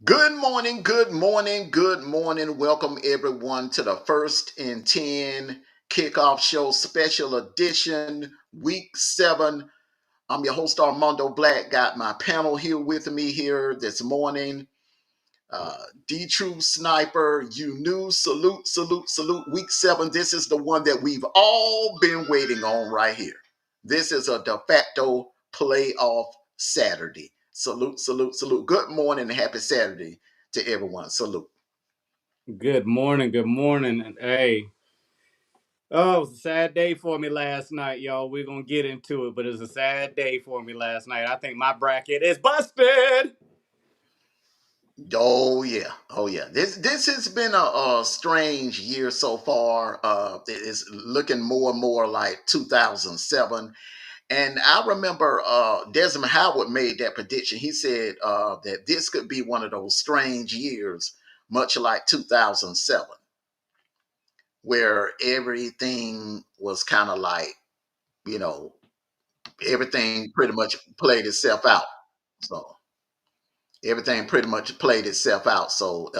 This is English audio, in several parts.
Good morning, good morning, good morning. Welcome everyone to the First and 10 Kickoff Show Special Edition, Week 7. I'm your host, Armando Black. Got my panel here with me here this morning. D True Sniper, you knew, salute, salute, salute. Week 7. This is the one that we've all been waiting on right here. This is a de facto playoff Saturday. Salute, salute, salute. Good morning and happy Saturday to everyone. Salute. Good morning, good morning, and hey, it was a sad day for me last night, y'all. We're gonna get into it, but it was a sad day for me last night. I think my bracket is busted. Oh yeah, oh yeah. This has been a strange year so far. It is looking more and more like 2007. And I remember Desmond Howard made that prediction. He said that this could be one of those strange years, much like 2007, where everything was kind of like, you know, everything pretty much played itself out. So everything pretty much played itself out. So,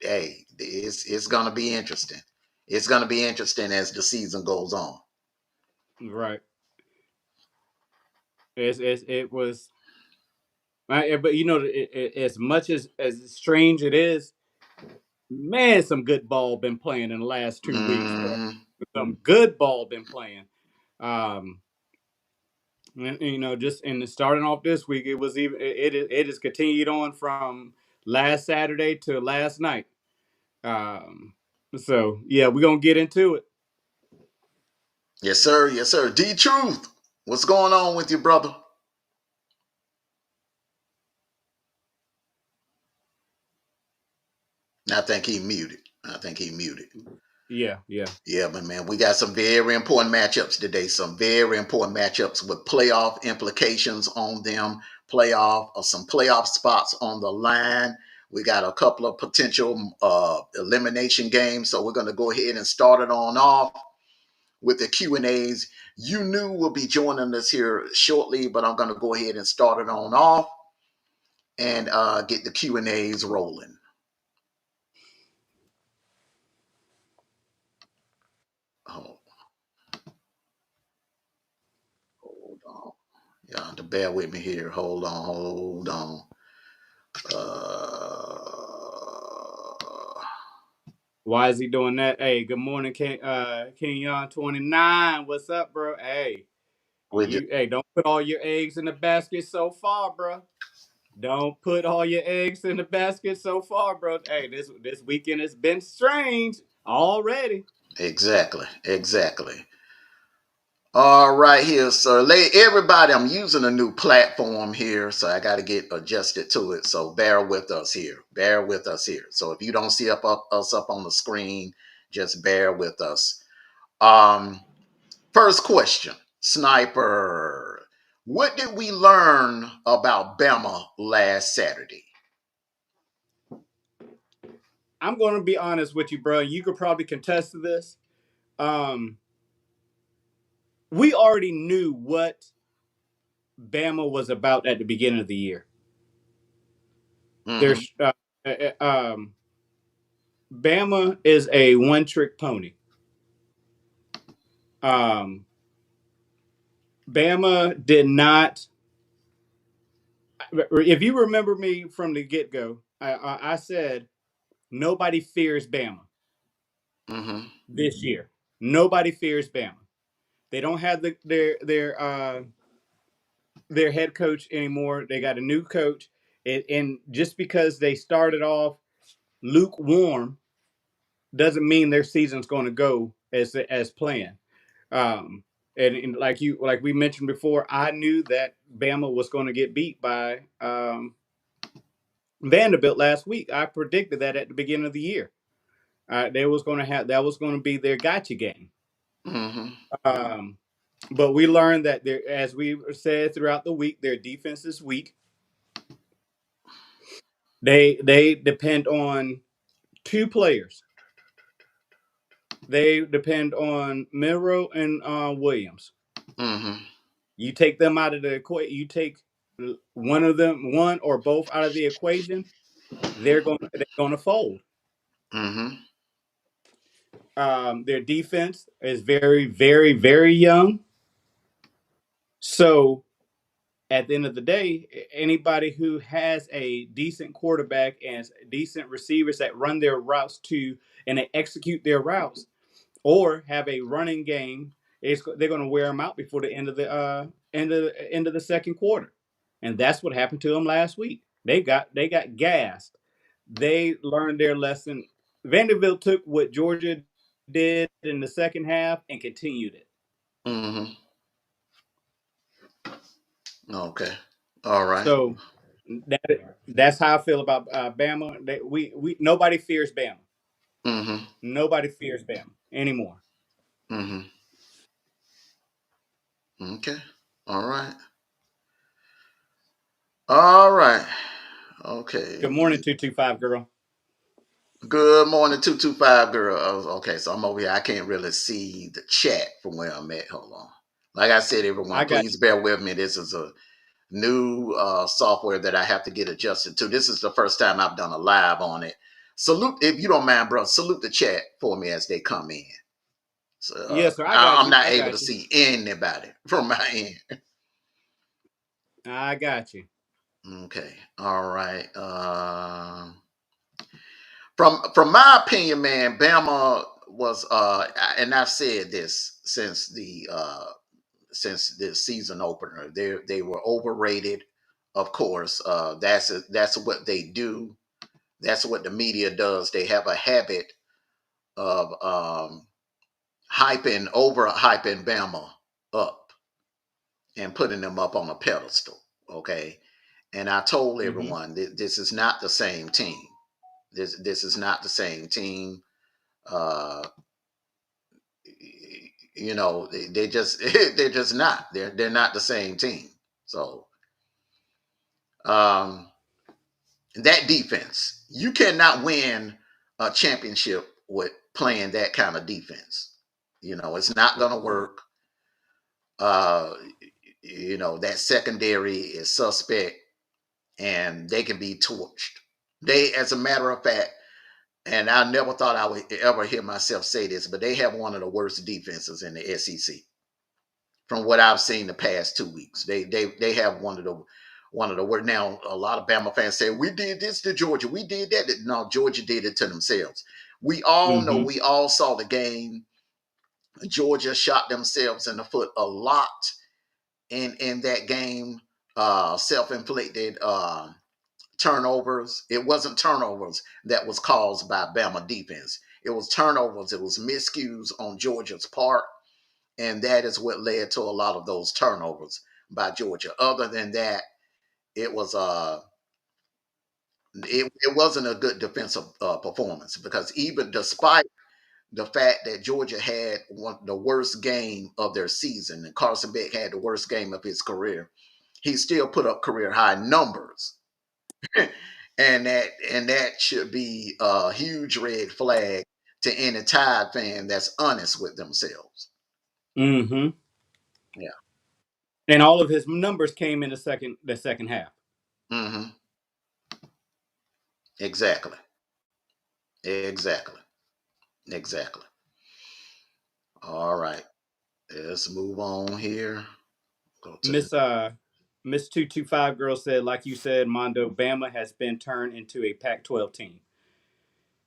hey, it's going to be interesting. It's going to be interesting as the season goes on. Right. It was, but as much as strange it is, man, some good ball been playing in the last 2 weeks, bro. Hmm. Some good ball been playing. Um, and, just in starting off this week, it was even it has continued on from last Saturday to last night. So yeah, we're gonna get into it. Yes, sir. Yes, sir. D Truth, what's going on with you, brother? I think he muted. I think he muted. Yeah, yeah. Yeah, but man, we got some very important matchups today. Some very important matchups with playoff implications on them. Playoff or some playoff spots on the line. We got a couple of potential elimination games, so we're going to go ahead and start it on off with the Q and A's. You knew will be joining us here shortly, but I'm going to go ahead and start it on off and get the Q and A's rolling. Oh, hold on. Yeah, to bear with me here. Hold on, hold on. Uh, Why is he doing that? Hey, good morning, Kenyon 29. What's up, bro? Hey, we just don't put all your eggs in the basket so far, bro. Don't put all your eggs in the basket so far, bro. Hey, this weekend has been strange already. exactly, exactly. All right, here, sir. Everybody, I'm using a new platform here, so I got to get adjusted to it. So bear with us here. Bear with us here. So if you don't see us up on the screen, just bear with us. Um, First question, Sniper. What did we learn about Bama last Saturday? I'm going to be honest with you, bro. You could probably contest to this. Um, we already knew what Bama was about at the beginning of the year. Mm-hmm. There's Bama is a one trick pony. Um, Bama did not. If you remember me from the get go, I said nobody fears Bama Mm-hmm. this year. Nobody fears Bama. They don't have their head coach anymore. They got a new coach, and just because they started off lukewarm doesn't mean their season's going to go as planned. Um, and like we mentioned before, I knew that Bama was going to get beat by Vanderbilt last week. I predicted that at the beginning of the year. They was going to have that was going to be their gotcha game. Mm-hmm. Um, but we learned that as we said throughout the week, their defense is weak. They depend on two players. They depend on Miro and Williams. Mm-hmm. You take them out of the equation. You take one of them, one or both out of the equation. they're going to fold. Mm-hmm. Their defense is very, very, very young. So at the end of the day, anybody who has a decent quarterback and decent receivers that run their routes to and they execute their routes or have a running game, they're going to wear them out before the end of the second quarter, and that's what happened to them last week. They got gassed. They learned their lesson. Vanderbilt took what Georgia did in the second half and continued it. Mm-hmm. Okay. All right. So that's how I feel about Bama. We nobody fears Bama. Mm-hmm. Nobody fears Bama anymore. Mm-hmm. Okay. All right. All right. Okay. Good morning, 225 girl. Good morning, 225 girl. Oh, okay, so I'm over here. I can't really see the chat from where I'm at. Hold on. Like I said, everyone, I got please bear with me. This is a new software that I have to get adjusted to. This is the first time I've done a live on it. Salute, if you don't mind, bro, salute the chat for me as they come in. So you. Yes, sir. I got I'm you. not I able to got you. see anybody from my end. I got you. Okay, all right. From my opinion, man, Bama was and I've said this since the season opener. They were overrated, of course. That's what they do. That's what the media does. They have a habit of over hyping Bama up and putting them up on a pedestal. Okay. And I told Hmm. everyone this is not the same team. This is not the same team. Uh, they just they're just not. They're not the same team. So um, that defense, you cannot win a championship with playing that kind of defense. It's not going to work. Uh, that secondary is suspect, and they can be torched. As a matter of fact, and I never thought I would ever hear myself say this, but they have one of the worst defenses in the SEC. From what I've seen the past 2 weeks, they have one of the worst. Now, a lot of Bama fans say we did this to Georgia, we did that. No, Georgia did it to themselves. We all know, Hmm. we all saw the game. Georgia shot themselves in the foot a lot in that game. Self-inflicted turnovers. It wasn't turnovers that was caused by Bama defense. It was turnovers. It was miscues on Georgia's part, and that is what led to a lot of those turnovers by Georgia. Other than that, it was it wasn't a good defensive performance, because even despite the fact that Georgia had the worst game of their season and Carson Beck had the worst game of his career, he still put up career high numbers. And that should be a huge red flag to any Tide fan that's honest with themselves. Hmm. Yeah. And all of his numbers came in the second half. Hmm. Exactly. Exactly. Exactly. All right. Let's move on here. Go to the. Miss Miss 225 girl said, like you said, Mondo, Bama has been turned into a Pac-12 team.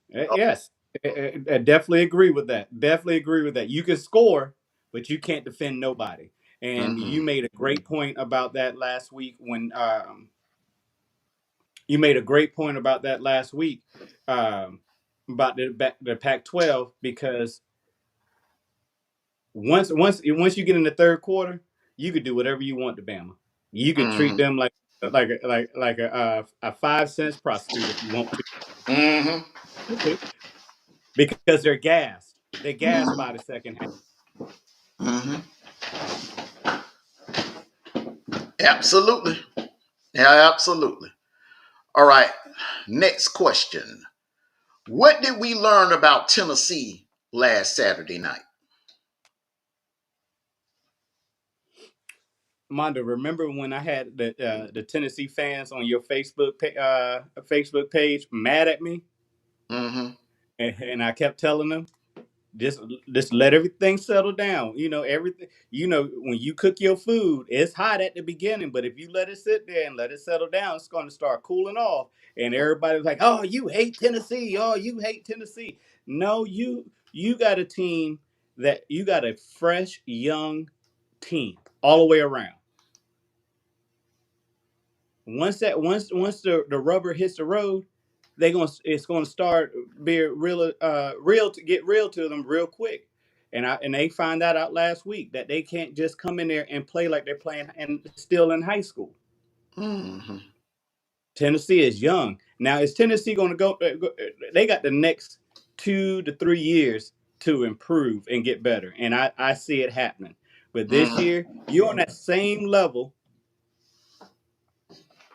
Yes, I definitely agree with that. Definitely agree with that. You can score, but you can't defend nobody. And you Mm-mm. made a great point about that last week when you made a great point about that last week about the Pac-12, because once you get in the third quarter, you could do whatever you want to Bama. You could treat Mm-hmm. them like a 5 cents prostitute if you want Mm-hmm. to, because they're gassed. They're gassed Mm-hmm. by the second half. Mm-hmm. Absolutely. Yeah, absolutely. All right. Next question. What did we learn about Tennessee last Saturday night? Mondo, remember when I had the Tennessee fans on your Facebook page mad at me, Mm-hmm. and I kept telling them just let everything settle down. Everything. When you cook your food, it's hot at the beginning, but if you let it sit there and let it settle down, it's going to start cooling off. And everybody's like, "Oh, you hate Tennessee. Oh, you hate Tennessee." No, you got a team that you got a fresh young team all the way around. Once the rubber hits the road, it's gonna start being real to get real to them real quick. And they find that out last week that they can't just come in there and play like they're playing and still in high school. Mm-hmm. Tennessee is young. Now is Tennessee going to they got the next 2 to 3 years to improve and get better, and I see it happening. But this Mm-hmm. year you're on that same level,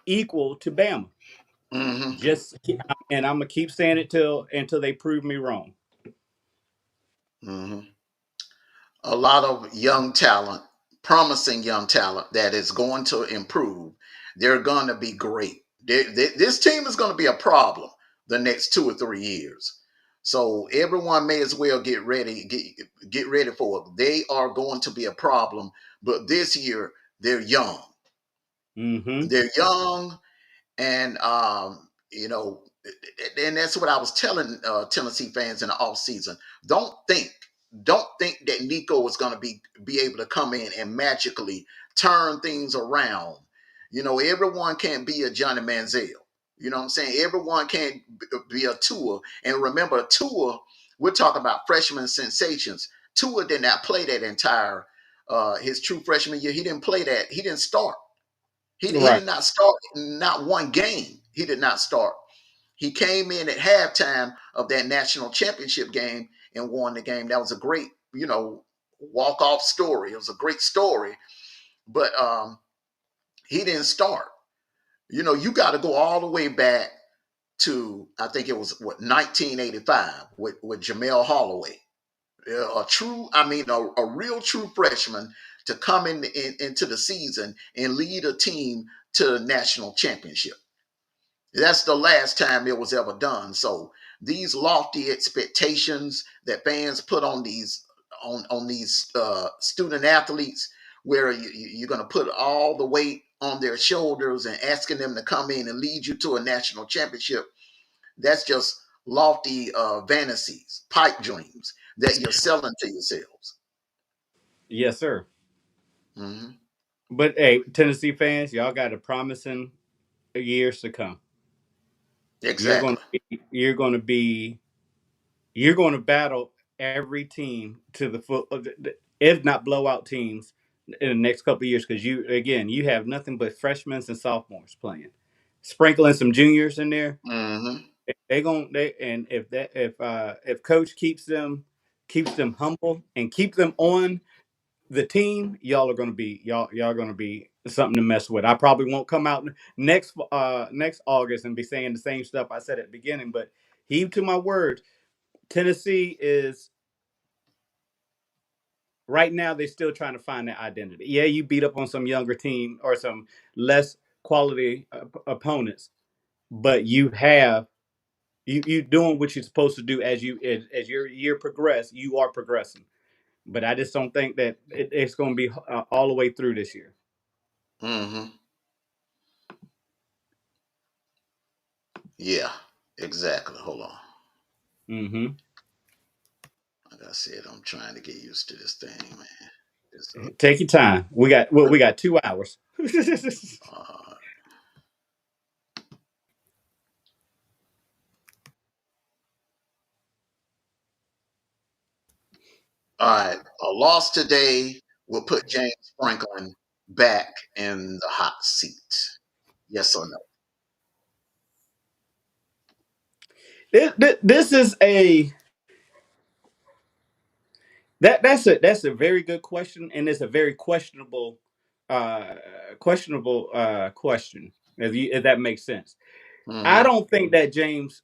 equal to Bama. Mm-hmm. Just and I'm gonna keep saying it till until they prove me wrong. Mm-hmm. A lot of young talent, promising young talent that is going to improve. They're going to be great. This team is going to be a problem the next 2 or 3 years. So everyone may as well get ready for it. They are going to be a problem, but this year they're young. Mm-hmm. They're young, and and that's what I was telling Tennessee fans in the off season. Don't think, don't think that Nico is going to be able to come in and magically turn things around. Everyone can't be a Johnny Manziel. You know what I'm saying? Everyone can't be a Tua. And remember, Tua, we're talking about freshman sensations. Tua did not play that entire his true freshman year. He didn't play that. He didn't start. He Right. did not start not one game. He did not start. He came in at halftime of that national championship game and won the game. That was a great, walk off story. It was a great story, but he didn't start. You got to go all the way back to I think it was 1985 with Jamel Holloway, a true, I mean, a real true freshman to come into the season and lead a team to the national championship. That's the last time it was ever done. So these lofty expectations that fans put on these student athletes, where you're going to put all the weight on their shoulders and asking them to come in and lead you to a national championship, that's just lofty fantasies, pipe dreams that you're selling to yourselves. Yes, sir. Hmm. But hey, Tennessee fans, y'all got a promising years to come. You're going Exactly. to you're going to be you're going to battle every team to the foot, if not blowout teams in the next couple of years. Because you have nothing but freshmen and sophomores playing, sprinkling some juniors in there. Hmm. And if coach keeps them humble and keep them on the team, y'all gonna be something to mess with. I probably won't come out next August and be saying the same stuff I said at the beginning, but heed to my words. Tennessee is right now, they're still trying to find their identity. Yeah, you beat up on some younger team or some less quality opponents, but you doing what you're supposed to do as your year progress. You are progressing, but I just don't think that it's going to be all the way through this year. Hmm. Yeah, exactly. Hold on. Hmm. Like I said, I'm trying to get used to this thing, man. It's, Take your time. We got 2 hours. uh, all right, a loss today will put James Franklin back in the hot seat. Yes or no? This is a that's a very good question, and it's a very uh question, if that makes sense. I Hmm. don't think that James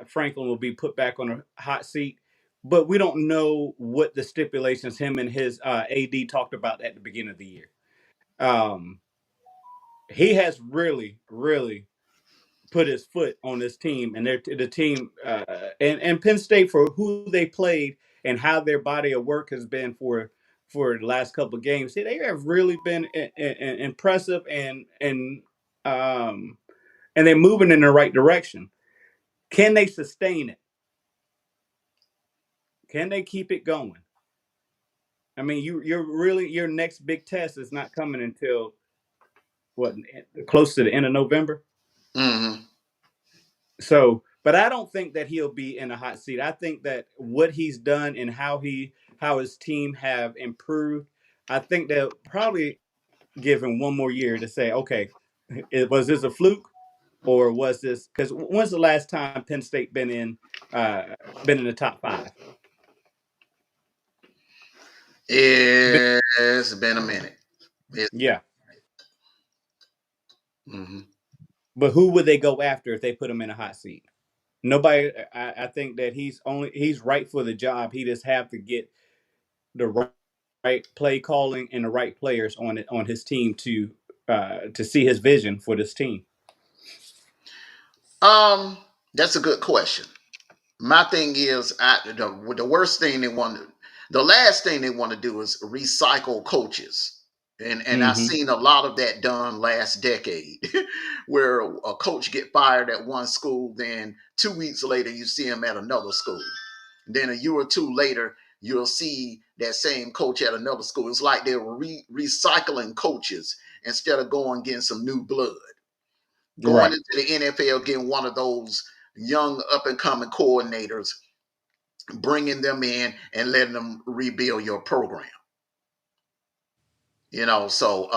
Franklin will be put back on a hot seat, but we don't know what the stipulations him and his AD talked about at the beginning of the year. Um, he has really, really put his foot on this team, and the team and Penn State, for who they played and how their body of work has been for the last couple of games. They have really been impressive, um, and they're moving in the right direction. Can they sustain it? Can they keep it going? I mean, you're really, your next big test is not coming until what, close to the end of November. Hmm. So, but I don't think that he'll be in a hot seat. I think that what he's done and how his team have improved, I think they'll probably give him one more year to say, okay, was this a fluke, or was this, because when's the last time Penn State been in the top five? Been, It's been a minute. yeah, Mhm. but who would they go after if they put him in a hot seat? Nobody. I think that he's right for the job. He just have to get the right play calling and the right players on his team to see his vision for this team. Um, that's a good question. My thing is, the worst thing they want to, the last thing they want to do is recycle coaches. And I've Mm-hmm. seen a lot of that done last decade, where a coach get fired at one school, then 2 weeks later you see him at another school. Then a year or two later, you'll see that same coach at another school. It's like they're recycling coaches instead of going getting some new blood. Going Right. into the NFL, getting one of those young up and coming coordinators, bringing them in and letting them rebuild your program. So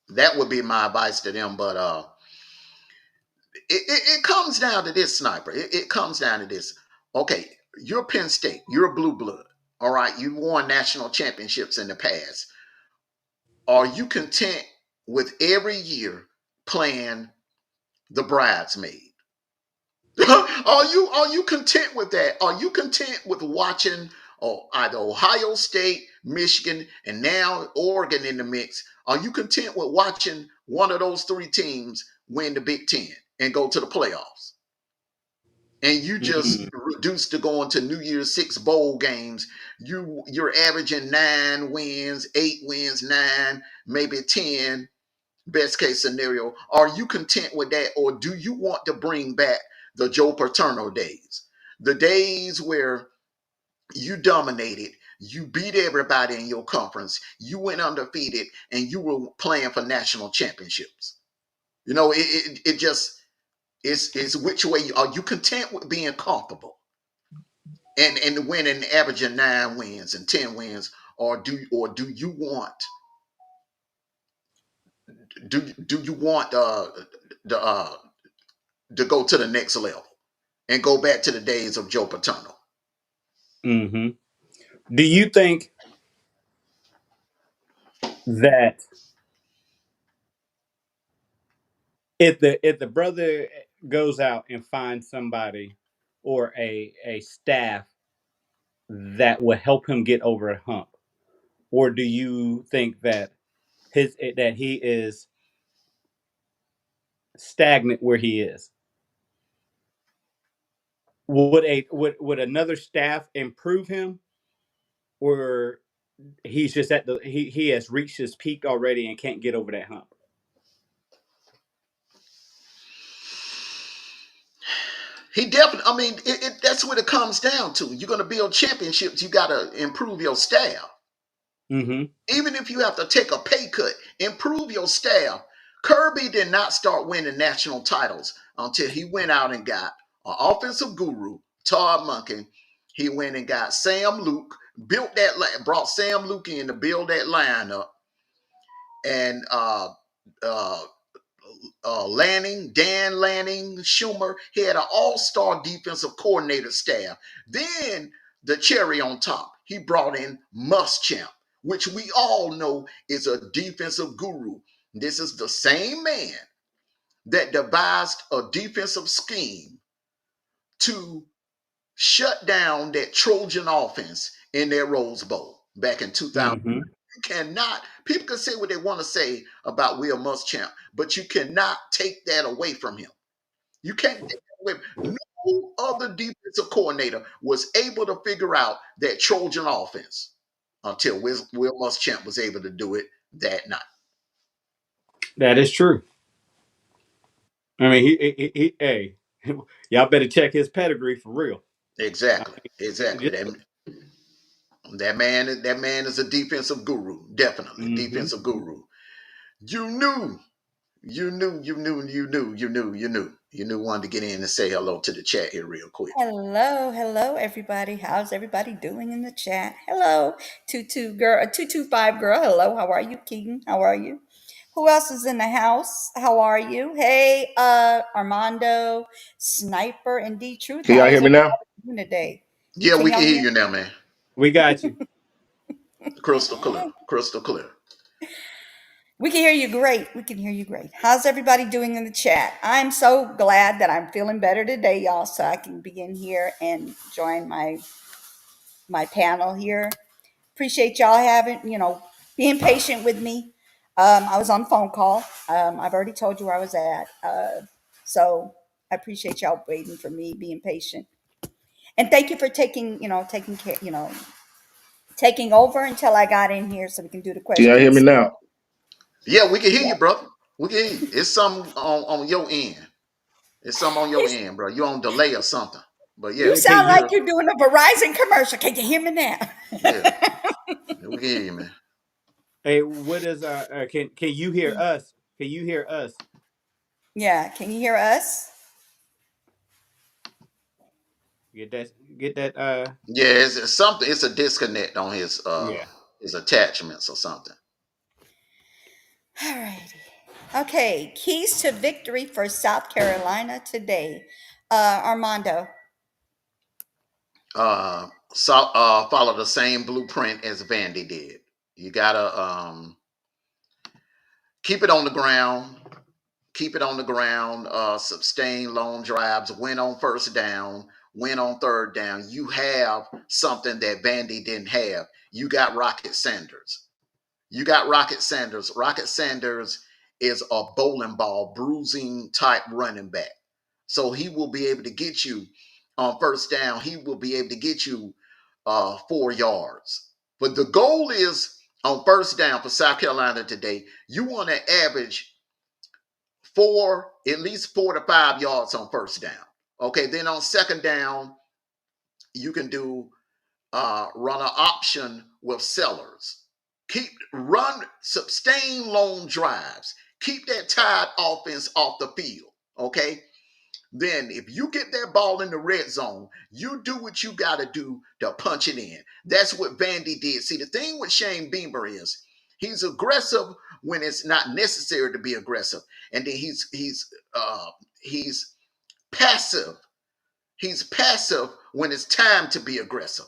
that would be my advice to them. But it comes down to this, Sniper. It comes down to this. Okay, you're Penn State. You're a blue blood. All right, you won national championships in the past. Are you content with every year playing the bridesmaid? Are you content with that? Are you content with watching either Ohio State, Michigan, and now Oregon in the mix? Are you content with watching one of those three teams win the Big Ten and go to the playoffs? And you just Mm-hmm. reduced to going to New Year's Six bowl games. You're averaging 9 wins, 8 wins, nine, maybe 10, best case scenario. Are you content with that, or do you want to bring back the Joe Paterno days, the days where you dominated, you beat everybody in your conference, you went undefeated, and you were playing for national championships? It just is which way are you content with being comfortable and winning, averaging 9 wins and 10 wins, or do you want do you want the to go to the next level and go back to the days of Joe Paterno? Mm-hmm. Do you think that if the brother goes out and finds somebody or a staff that will help him get over a hump, or do you think that he is stagnant where he is? Would another staff improve him, or he's just he has reached his peak already and can't get over that hump? He definitely, I mean, that's what it comes down to. You're going to build championships, you got to improve your staff. Mm-hmm. Even if you have to take a pay cut, improve your staff. Kirby did not start winning national titles until he went out and got an offensive guru, Todd Monken. He went and got Sam Luke, brought Sam Luke in to build that lineup, and uh, Dan Lanning, Schumer. He had an all-star defensive coordinator staff. Then the cherry on top, he brought in Muschamp, which we all know is a defensive guru. This is the same man that devised a defensive scheme to shut down that Trojan offense in their Rose Bowl back in 2000. Mm-hmm. cannot, people can say what they want to say about Will Muschamp, but you cannot take that away from him. You can't take that away. No other defensive coordinator was able to figure out that Trojan offense until Will Muschamp was able to do it that night. That is true. I mean, hey, y'all better check his pedigree for real. I Exactly. mean, Exactly. That man is a defensive guru. Definitely. mm-hmm. Defensive guru. You knew you knew wanted to get in and say hello to the chat here real quick. Hello, hello, everybody. How's everybody doing in the chat? Hello, 225 girl. Hello, how are you, Keaton? How are you? Who else is in the house? How are you? Hey, Armando, Sniper, and D Truth. Can y'all How hear is me now? everybody doing today? Yeah, Can we y'all can hear hear you now, man. We got you. Crystal clear. Crystal clear. We can hear you great. We can hear you great. How's everybody doing in the chat? I'm so glad that I'm feeling better today, y'all, so I can begin here and join my panel here. Appreciate y'all being patient with me. I was on a phone call. I've already told you where I was at. So I appreciate y'all waiting for me, being patient. And thank you for taking care, taking over until I got in here so we can do the Can y'all hear me questions. now? Yeah, we can hear Yeah. you, brother. We can hear you. It's something on your end. It's something on your end, bro. You on delay or something. But yeah, You we can Can sound hear you? like you. you're doing a Verizon commercial. Can you hear me now? Yeah, we can hear you, man. Hey, what is can you hear us? Can you hear us? Yeah. Can you hear us? Get that. Get that. Yeah, it's something. It's a disconnect on Yeah. his attachments or something. All righty. Okay. Keys to victory for South Carolina today. Armando. Follow the same blueprint as Vandy did. You gotta keep it on the ground. Keep it on the ground. Sustain long drives. Win on first down. Win on third down. You have something that Vandy didn't have. You got Rocket Sanders. You got Rocket Sanders. Rocket Sanders is a bowling ball, bruising type running back. So he will be able to get you on first down. He will be able to get you 4 yards. But the goal is on first down for South Carolina today, you want to average at least 4 to 5 yards on first down. Okay, then on second down, you can do run an option with sellers. Sustain long drives. Keep that tied offense off the field. Okay. Then if you get that ball in the red zone, you do what you got to do to punch it in. That's what Vandy did. See, the thing with Shane Beamer is he's aggressive when it's not necessary to be aggressive, and then he's passive. He's passive when it's time to be aggressive.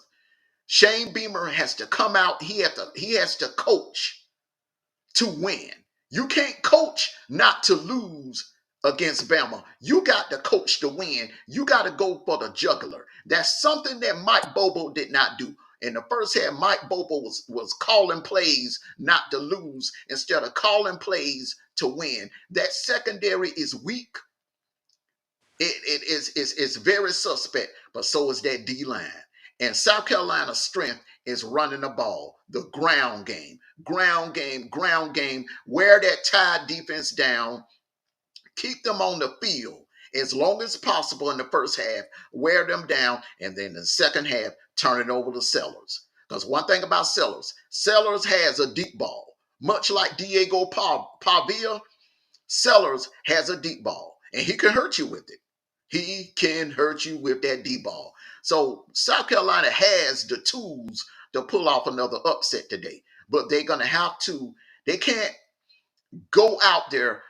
Shane Beamer has to come out. He has to coach to win. You can't coach not to lose against Bama. You got to coach to win. You got to go for the juggler. That's something that Mike Bobo did not do. In the first half, Mike Bobo was calling plays not to lose instead of calling plays to win. That secondary is weak. It's very suspect, but so is that D line. And South Carolina's strength is running the ball, the ground game. Wear that tied defense down, keep them on the field as long as possible in the first half, wear them down, and then in the second half, turn it over to Sellers. Because one thing about Sellers has a deep ball, much like Diego Pavia. Sellers has a deep ball, and he can hurt you with it. He can hurt you with that deep ball. So South Carolina has the tools to pull off another upset today, but they're gonna have to. They can't go out there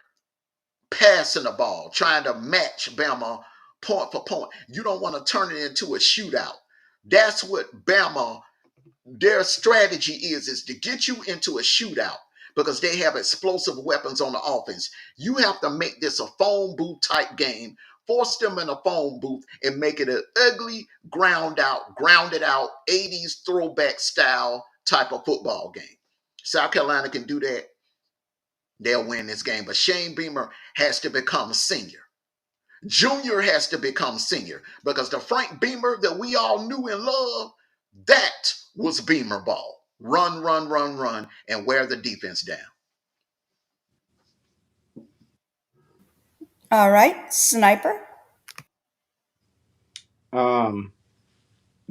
passing the ball, trying to match Bama point for point. You don't want to turn it into a shootout. That's what Bama, their strategy is to get you into a shootout because they have explosive weapons on the offense. You have to make this a phone booth type game, force them in a phone booth and make it an ugly, grounded out 80s throwback style type of football game. South Carolina can do that, they'll win this game. But Shane Beamer has to become a senior. Junior has to become senior because the Frank Beamer that we all knew and loved, that was Beamer ball. Run, run, run, run, and wear the defense down. All right, Sniper.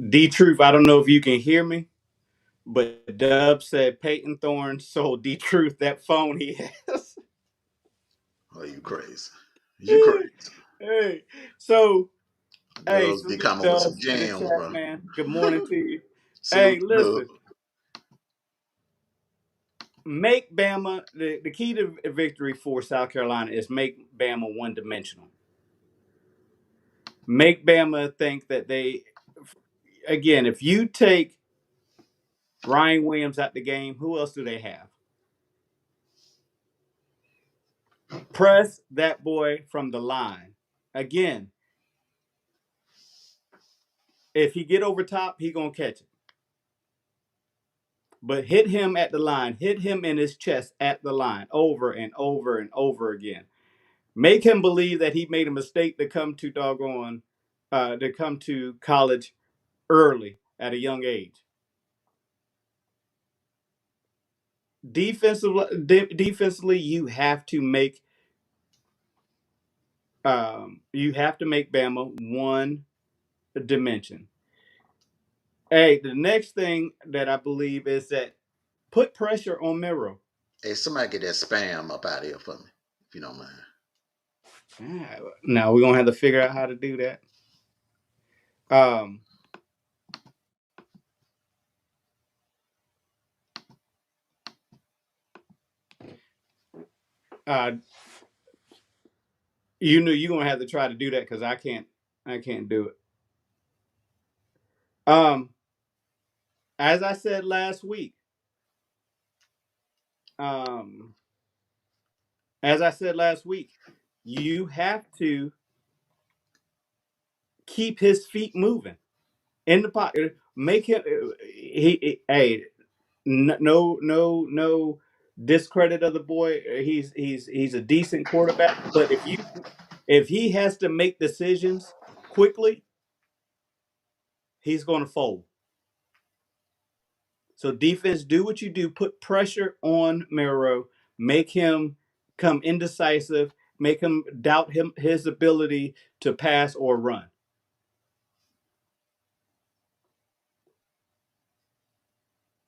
D-Truth, I don't know if you can hear me, but Dub said Peyton Thorne sold D-Truth that phone he has. Oh, you crazy. You crazy. Hey, so, hey, Dubs be salute coming with some Dubs in the jams, chat, bro. man. Good morning to you. Salute Hey, to Dub. listen, make Bama, the key to victory for South Carolina is make Bama one-dimensional. Make Bama think that again, if you take Ryan Williams out the game, who else do they have? Press that boy from the line. Again, if he get over top, he gonna catch it. But hit him at the line, hit him in his chest at the line over and over and over again. Make him believe that he made a mistake to come to college early at a young age. Defensively, you have to make Bama one dimension. Hey, the next thing that I believe is that put pressure on Miro. Hey, somebody get that spam up out of here for me, if you don't mind. Now we're gonna have to figure out how to do that. Um, uh, you know you're gonna have to try to do that because I can't do it. Um, as I said last week, um, you have to keep his feet moving in the pocket. Make him hey, no discredit of the boy. He's a decent quarterback, but if he has to make decisions quickly, he's going to fold. So defense, do what you do. Put pressure on Miro. Make him come indecisive. Make him doubt his ability to pass or run.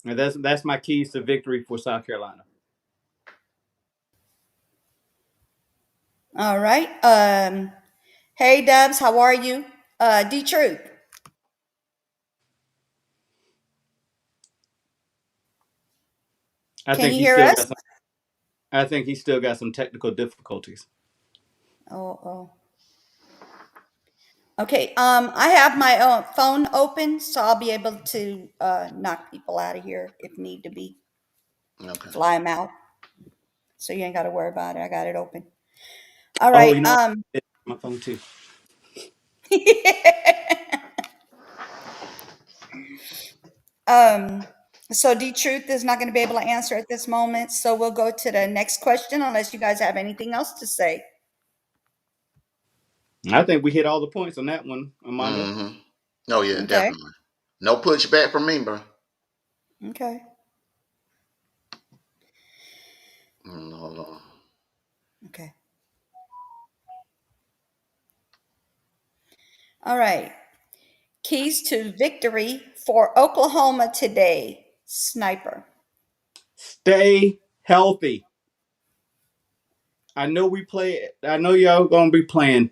And that's my keys to victory for South Carolina. All right. Hey, Dubs, how are you? D-Truth, I can think you he hear still us? got some. I think he still got some technical difficulties. Oh, oh. Okay. I have my phone open, so I'll be able to knock people out of here if need to be. Okay. Fly them out. So you ain't got to worry about it. I got it open. All Oh, right. you know what? It's my phone too. um, so D Truth is not going to be able to answer at this moment. So we'll go to the next question unless you guys have anything else to say. I think we hit all the points on that one, Amanda. Mm-hmm. Oh, yeah, Okay. definitely. No pushback from me, bro. Okay. Hold on. Okay. All right. Keys to victory for Oklahoma today. Sniper. Stay healthy. I know y'all gonna be playing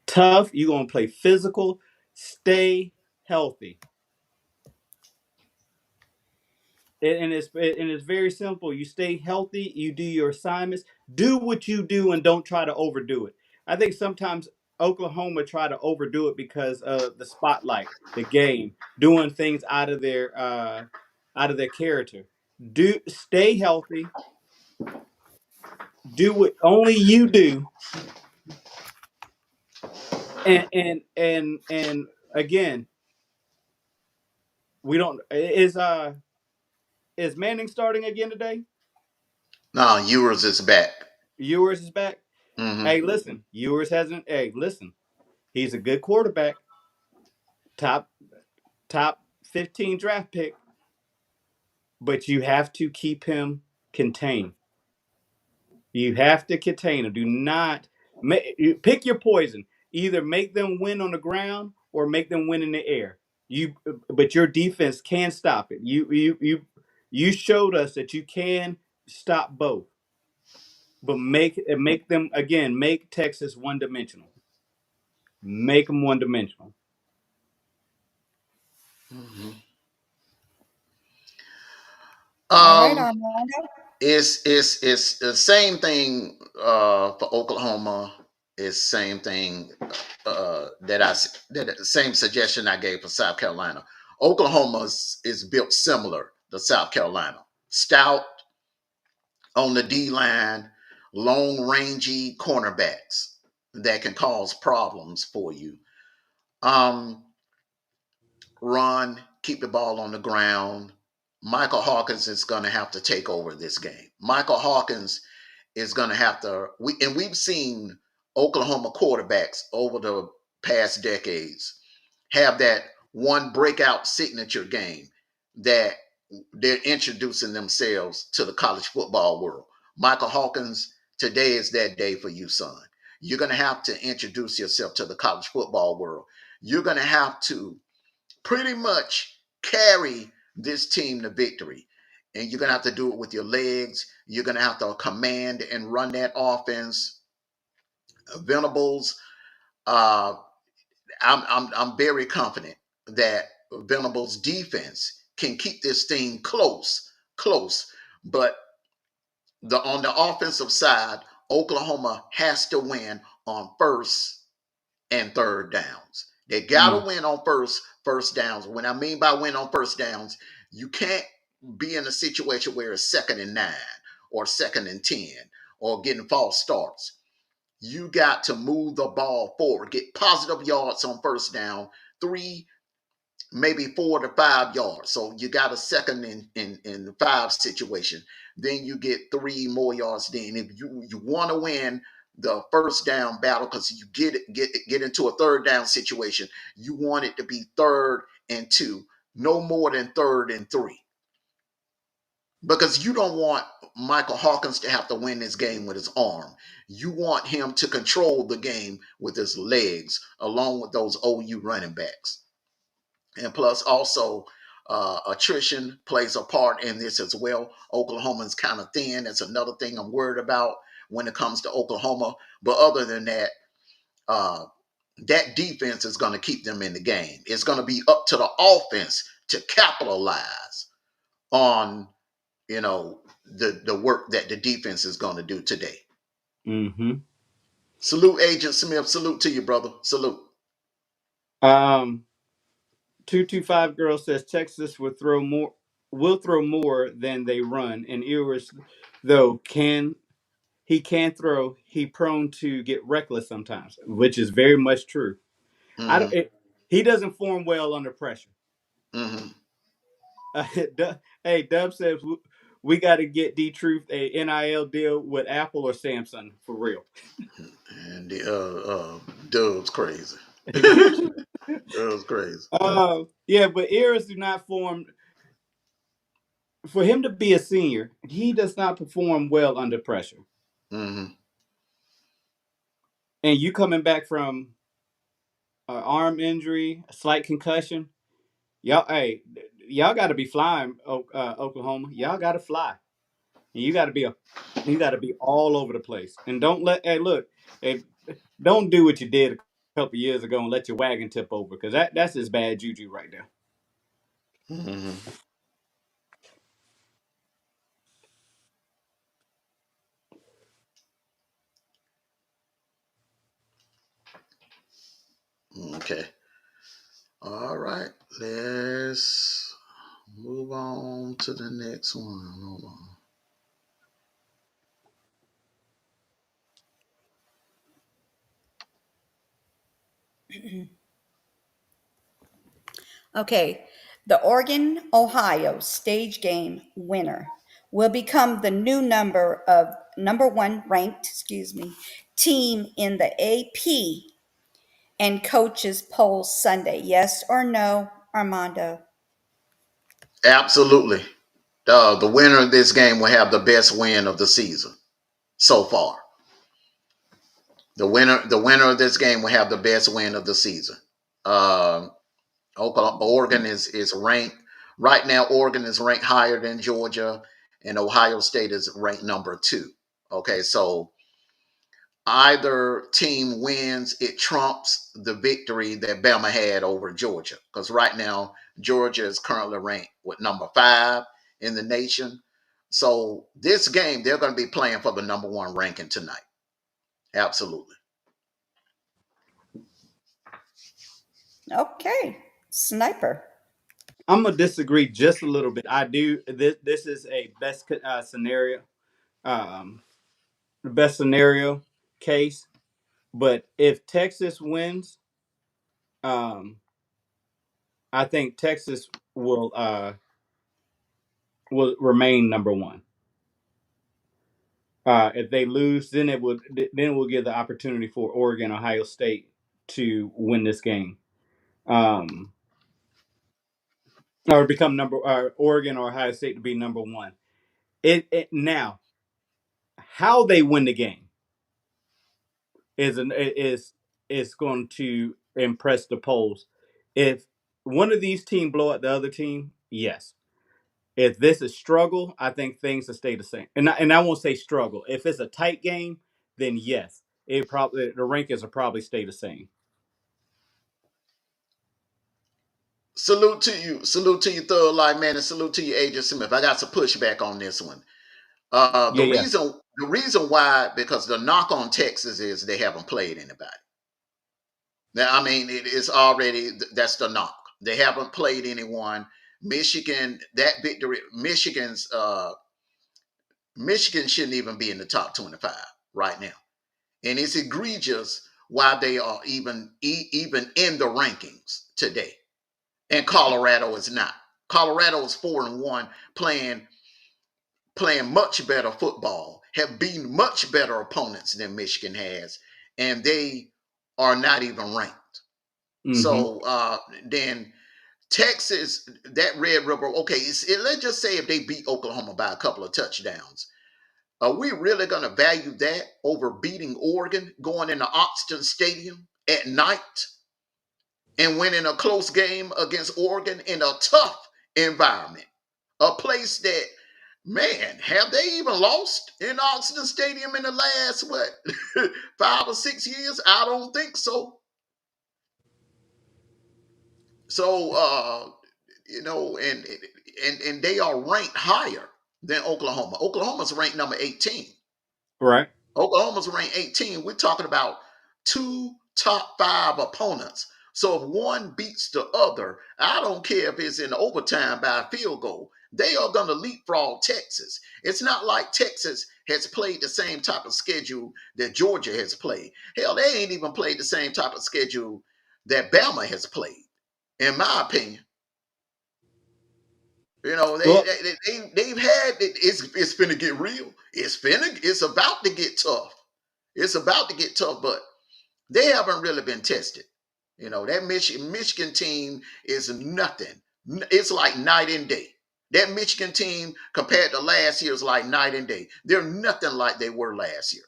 tough. You're gonna play physical. Stay healthy. And it's very simple. You stay healthy. You do your assignments. Do what you do, and don't try to overdo it. I think sometimes Oklahoma try to overdo it because of the spotlight, the game, doing things out of their character. Do stay healthy. Do what only you do, and again, we don't. Is Manning starting again today? No, Ewers is back. Ewers is back. Hmm. Hey, listen, Ewers hasn't. Hey, listen, he's a good quarterback. Top top 15 draft pick, but you have to keep him contained. You have to contain them. Do not pick your poison. Either make them win on the ground or make them win in the air. But your defense can stop it. You showed us that you can stop both. But make them again. Make Texas one dimensional. Make them one dimensional. Hmm. All right, Um, Armando. it's the same thing for Oklahoma. It's same thing that the same suggestion I gave for South Carolina. Oklahoma is built similar to South Carolina. Stout on the D line, long rangy cornerbacks that can cause problems for you. Um, Run, keep the ball on the ground. Michael Hawkins is going to have to take over this game. Michael Hawkins is going to have to. We've seen Oklahoma quarterbacks over the past decades have that one breakout signature game that they're introducing themselves to the college football world. Michael Hawkins, today is that day for you, son. You're going to have to introduce yourself to the college football world. You're going to have to pretty much carry this team to victory. And you're going to have to do it with your legs. You're going to have to command and run that offense. Venables, uh, I'm very confident that Venables' defense can keep this thing close. But on the offensive side, Oklahoma has to win on first and third downs. They got to Mm, win on first downs. When I mean by win on first downs, you can't be in a situation where it's 2nd and 9 or 2nd and 10 or getting false starts. You got to move the ball forward, get positive yards on first down, 3, maybe 4 to 5 yards. So you got a 2nd and 5 situation. Then you get 3 more yards. Then if you want to win the first down battle, because you get into a third down situation, you want it to be 3rd and 2, no more than 3rd and 3, because you don't want Michael Hawkins to have to win this game with his arm. You want him to control the game with his legs, along with those OU running backs. And plus, also, attrition plays a part in this as well. Oklahoma's kind of thin. That's another thing I'm worried about when it comes to Oklahoma. But other than that, uh, that defense is going to keep them in the game. It's going to be up to the offense to capitalize on, the work that the defense is going to do today. mm-hmm. Salute, Agent Smith. Salute to you, brother. Salute. 225 girl says Texas will throw more than they run, and Ewers though can throw. He prone to get reckless sometimes, which is very much true. I don't. Hmm. He doesn't form well under pressure. Hmm. Hey, Dub says we got to get D Truth a NIL deal with Apple or Samsung for real. And the Dub's crazy. Dub's crazy. Yeah, but ears do not form. For him to be a senior, he does not perform well under pressure. Hmm. And you coming back from an arm injury, a slight concussion, y'all got to be flying, Oklahoma. Y'all got to fly, and you got to be all over the place. And don't let hey look, hey, don't do what you did a couple years ago and let your wagon tip over, because that's just bad juju right there. Hmm. Okay. All right. Let's move on to the next one. Hold on. Okay. The Oregon Ohio stage game winner will become the new number one ranked, team in the AP and coaches poll Sunday. Yes or no, Armando? Absolutely. The winner of this game will have the best win of the season so far. The winner of this game will have the best win of the season. Uh, Oregon is ranked right now. Oregon is ranked higher than Georgia, and Ohio State is ranked number 2. Okay, so either team wins, it trumps the victory that Bama had over Georgia. Because right now, Georgia is currently ranked with number 5 in the nation. So this game, they're going to be playing for the number 1 ranking tonight. Absolutely. Okay, sniper. I'm gonna disagree just a little bit. I do. This is a best scenario, um, the best scenario case. But if Texas wins, um, I think Texas will remain number one. If they lose, then it will give the opportunity for Oregon, Ohio State to win this game, um, or become Oregon or Ohio State to be number one. It now how they win the game is going to impress the polls. If one of these teams blow out the other team, yes. If this is struggle, I think things will stay the same. And I won't say struggle. If it's a tight game, then yes, it probably the rankings will probably stay the same. Salute to you, Thug Life Man, and salute to you, Agent Smith. I got some pushback on this one. Yeah, yeah, The reason why, because the knock on Texas is they haven't played anybody. Now, I mean, it is already that's the knock. They haven't played anyone. Michigan, that victory, Michigan shouldn't even be in the top 25 right now, and it's egregious why they are even in the rankings today. And Colorado is not. Colorado is 4-1, playing much better football, have beaten much better opponents than Michigan has, and they are not even ranked. mm-hmm. So then Texas, that Red River, okay, let's just say if they beat Oklahoma by a couple of touchdowns, are we really going to value that over beating Oregon, going into Oxton Stadium at night and winning a close game against Oregon in a tough environment? A place that, man, have they even lost in Oxton Stadium in the last, what, 5 or 6 years? I don't think so. So, and they are ranked higher than Oklahoma. Oklahoma's ranked number 18. Right. Oklahoma's ranked 18. We're talking about 2 top 5 opponents. So if one beats the other, I don't care if it's in overtime by a field goal, they are going to leapfrog Texas. It's not like Texas has played the same type of schedule that Georgia has played. Hell, they ain't even played the same type of schedule that Bama has played, in my opinion. You know, Well, they've had it's finna get real. It's about to get tough. It's about to get tough, but they haven't really been tested. You know, that Michigan team is nothing. It's like night and day. That Michigan team compared to last year is like night and day. They're nothing like they were last year.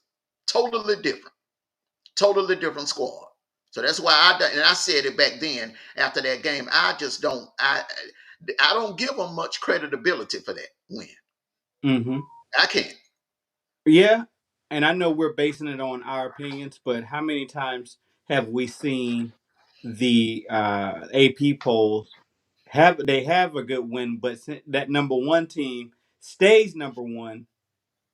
Totally different. Totally different squad. So that's why I said it back then after that game. I don't give them much credibility for that win. mm-hmm. I can't. Yeah, and I know we're basing it on our opinions, but how many times have we seen the AP polls have a good win, but that number one team stays number one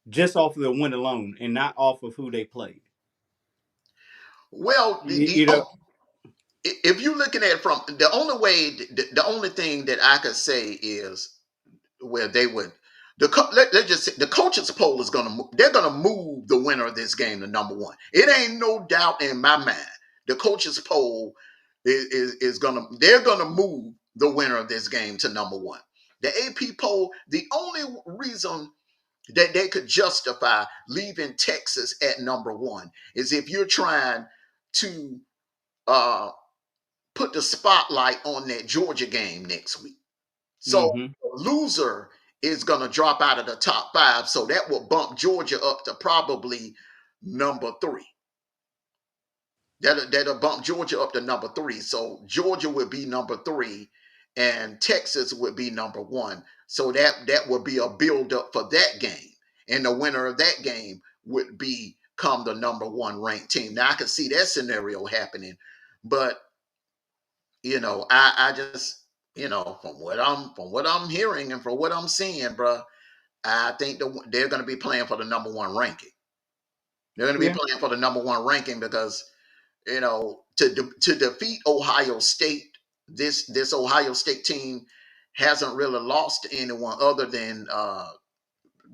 just off of the win alone and not off of who they played. Well, You know, if you're looking at it from the only way, the only thing that I could say is where they would let's just say the coaches poll is they're gonna move the winner of this game to number one. It ain't no doubt in my mind. The coaches poll is gonna they're gonna move the winner of this game to number one. The AP poll, the only reason that they could justify leaving Texas at number one is if you're trying to uh, put the spotlight on that Georgia game next week. So Mm-hmm. the loser is going to drop out of the top five. So that will bump Georgia up to probably number three. That'll bump Georgia up to number three. So Georgia would be number three, and Texas would be number one. So that would be a build up for that game, and the winner of that game would become the number one ranked team. Now I can see that scenario happening, but I just from what I'm hearing and from what I'm seeing, bro, I think they're going to be playing for the number one ranking. They're going to be Yeah. playing for the number one ranking because to defeat Ohio State, this Ohio State team hasn't really lost to anyone other than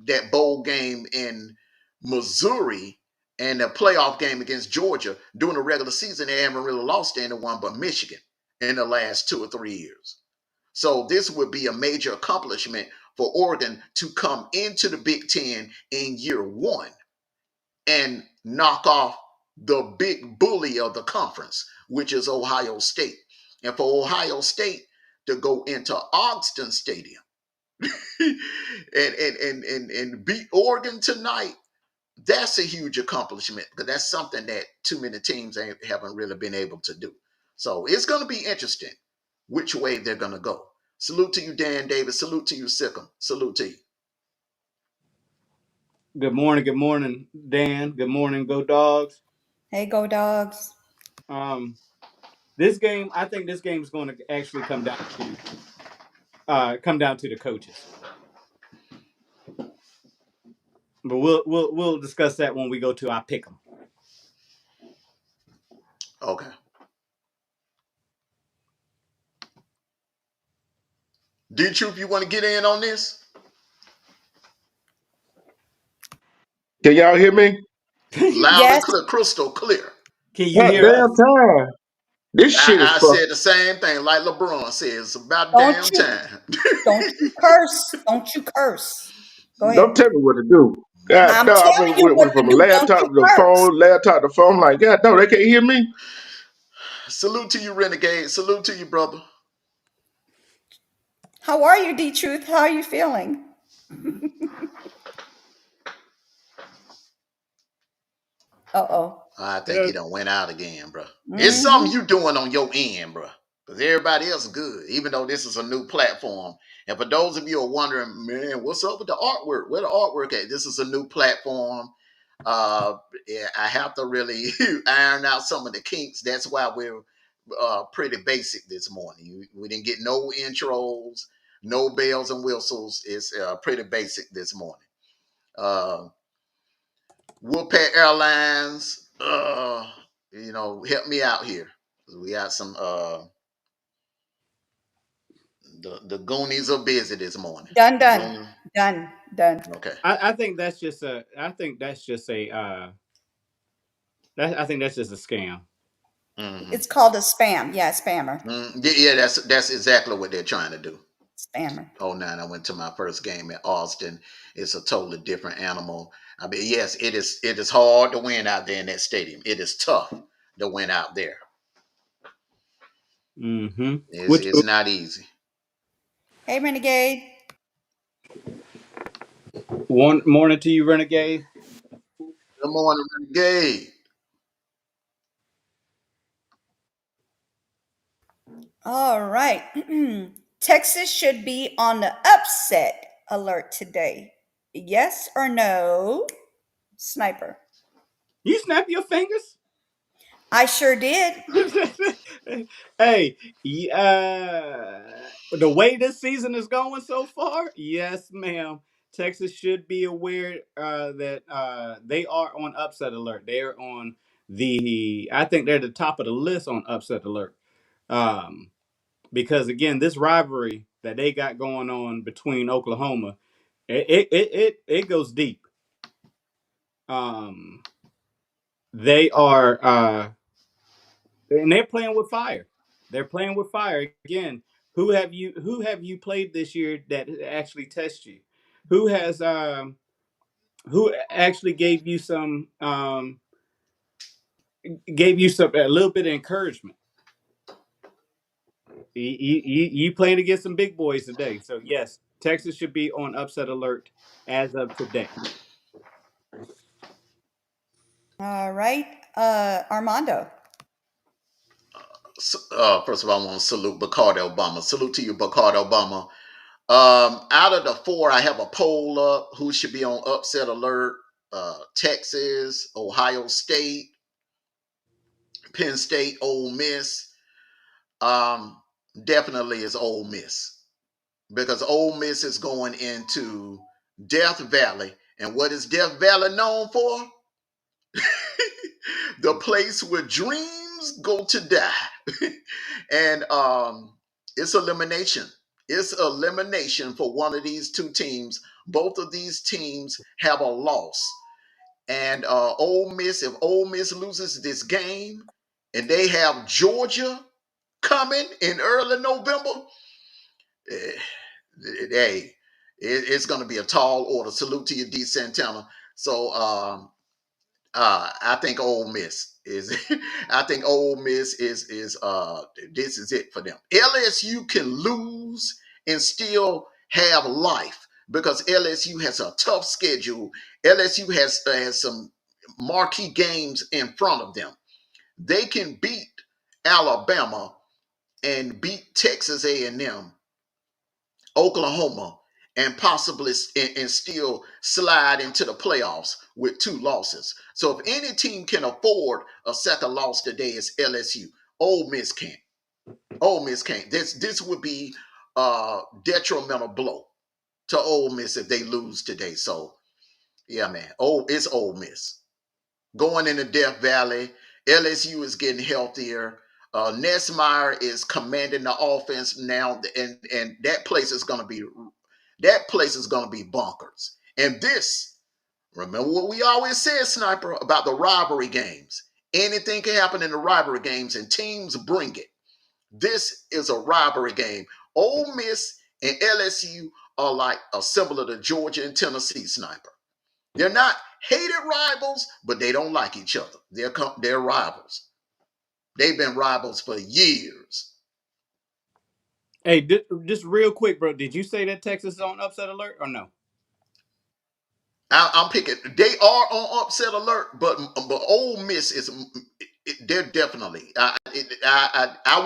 that bowl game in Missouri and the playoff game against Georgia. During the regular season, they haven't really lost to anyone but Michigan in the last 2 or 3 years. So this would be a major accomplishment for Oregon to come into the Big Ten in year one and knock off the big bully of the conference, which is Ohio State. And for Ohio State to go into Augusta Stadium and beat Oregon tonight, that's a huge accomplishment because that's something that too many teams haven't really been able to do. So it's going to be interesting which way they're going to go. Salute to you, Dan Davis. Salute to you, Sikkim. Salute to you. Good morning, Dan. Good morning, Go Dogs. Hey, go dogs. Um, this game, I think this game is going to actually come down to the coaches. But we'll discuss that when we go to our pick 'em. Okay. D-Troop, you want to get in on this? Can y'all hear me? Loud and Yes, clear, crystal clear. Can you Hot hear damn us? time. This shit is I fuck. said the same thing, like LeBron says. It's about don't damn you time. don't you curse. Don't you curse. Go Don't ahead. tell me what to do. God, I'm no, I telling you what went to from a do. Don't you curse. laptop to phone. Like, God, no, they can't hear me. Salute to you, Renegade. Salute to you, brother. How are you, D Truth? How are you feeling? Uh-oh. I think Yeah. he done went out again, bro. It's something Mm-hmm. you doing on your end, bro. Because everybody else is good, even though this is a new platform. And for those of you who are wondering, man, what's up with the artwork? Where the artwork at? This is a new platform. Yeah, I have to really iron out some of the kinks. That's why we're pretty basic this morning. We didn't get no intros, no bells and whistles. It's pretty basic this morning. Uh, Whoopet Airlines, help me out here. We got some the Goonies are busy this morning. Done, The done, Goon. done, done. Okay. I think that's just a. I think that's just a. I think that's just a scam. Mm-hmm. It's called a spam. Yeah, spammer. Yeah, that's exactly what they're trying to do. Spammer. Oh, nine. I went to my first game in Austin. It's a totally different animal. I mean, yes, it is. It is hard to win out there in that stadium. It is tough to win out there. Mm-hmm. It's Which it's not easy. Hey, Renegade. one morning to you, Renegade? Good morning, Renegade. All right. Texas should be on the upset alert today. Yes or no? Sniper. You snap your fingers? I sure did. Hey, the way this season is going so far, yes, ma'am. Texas should be aware that they are on upset alert. They're on I think they're the top of the list on upset alert. Um, because again, this rivalry that they got going on between Oklahoma, it goes deep. Um, they are and they're playing with fire. They're playing with fire again. Who have you played this year that actually test you? Who has who actually gave you some a little bit of encouragement? You playing against some big boys today, so yes, Texas should be on upset alert as of today. All right. Armando. First of all, I want to salute Bacardi Obama. Salute to you, Bacardi Obama. Out of the four, I have a poll up. Who should be on upset alert? Texas, Ohio State, Penn State, Ole Miss. Um, Definitely is Ole Miss because Ole Miss is going into Death Valley, and what is Death Valley known for? The place where dreams go to die. And it's elimination. It's elimination for one of these two teams. Both of these teams have a loss. And Ole Miss, if Ole Miss loses this game and they have Georgia coming in early November, eh, hey, it's going to be a tall order. Salute to you, D. Santana. So I think Ole Miss is. I think Ole Miss is. This is it for them. LSU can lose and still have life because LSU has a tough schedule. LSU has some marquee games in front of them. They can beat Alabama and beat Texas A&M, Oklahoma, and possibly and still slide into the playoffs with two losses. So if any team can afford a second loss today, it's LSU. Ole Miss can't. Ole Miss can't. This would be a detrimental blow to Ole Miss if they lose today. So yeah, man. Oh, it's Ole Miss going into Death Valley. LSU is getting healthier. Nesmeyer is commanding the offense now, and that place is going to be bonkers. And this, remember what we always said, Sniper, about the rivalry games. Anything can happen in the rivalry games, and teams bring it. This is a rivalry game. Ole Miss and LSU are like a similar to Georgia and Tennessee, Sniper. They're not hated rivals, but they don't like each other. They're rivals. They've been rivals for years. Hey, just real quick, bro. Did you say that Texas is on upset alert or no? I'm picking. They are on upset alert, but Ole Miss is. They're definitely. I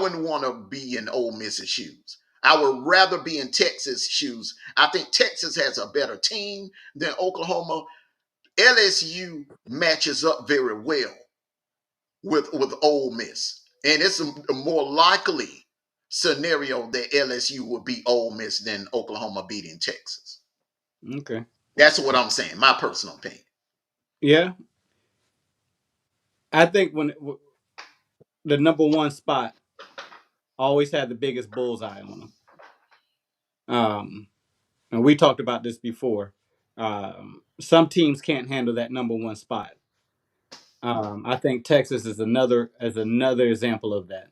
wouldn't want to be in Ole Miss's shoes. I would rather be in Texas' shoes. I think Texas has a better team than Oklahoma. LSU matches up very well with Ole Miss, and it's a more likely scenario that LSU would beat Ole Miss than Oklahoma beating Texas. Okay. That's what I'm saying. My personal opinion. Yeah, I think the number one spot always had the biggest bullseye on them. And we talked about this before. Some teams can't handle that number one spot. I think Texas is another example of that.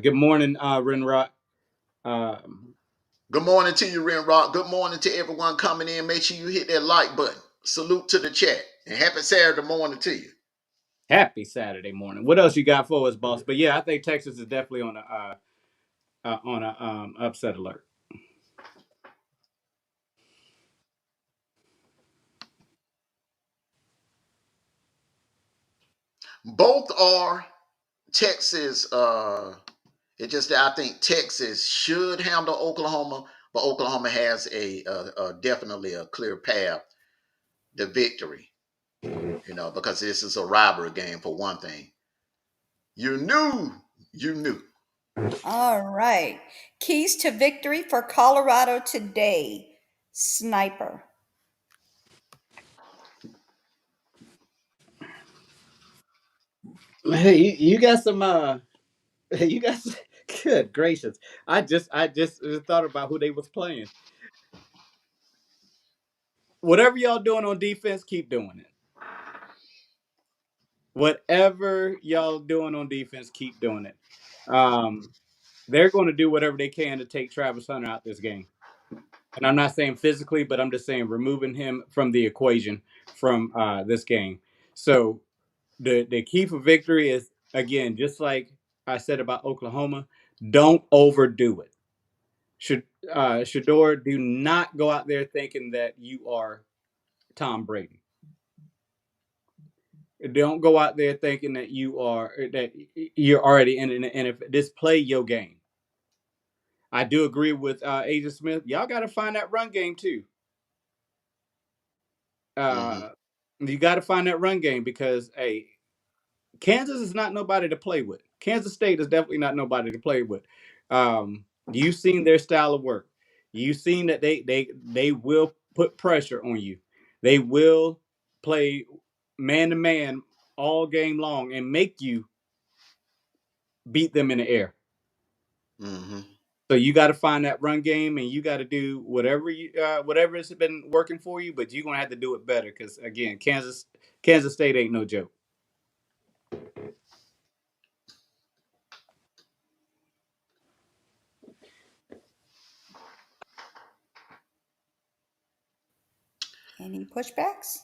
Good morning, Renrock. Um, Good morning to you, Ren Rock. Good morning to everyone coming in. Make sure you hit that like button. Salute to the chat. And happy Saturday morning to you. Happy Saturday morning. What else you got for us, boss? But yeah, I think Texas is definitely on a upset alert. Both are Texas. It just that I think Texas should handle Oklahoma, but Oklahoma has a definitely a clear path to victory. Because this is a rivalry game for one thing. You knew, you knew. All right. Keys to victory for Colorado today. Sniper. Hey, you got some. You got. Good gracious! I just thought about who they was playing. Whatever y'all doing on defense, keep doing it. Whatever y'all doing on defense, keep doing it. Um, they're going to do whatever they can to take Travis Hunter out this game. And I'm not saying physically, but I'm just saying removing him from the equation from this game. So the key for victory is, again, just like I said about Oklahoma, don't overdo it. Shador, do not go out there thinking that you are Tom Brady. Don't go out there thinking that you're already in it. And if just play your game. I do agree with Agent Smith. Y'all got to find that run game too. Mm-hmm. You got to find that run game because hey, Kansas is not nobody to play with. Kansas State is definitely not nobody to play with. You've seen their style of work. You've seen that they will put pressure on you. They will play man to man all game long and make you beat them in the air. Mm-hmm. So you got to find that run game, and you got to do whatever has been working for you. But you're gonna have to do it better because again, Kansas State ain't no joke. Any pushbacks?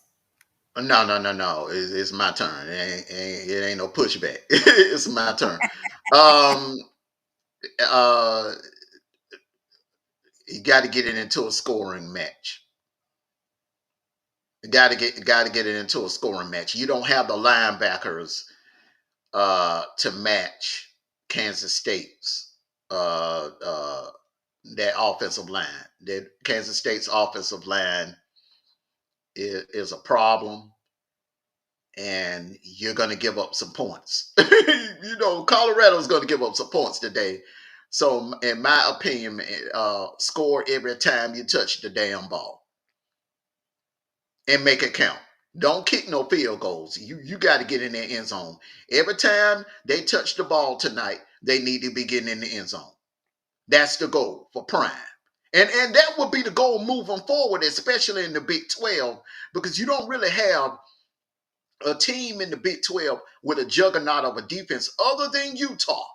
No. It's my turn. It ain't no pushback. It's my turn. Um, uh, you got to get it into a scoring match. You got to get it into a scoring match. You don't have the linebackers to match Kansas State's that offensive line. That Kansas State's offensive line is a problem, and you're going to give up some points. Colorado's going to give up some points today. So, in my opinion, score every time you touch the damn ball and make it count. Don't kick no field goals. You got to get in their end zone. Every time they touch the ball tonight, they need to be getting in the end zone. That's the goal for Prime. And that would be the goal moving forward, especially in the Big 12, because you don't really have a team in the Big 12 with a juggernaut of a defense other than Utah.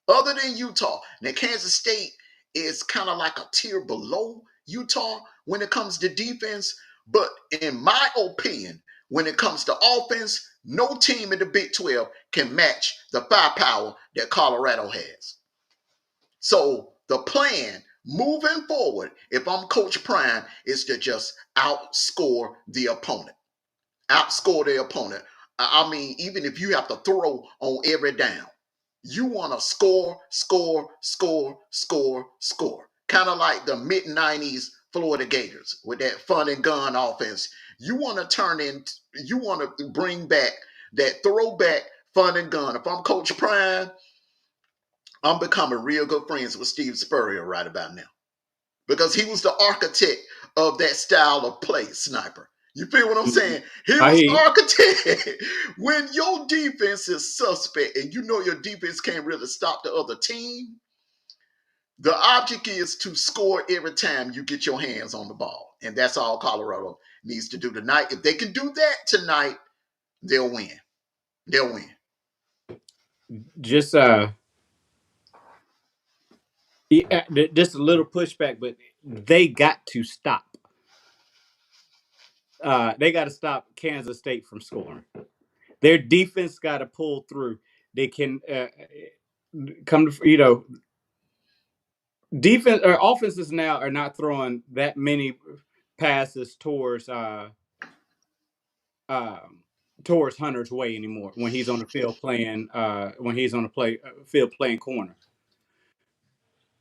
Other than Utah. Now, Kansas State is kind of like a tier below Utah when it comes to defense. But in my opinion, when it comes to offense, no team in the Big 12 can match the firepower that Colorado has. So the plan moving forward, if I'm Coach Prime, is to just outscore the opponent. Outscore the opponent. I mean, even if you have to throw on every down, you want to score, score, score, score, score. Kind of like the mid 90s Florida Gators with that fun and gun offense. You want to bring back that throwback fun and gun. If I'm Coach Prime, I'm becoming real good friends with Steve Spurrier right about now because he was the architect of that style of play, Sniper. You feel what I'm saying? He I was hear you. architect. When your defense is suspect and you know your defense can't really stop the other team, the object is to score every time you get your hands on the ball. And that's all Colorado needs to do tonight. If they can do that tonight, they'll win. They'll win. Just just a little pushback, but they got to stop. They got to stop Kansas State from scoring. Their defense got to pull through. They can come to defense or offenses now are not throwing that many passes towards Hunter's way anymore when he's on the field playing field playing corner.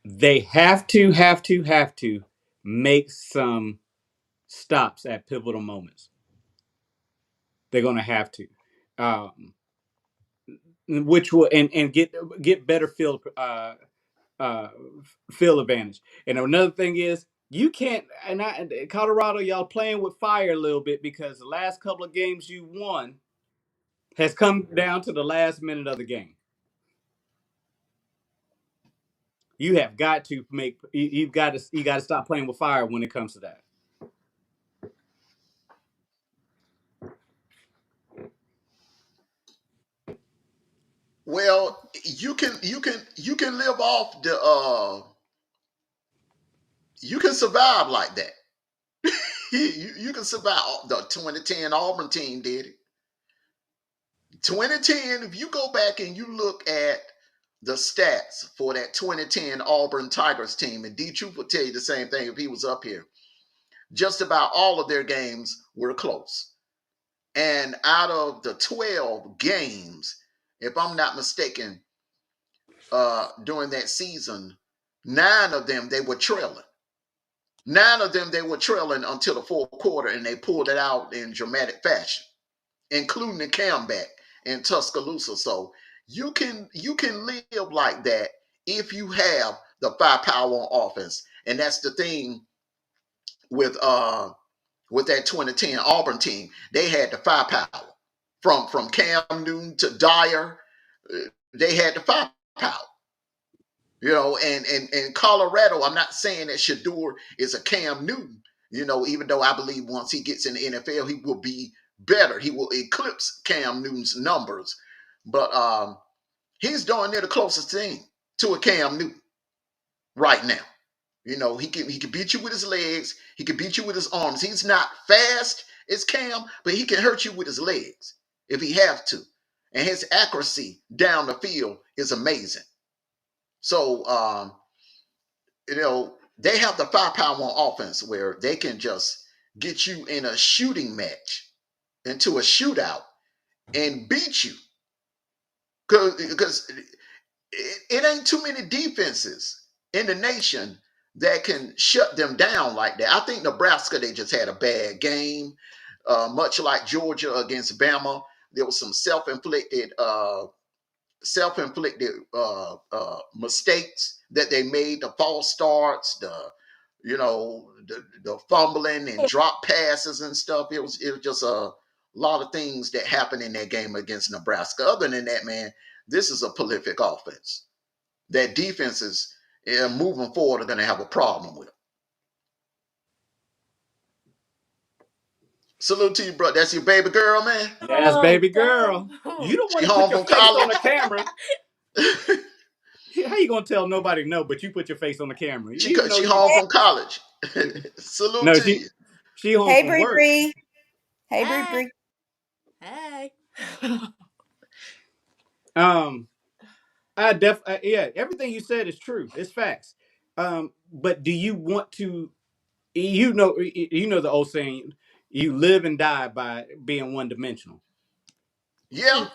They have to make some stops at pivotal moments. They're going to have to, which will and get better uh, field advantage. And another thing is you can't. Colorado, y'all playing with fire a little bit because the last couple of games you won has come down to the last minute of the game. You have got to make. You got to stop playing with fire when it comes to that. Well, you can live off the you can survive like that. You can survive. The 2010 Auburn team did it. 2010, if you go back and you look at the stats for that 2010 Auburn Tigers team, and D Troop would tell you the same thing if he was up here. Just about all of their games were close. And out of the 12 games, if I'm not mistaken, during that season, 9 of them they were trailing. 9 of them they were trailing until the fourth quarter, and they pulled it out in dramatic fashion, including the comeback in Tuscaloosa. So you can live like that if you have the firepower on offense, and that's the thing with that 2010 Auburn team. They had the firepower from Cam Newton to Dyer. They had the firepower. And Colorado, I'm not saying that Shador is a Cam Newton, even though I believe once he gets in the NFL, he will be better. He will eclipse Cam Newton's numbers. But he's darn near the closest thing to a Cam Newton right now. He can beat you with his legs. He can beat you with his arms. He's not fast as Cam, but he can hurt you with his legs if he have to. And his accuracy down the field is amazing. So they have the firepower on offense where they can just get you in a shooting match into a shootout and beat you. Because it ain't too many defenses in the nation that can shut them down like that. I think Nebraska, they just had a bad game, much like Georgia against Bama. There was some self-inflicted mistakes that they made, the false starts, the fumbling and drop passes and stuff. It was just a lot of things that happened in that game against Nebraska. Other than that, man, this is a prolific offense that defenses moving forward are going to have a problem with. Salute to you, bro. That's your baby girl, man. Yes, baby girl. You don't She want to put home your from face on college. the camera. How you gonna tell nobody no, but you put your face on the camera? she You know she you. home from college. Salute No, to you. she home Hey, from Bree work. Bree. Hey, Bree Hey. Bree. Hey. Um, yeah, everything you said is true. It's facts. But do you want to? You know the old saying: you live and die by being one dimensional. Yeah,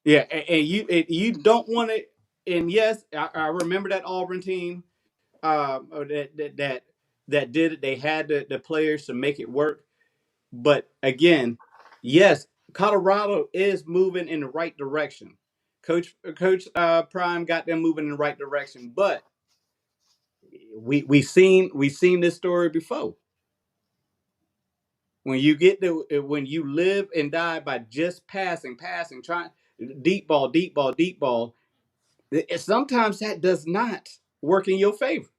Yeah, and you don't want it. And yes, I remember that Auburn team. That did it. They had the players to make it work. But again, yes, Colorado is moving in the right direction. Coach Prime got them moving in the right direction. But we seen this story before. When you live and die by just passing, trying deep ball, sometimes that does not work in your favor.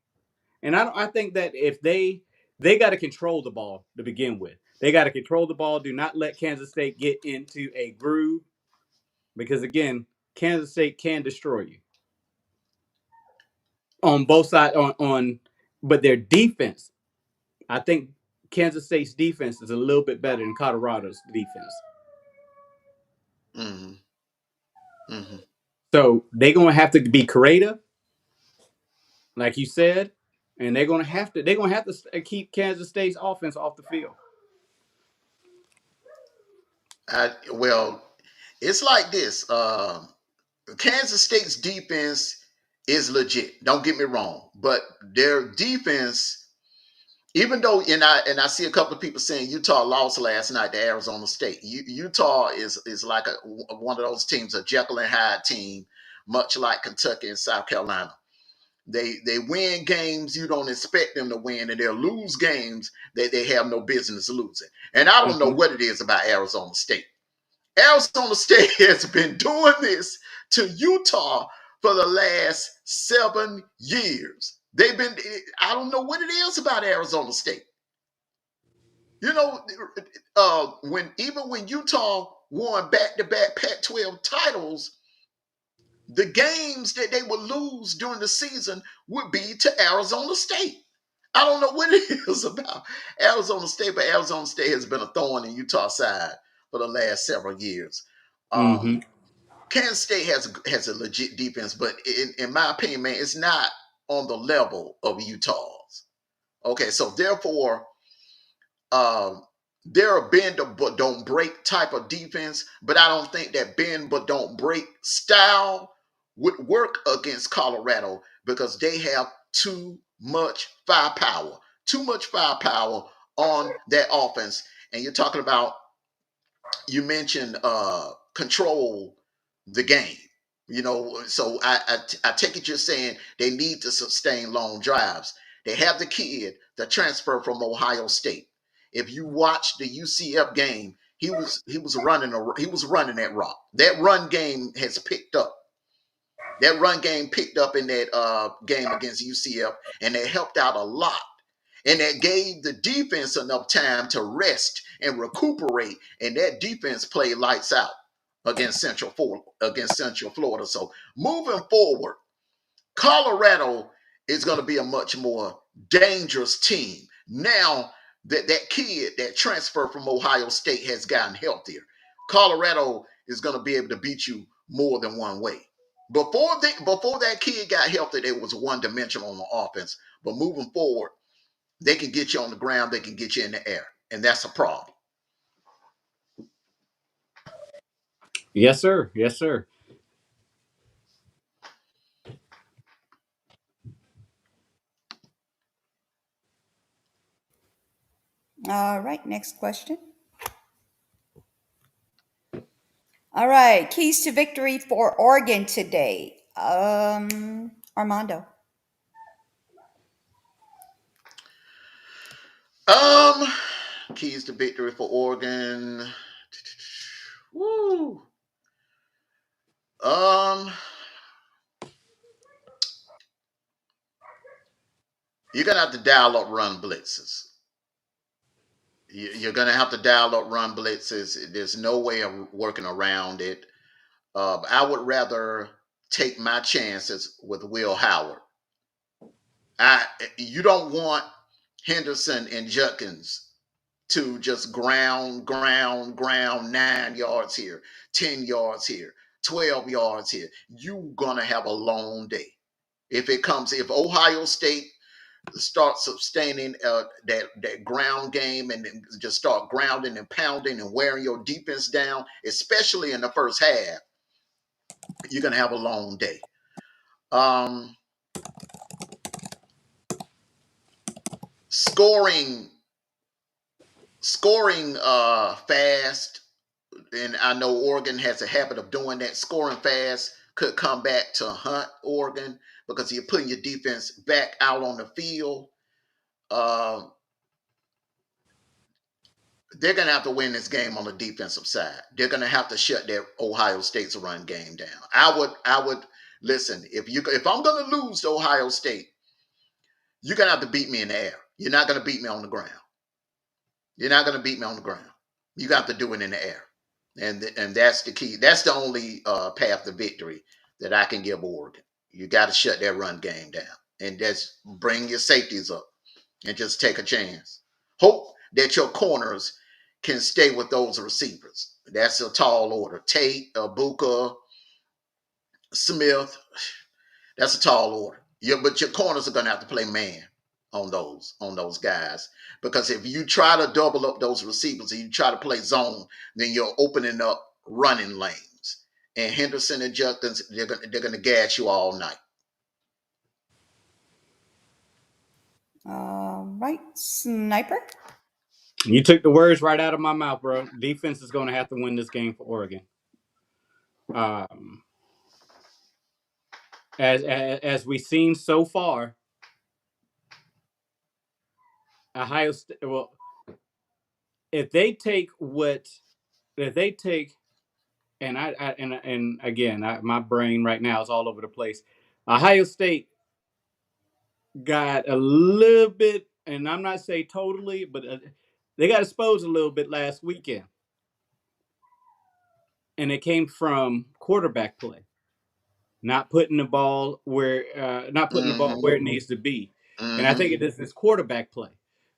And I think that if they got to control the ball to begin with. They got to control the ball. Do not let Kansas State get into a groove because again, Kansas State can destroy you on both sides. But their defense, I think Kansas State's defense is a little bit better than Colorado's defense. mm-hmm. Mm-hmm. So they're gonna have to be creative, like you said, and they're gonna have to keep Kansas State's offense off the field. Well, it's like this. Kansas State's defense is legit. Don't get me wrong, but their defense, even though, and I see a couple of people saying Utah lost last night to Arizona State. Utah is like one of those teams, a Jekyll and Hyde team, much like Kentucky and South Carolina. They win games you don't expect them to win, and they'll lose games that they have no business losing. And I don't know Mm-hmm. what it is about Arizona State. Arizona State has been doing this to Utah for the last 7 years. I don't know what it is about Arizona State. You know, when Utah won back-to-back Pac-12 titles, the games that they would lose during the season would be to Arizona State. I don't know what it is about Arizona State, but Arizona State has been a thorn in Utah's side for the last several years. Mm-hmm. Kansas State has a legit defense, but in my opinion, man, it's not on the level of Utah's. Okay, so therefore, um, they're a bend but don't break type of defense, but I don't think that bend but don't break style would work against Colorado because they have too much firepower on that offense. And you're talking about, you mentioned control the game. So I take it you're saying they need to sustain long drives. They have the kid that transferred from Ohio State. If you watch the UCF game, he was running that rock. That run game has picked up. That run game picked up in that game against UCF, and it helped out a lot. And that gave the defense enough time to rest and recuperate, and that defense played lights out against Central Florida. So moving forward, Colorado is going to be a much more dangerous team now that that kid that transferred from Ohio State has gotten healthier. Colorado is going to be able to beat you more than one way. Before that kid got healthy, it was one dimensional on the offense. But moving forward, they can get you on the ground, they can get you in the air, and that's a problem. Yes, sir. Yes, sir. All right, next question. All right, keys to victory for Oregon today. Armando. Um, Keys to victory for Oregon. Woo. Um, you're gonna have to dial up run blitzes. You're gonna have to dial up run blitzes. There's no way of working around it. I would rather take my chances with Will Howard. You don't want Henderson and Judkins to just ground 9 yards here, 10 yards here, 12 yards here. You're gonna have a long day. If Ohio State start sustaining that ground game and then just start grounding and pounding and wearing your defense down, especially in the first half, you're gonna have a long day. Um, scoring, fast, and I know Oregon has a habit of doing that. Scoring fast could come back to hunt Oregon because you're putting your defense back out on the field. Uh, they're going to have to win this game on the defensive side. They're going to have to shut their Ohio State's run game down. I would listen. If I'm going to lose to Ohio State, you're going to have to beat me in the air. You're not going to beat me on the ground. You're not going to beat me on the ground. You got to do it in the air, and that's the key. That's the only path to victory that I can give Oregon. You got to shut their run game down and just bring your safeties up and just take a chance. Hope that your corners can stay with those receivers. That's a tall order. Tate, Buka, Smith, that's a tall order. But your corners are going to have to play man on those guys, because if you try to double up those receivers and you try to play zone, then you're opening up running lanes. And Henderson and Judkins, they're going to gas you all night. All right, Sniper. You took the words right out of my mouth, bro. Defense is going to have to win this game for Oregon. As we've seen so far, Ohio State. Well, if they take, and again, my brain right now is all over the place. Ohio State got a little bit, and I'm not saying totally, but they got exposed a little bit last weekend, and it came from quarterback play. not putting the ball where it needs to be. And I think it is this quarterback play.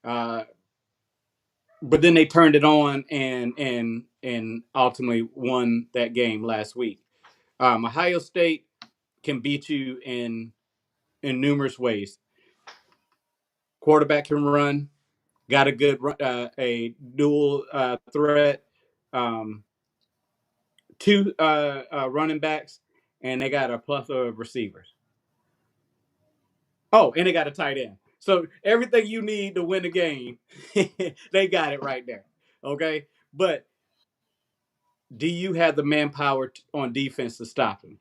But then they turned it on and ultimately won that game last week. Ohio State can beat you in numerous ways. Quarterback can run, got a good a dual threat, um, two running backs, and they got a plethora of receivers. Oh, and they got a tight end. So everything you need to win the game, they got it right there. Okay, but do you have the manpower on defense to stop him?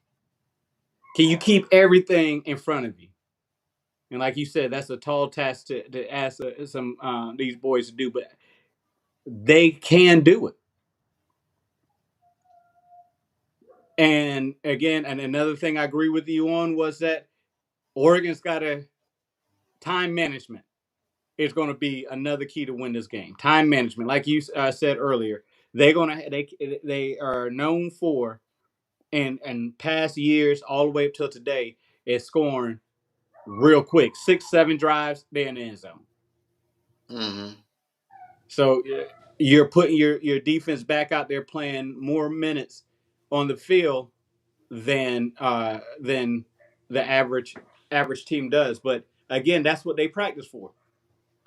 Can you keep everything in front of you? And like you said, that's a tall task to ask some these boys to do, but they can do it. And again, and another thing I agree with you on was that Oregon's got a time management is going to be another key to win this game. Time management, like you said earlier, they are known for and past years all the way up till today is scoring real quick, 6-7 drives, they're in the end zone. Mm-hmm. So you're putting your defense back out there playing more minutes on the field than the average team does. But again, that's what they practice for.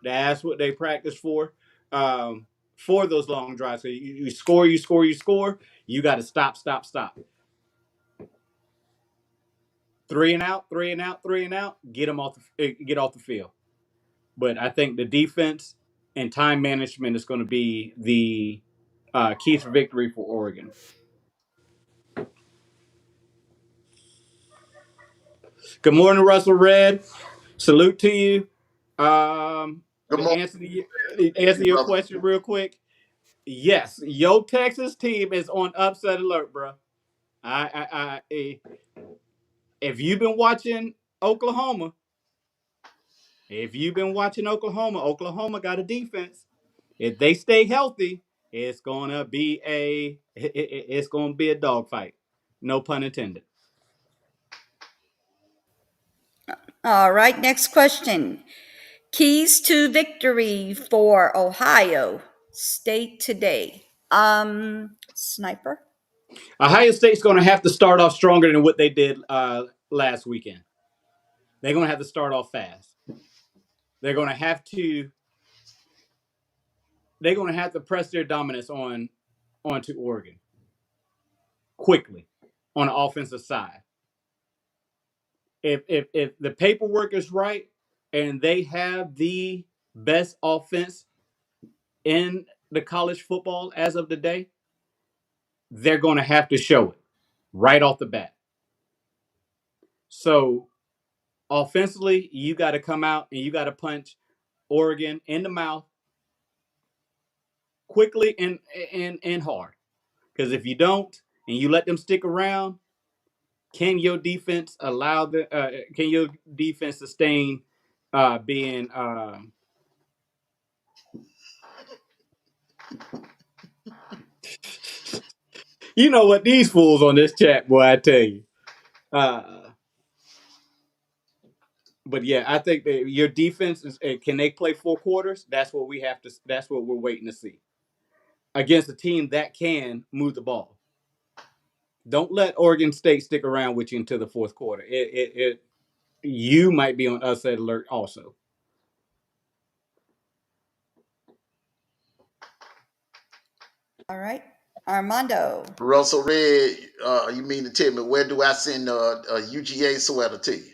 That's what they practice for those long drives. So you score, you score, you score. You got to stop. 3 and out, 3 and out, 3 and out. Get off the field. But I think the defense and time management is going to be the key to victory for Oregon. Good morning, Russell Red. Salute to you. Good To morning, answer your brother. question real quick, yes, your Texas team is on upset alert, bro. If you've been watching Oklahoma, Oklahoma got a defense. If they stay healthy, it's gonna be a dogfight. No pun intended. All right, next question. Keys to victory for Ohio State today. Sniper. Ohio State's gonna have to start off stronger than what they did last weekend. They're gonna have to start off fast. They're gonna have to. They're gonna have to press their dominance onto Oregon quickly on the offensive side. If the paperwork is right and they have the best offense in the college football as of today, they're going to have to show it right off the bat. So offensively, you got to come out and you got to punch Oregon in the mouth quickly and hard. Because if you don't and you let them stick around, can your defense sustain being you know what, these fools on this chat, boy, I tell you. But yeah, I think that your defense is. Can they play 4 quarters? That's what we have to. That's what we're waiting to see against a team that can move the ball. Don't let Oregon State stick around with you until the fourth quarter. You might be on upset alert also. All right, Armando. Russell Red, you mean to tell me where do I send a UGA sweater to you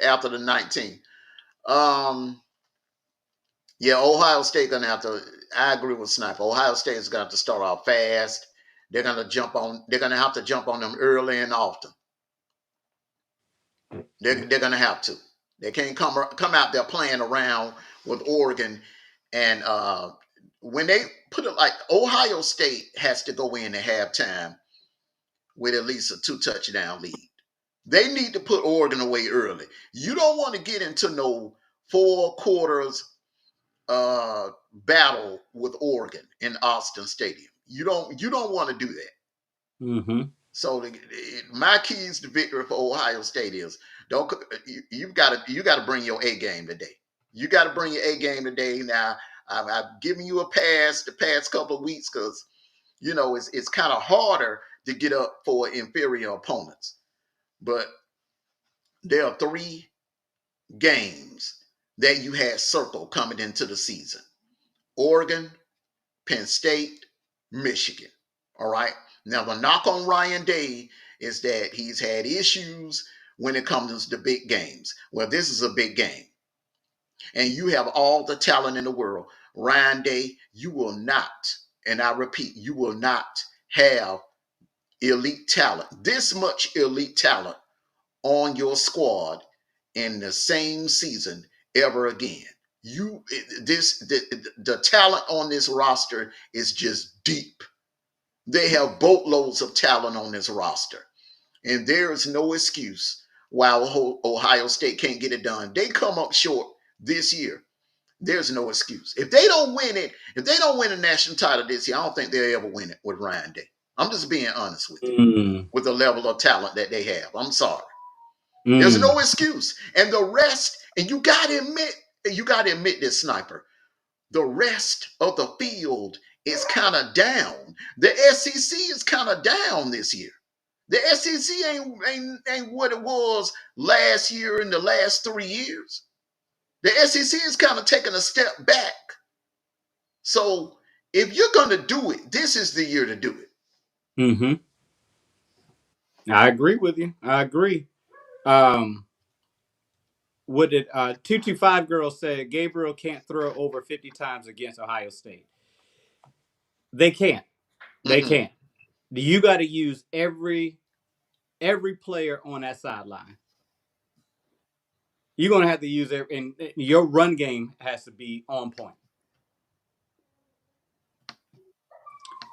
after the 19th? Um, yeah, Ohio State gonna have to. I agree with Sniper. Ohio State is gonna have to start off fast. They're gonna jump on. They're gonna have to jump on them early and often. They're gonna have to. They can't come out there playing around with Oregon, and when they put it like Ohio State has to go in at halftime with at least a 2 touchdown lead. They need to put Oregon away early. You don't want to get into no 4 quarters battle with Oregon in Austin Stadium. You don't want to do that. Mm-hmm. So my keys to victory for Ohio State is don't you got to bring your A game today. You got to bring your A game today. Now I've given you a pass the past couple of weeks because it's kind of harder to get up for inferior opponents. But there are three games that you had circled coming into the season: Oregon, Penn State, Michigan. All right. Now, the knock on Ryan Day is that he's had issues when it comes to big games. Well, this is a big game, and you have all the talent in the world. Ryan Day, you will not, and I repeat, you will not have elite talent, this much elite talent on your squad in the same season ever again. The talent on this roster is just deep. They have boatloads of talent on this roster, and there is no excuse why Ohio State can't get it done. They come up short this year. There's no excuse. If they don't win it, if they don't win a national title this year, I don't think they'll ever win it with Ryan Day. I'm just being honest with you, with the level of talent that they have. I'm sorry. There's no excuse. And the rest, and you gotta admit this, Sniper. The rest of the field is kind of down. The SEC is kind of down this year. The SEC ain't what it was last year and the last 3 years. The SEC is kind of taking a step back. So if you're going to do it, this is the year to do it. Mm-hmm. I agree with you. I agree. What did 225 girl say? Gabriel can't throw over 50 times against Ohio State. They can't. They can't. You got to use every player on that sideline. You're going to have to use it, and your run game has to be on point.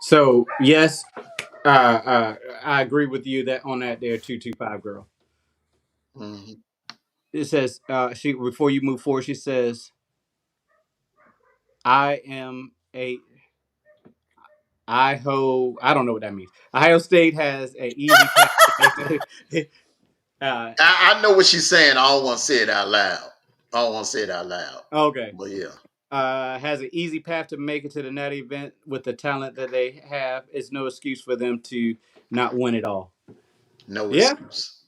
So yes, I agree with you that on that there 225 girl. Mm-hmm. It says she before you move forward. She says, "I am a I don't know what that means. Ohio State has an easy path to make it." I know what she's saying. I don't want to say it out loud. Okay. But yeah. Has an easy path to make it to the natty event with the talent that they have. It's no excuse for them to not win it all. No Yeah. excuse.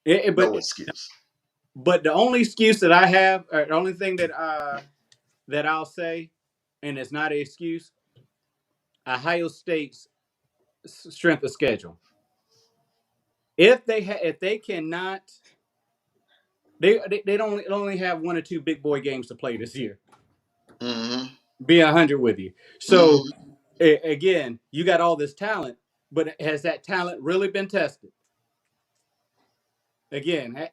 But No excuse. But the only excuse that I have, or the only thing that I'll say, and it's not an excuse, Ohio State's strength of schedule. If they cannot, they don't only have one or two big boy games to play this year. Mm-hmm. Be 100 with you. So Mm-hmm. again, you got all this talent, but has that talent really been tested? Again,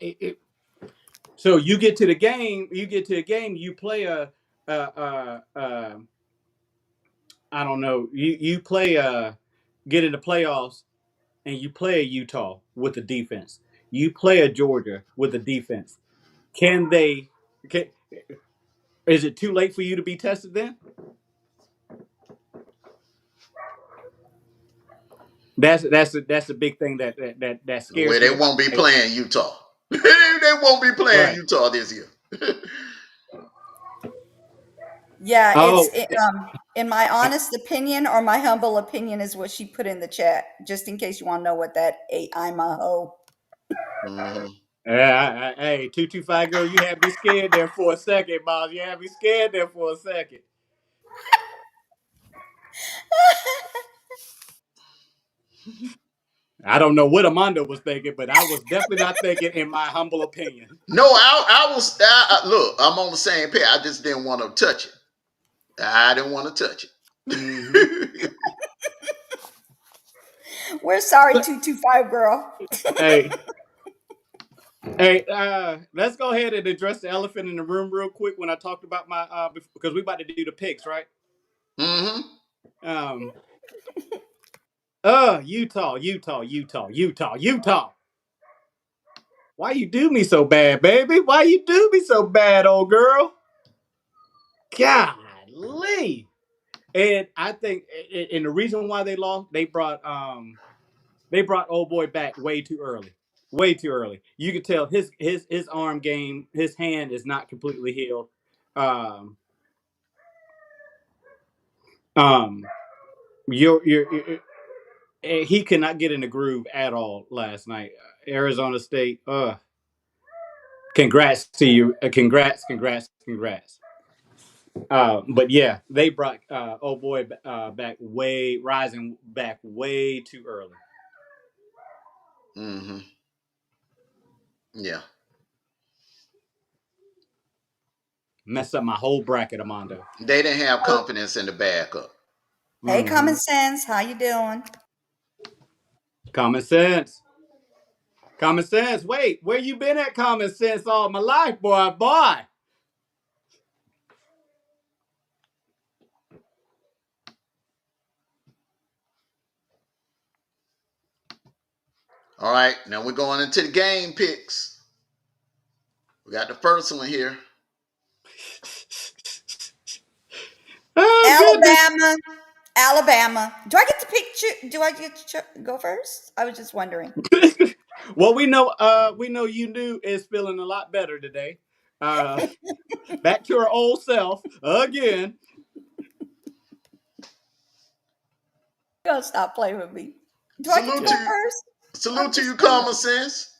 so you get to the game, you play I don't know, you play get into playoffs, and you play a Utah with a defense. You play a Georgia with a defense. Can they? Is it too late for you to be tested then? That's a big thing that Where scares they me about won't be Ohio State. playing Utah. They won't be playing Right. Utah this year. Yeah, Oh, in my honest opinion, or my humble opinion, is what she put in the chat. Just in case you want to know what that I'm a hoe. Mm-hmm. hey, 225 girl, you had me scared there for a second, boss. You had me scared there for a second. I don't know what Amanda was thinking, but I was definitely not thinking, in my humble opinion. No, look. I'm on the same page. I just didn't want to touch it. I didn't want to touch Mm-hmm. it. We're sorry, 225 girl. Hey, hey, let's go ahead and address the elephant in the room real quick. When I talked about my because we about to do the picks, right? Mm-hmm. Um, Utah. Why you do me so bad, baby? Why you do me so bad, old girl? Golly. And I think, and the reason why they lost, they brought They brought old boy back way too early. Way too early. You could tell his arm game, his hand is not completely healed. Um, um, you're he could not get in the groove at all last night. Arizona State. Congrats to you. Congrats. But yeah, they brought old boy back rising back way too early. Mm-hmm. Yeah. Messed up my whole bracket, Armando. They didn't have confidence in the backup. Hey, Mm-hmm. Common Sense, how you doing? Common sense. Common sense. Wait, where you been at, Common Sense, all my life, boy? All right, now we're going into the game picks. We got the first one here. Oh, goodness. Alabama. Do I get to pick? Do I get to go first? I was just wondering. Well, we know you knew is feeling a lot better today. Back to her old self again. Don't stop playing with me. Do I get to Salute to go you. first? Salute to you, Common Sense.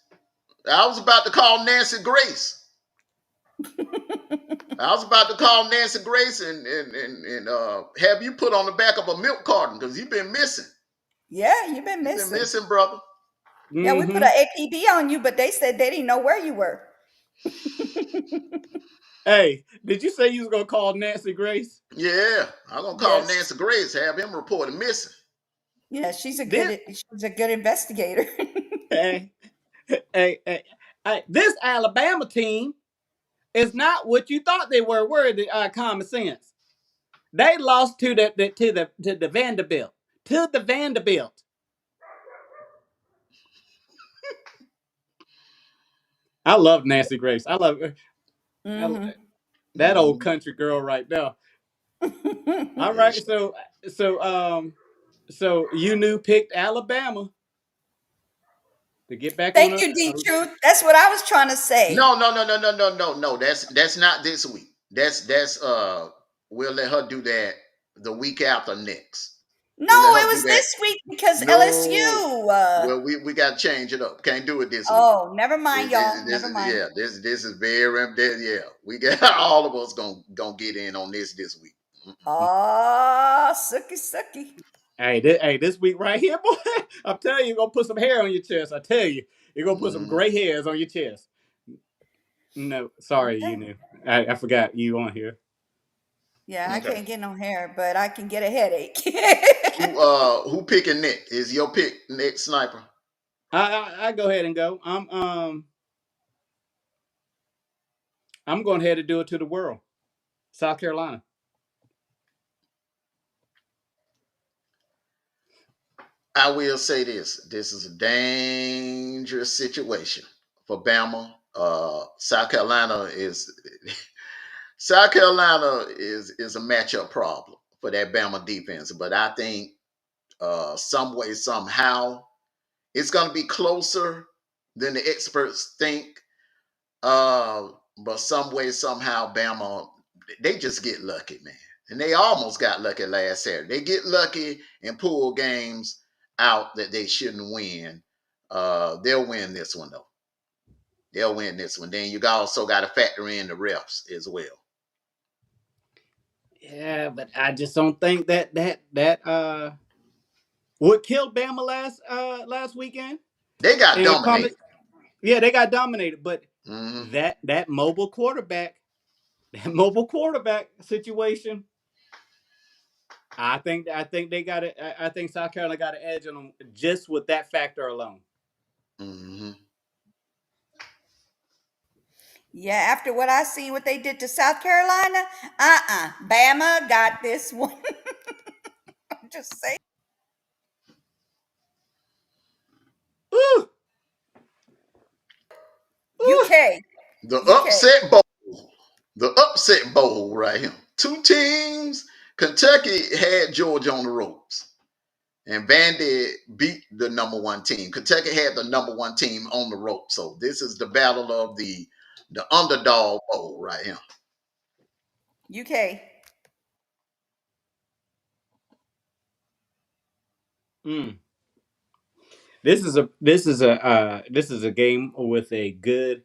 I was about to call Nancy Grace. I was about to call Nancy Grace and have you put on the back of a milk carton because you've been missing. Yeah, you've been You've missing. been missing, brother. Yeah, we put an APB on you, but they said they didn't know where you were. Hey, did you say you was gonna call Nancy Grace? Yeah, I'm gonna call Nancy Grace, have him reported missing. Yeah, she's a good investigator. Hey, this Alabama team is not what you thought they were they? Common Sense. They lost to the Vanderbilt. To the Vanderbilt. I love Nancy Grace. I love her. Mm-hmm. That old country girl right there. All right, so you knew picked Alabama to get back on Thank you, D Truth. That's what I was trying to say. No. That's not this week. That's we'll let her do that the week after next. No, We'll let her it do was that. this week because No. LSU. Well, we got to change it up. Can't do it this week. Oh, never mind, y'all. Never mind. Yeah, this is very yeah. We got all of us gonna get in on this week. Oh, sucky. Hey, this week right here, boy. I'm telling you, you're gonna put some hair on your chest. I tell you, you're gonna put some gray hairs on your chest. No, sorry, Okay. you knew. I forgot you on here. Yeah, I can't get no hair, but I can get a headache. Who picking Nick? Is your pick Nick Sniper? I go ahead and go. I'm going ahead and do it to the world. South Carolina. I will say this. This is a dangerous situation for Bama. South Carolina is a matchup problem for that Bama defense. But I think some way, somehow, it's going to be closer than the experts think. But some way, somehow, Bama, they just get lucky, man. And they almost got lucky last Saturday. They get lucky and pull games out that they shouldn't win. They'll win this one, though. They'll win this one. Then you also got to factor in the refs as well. Yeah, but I just don't think that what killed Bama last weekend. They got dominated. Yeah, they got dominated. But that mobile quarterback situation, I think they got it. I think South Carolina got an edge on them just with that factor alone. Mm-hmm. Yeah, after what I seen, what they did to South Carolina, Bama got this one. I'm just saying. Ooh. UK. The upset bowl. The upset bowl right here. Two teams. Kentucky had Georgia on the ropes. And Vandy beat the number one team. Kentucky had the number one team on the rope. So this is the battle of the underdog bowl right here. UK. This is a game with a good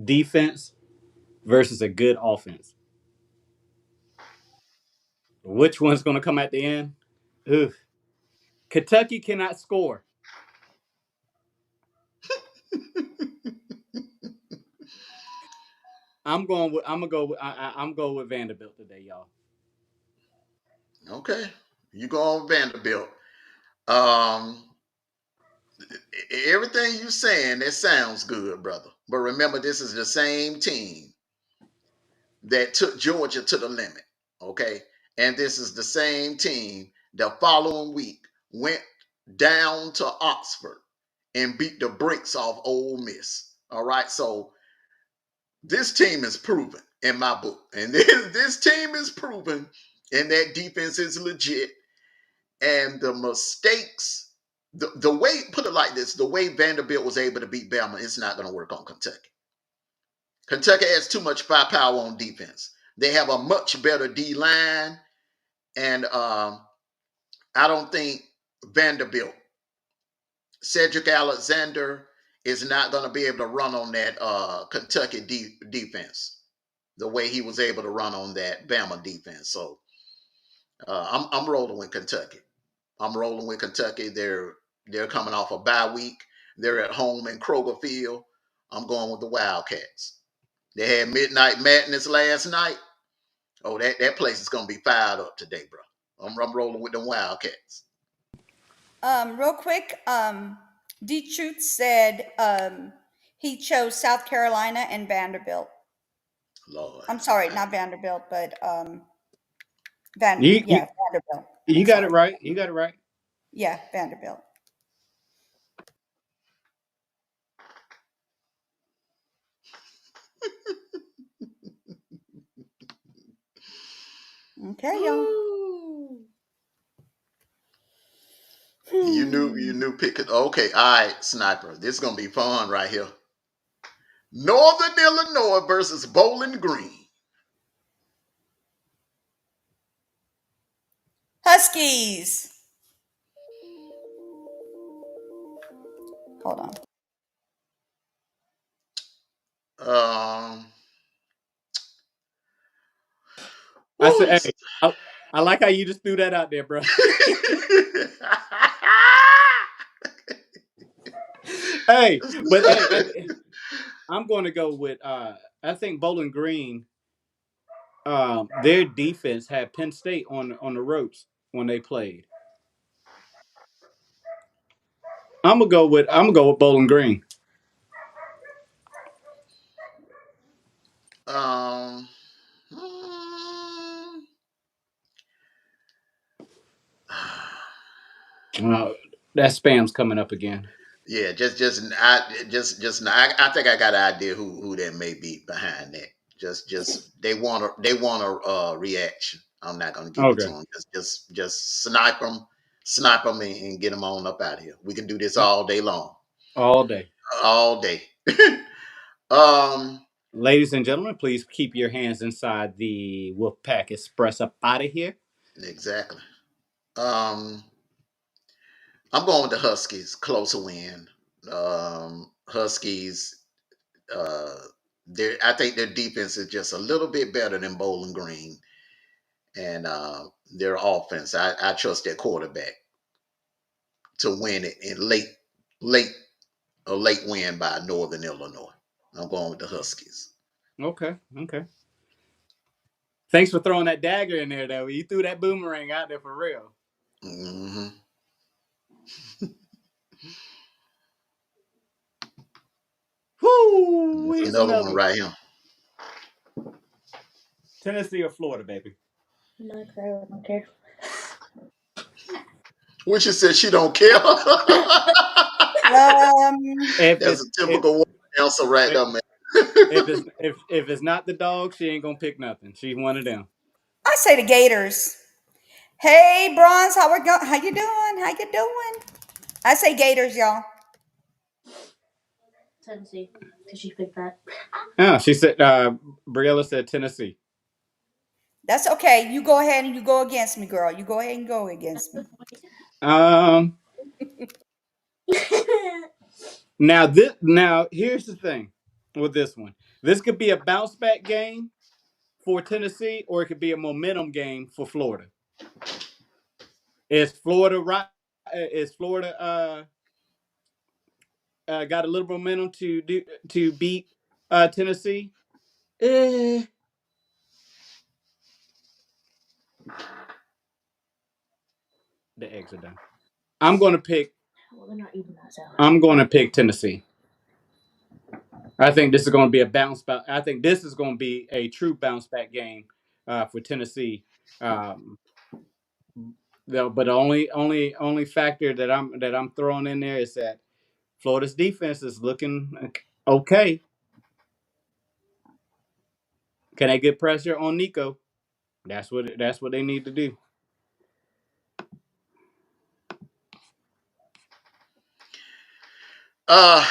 defense versus a good offense. Which one's going to come at the end? Oof. Kentucky cannot score. I'm going with Vanderbilt today, y'all. Okay, you go on Vanderbilt. Um, Everything you saying, that sounds good, brother. But remember, this is the same team that took Georgia to the limit. Okay. And this is the same team the following week went down to Oxford and beat the brakes off Ole Miss. All right. So this team is proven in my book. And this team is proven, and that defense is legit. And the mistakes, the way, put it like this, the way Vanderbilt was able to beat Bama, it's not going to work on Kentucky. Kentucky has too much firepower on defense. They have a much better D line, and I don't think Vanderbilt, Cedric Alexander, is not going to be able to run on that Kentucky defense the way he was able to run on that Bama defense. So I'm rolling with Kentucky. I'm rolling with Kentucky. They're coming off a bye week. They're at home in Kroger Field. I'm going with the Wildcats. They had Midnight Madness last night. Oh, that place is gonna be fired up today, bro. I'm rolling with them Wildcats. Real quick, D Truth said he chose South Carolina and Vanderbilt. Lord, I'm sorry, not Vanderbilt, but You Vanderbilt. you I'm got sorry. it right. You got it right. Yeah, Vanderbilt. Okay, y'all. you knew pick it. Okay, all right, Sniper. This is gonna be fun right here. Northern Illinois versus Bowling Green. Huskies. Hold on. Um, I said, hey, I like how you just threw that out there, bro. Hey, but hey, I'm going to go with. I think Bowling Green. Their defense had Penn State on the ropes when they played. I'm gonna go with Bowling Green. um, hmm. That spam's coming up again. Yeah, I think I got an idea who that may be behind that. Just they want a reaction. I'm not gonna give it to Okay. them. Just snipe them, and get them on up out of here. We can do this all day long, All day. all day. um, Ladies and gentlemen, please keep your hands inside the Wolfpack Express up out of here. exactly. Um, I'm going with the Huskies. Closer win. Huskies. Uh, I think their defense is just a little bit better than Bowling Green, and their offense. I trust their quarterback to win it in late a late win by Northern Illinois. I'm going with the Huskies. Okay. Okay. Thanks for throwing that dagger in there, though. You threw that boomerang out there for real. Mm-hmm. Whoo! That's Here's another another one one. right here. Tennessee or Florida, baby. No, I don't care. Which she said she don't care. If That's it's a typical answer right there, man. if it's not the dog, she ain't gonna pick nothing. She's one of them. I say the Gators. Hey, Bronze, how we going? How you doing? How you doing? I say Gators, y'all. Tennessee, because she picked that. Oh, she said. Briella said Tennessee. That's okay. You go ahead and you go against me, girl. You go ahead and go against me. Um. Now here's the thing with this one. This could be a bounce back game for Tennessee, or it could be a momentum game for Florida. Is Florida right? Is Florida got a little momentum to beat Tennessee? Eh, the eggs are done. I'm going to pick. Well, they're not even that sour. I'm going to pick Tennessee. I think this is going to be a bounce back. I think this is going to be a true bounce back game for Tennessee. Um, but the only factor that I'm throwing in there is that Florida's defense is looking okay. Can they get pressure on Nico? That's what they need to do. Uh,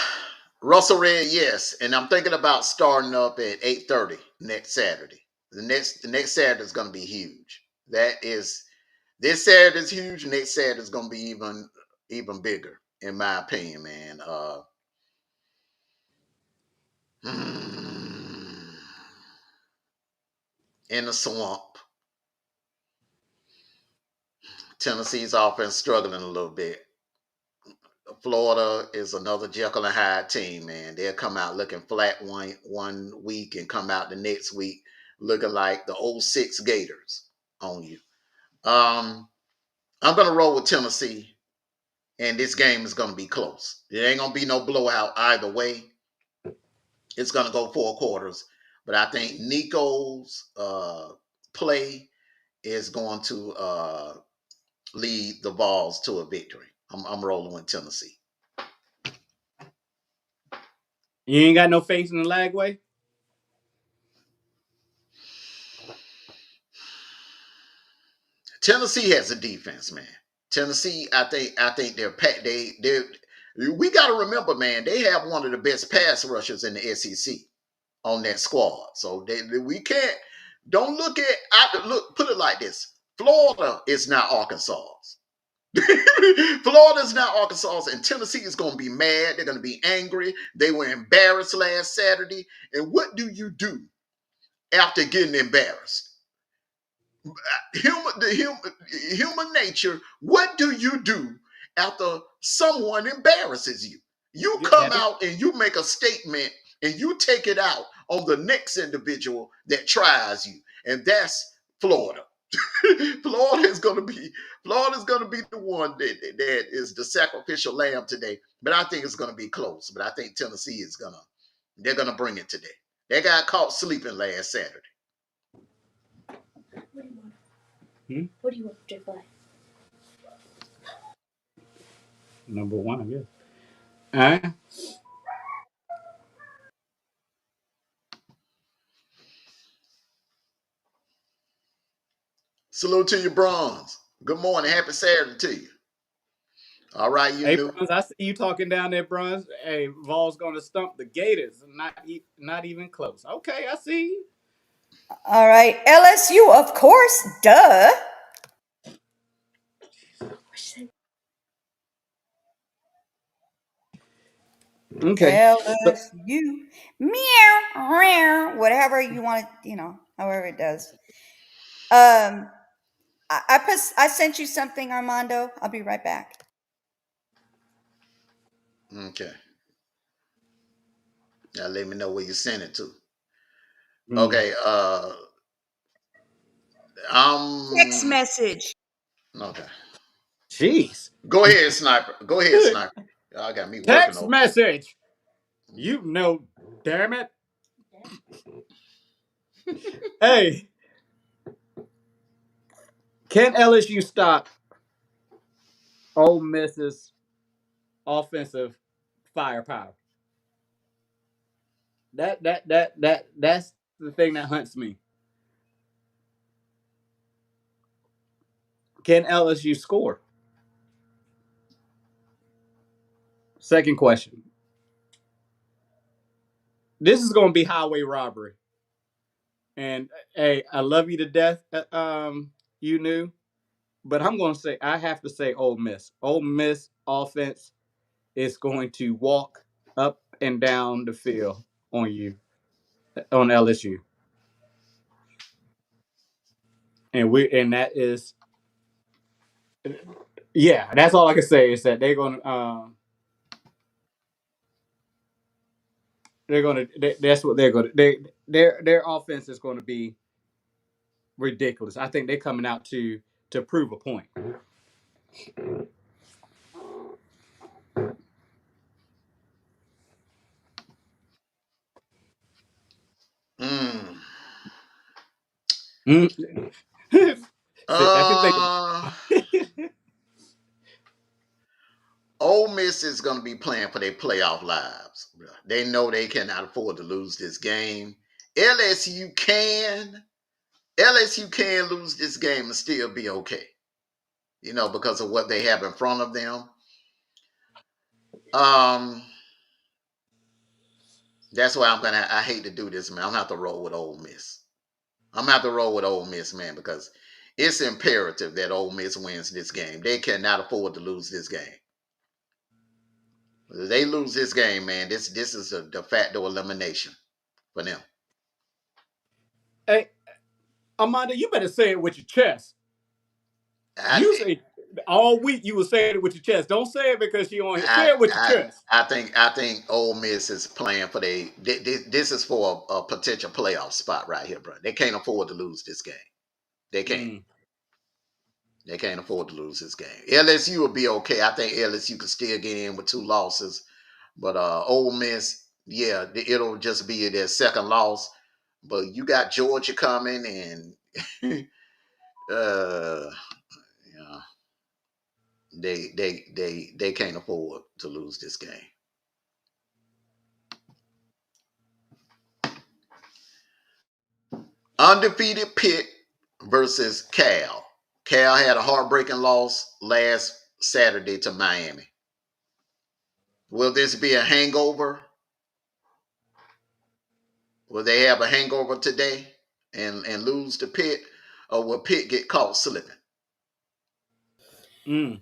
Russell Red, yes, and I'm thinking about starting up at 8:30 next Saturday. The next Saturday is going to be huge. That is this Saturday is huge. Next Saturday is going to be even bigger, in my opinion, man. In the swamp, Tennessee's offense struggling a little bit. Florida is another Jekyll and Hyde team, man. They'll come out looking flat one week and come out the next week looking like the old six Gators on you. I'm gonna roll with Tennessee, and this game is gonna be close. It ain't gonna be no blowout either way. It's gonna go 4 quarters, but I think Nico's play is going to lead the Vols to a victory. I'm rolling with Tennessee. You ain't got no faith in the Lagway. Tennessee has a defense, man. Tennessee, I think they're packed. They we got to remember, man, they have one of the best pass rushers in the SEC on that squad. So we can't don't look at look put it like this. Florida is not Arkansas's. Florida is not Arkansas's, and Tennessee is going to be mad. They're going to be angry. They were embarrassed last Saturday. And what do you do after getting embarrassed? Human nature. What do you do after someone embarrasses you? You come out and you make a statement and you take it out on the next individual that tries you, and that's Florida. Florida's gonna be the one that is the sacrificial lamb today. But I think it's gonna be close. But I think Tennessee they're gonna bring it today. They got caught sleeping last Saturday. What do you want? What do you want, Chick-fil-A? Number one, I guess. All right. Salute to you, Bronze. Good morning. Happy Saturday to you. All right, you Hey, new. Bronze, I see you talking down there, Bronze. Hey, Vol's going to stump the Gators. Not even close. Okay, I see you. All right. LSU, of course. Duh. Okay. So, LSU. Meow. Meow. Whatever you want it, however it does. I sent you something, Armando. I'll be right back. Okay. Now let me know where you sent it to. mm, Okay. Text Um. message. Okay. jeez. Go ahead, sniper. Go ahead, sniper. Y'all got me working Text over here. message. You know, damn it. Hey, can LSU stop Ole Miss's offensive firepower? That's the thing that hunts me. Can LSU score? Second question. This is going to be highway robbery. And hey, I love you to death. You knew, but I'm going to say I have to say Ole Miss. Ole Miss offense is going to walk up and down the field on you on LSU, and that is yeah. That's all I can say is that that's what they're going to their offense is going to be ridiculous. I think they're coming out to prove a point. Mm. Mm. Sit back and think Uh, about it. Ole Miss is going to be playing for their playoff lives. They know they cannot afford to lose this game. LSU can. LSU can lose this game and still be okay. Because of what they have in front of them. Um, that's why I hate to do this, man. I'm gonna have to roll with Ole Miss. I'm gonna have to roll with Ole Miss, man, because it's imperative that Ole Miss wins this game. They cannot afford to lose this game. If they lose this game, man, this is a de facto elimination for them. Hey, Amanda, you better say it with your chest. I, You say all week you were saying it with your chest. Don't say it because you on here. Say I, it with your I, chest. I think Ole Miss is playing for this is for a potential playoff spot right here, bro. They can't afford to lose this game. They can't. Mm. They can't afford to lose this game. LSU will be okay. I think LSU could still get in with 2 losses, but Ole Miss, yeah, it'll just be their second loss. But you got Georgia coming, and uh, yeah, they can't afford to lose this game. Undefeated Pitt versus Cal. Cal had a heartbreaking loss last Saturday to Miami. Will this be a hangover? Will they have a hangover today and lose to Pitt, or will Pitt get caught slipping? Mm.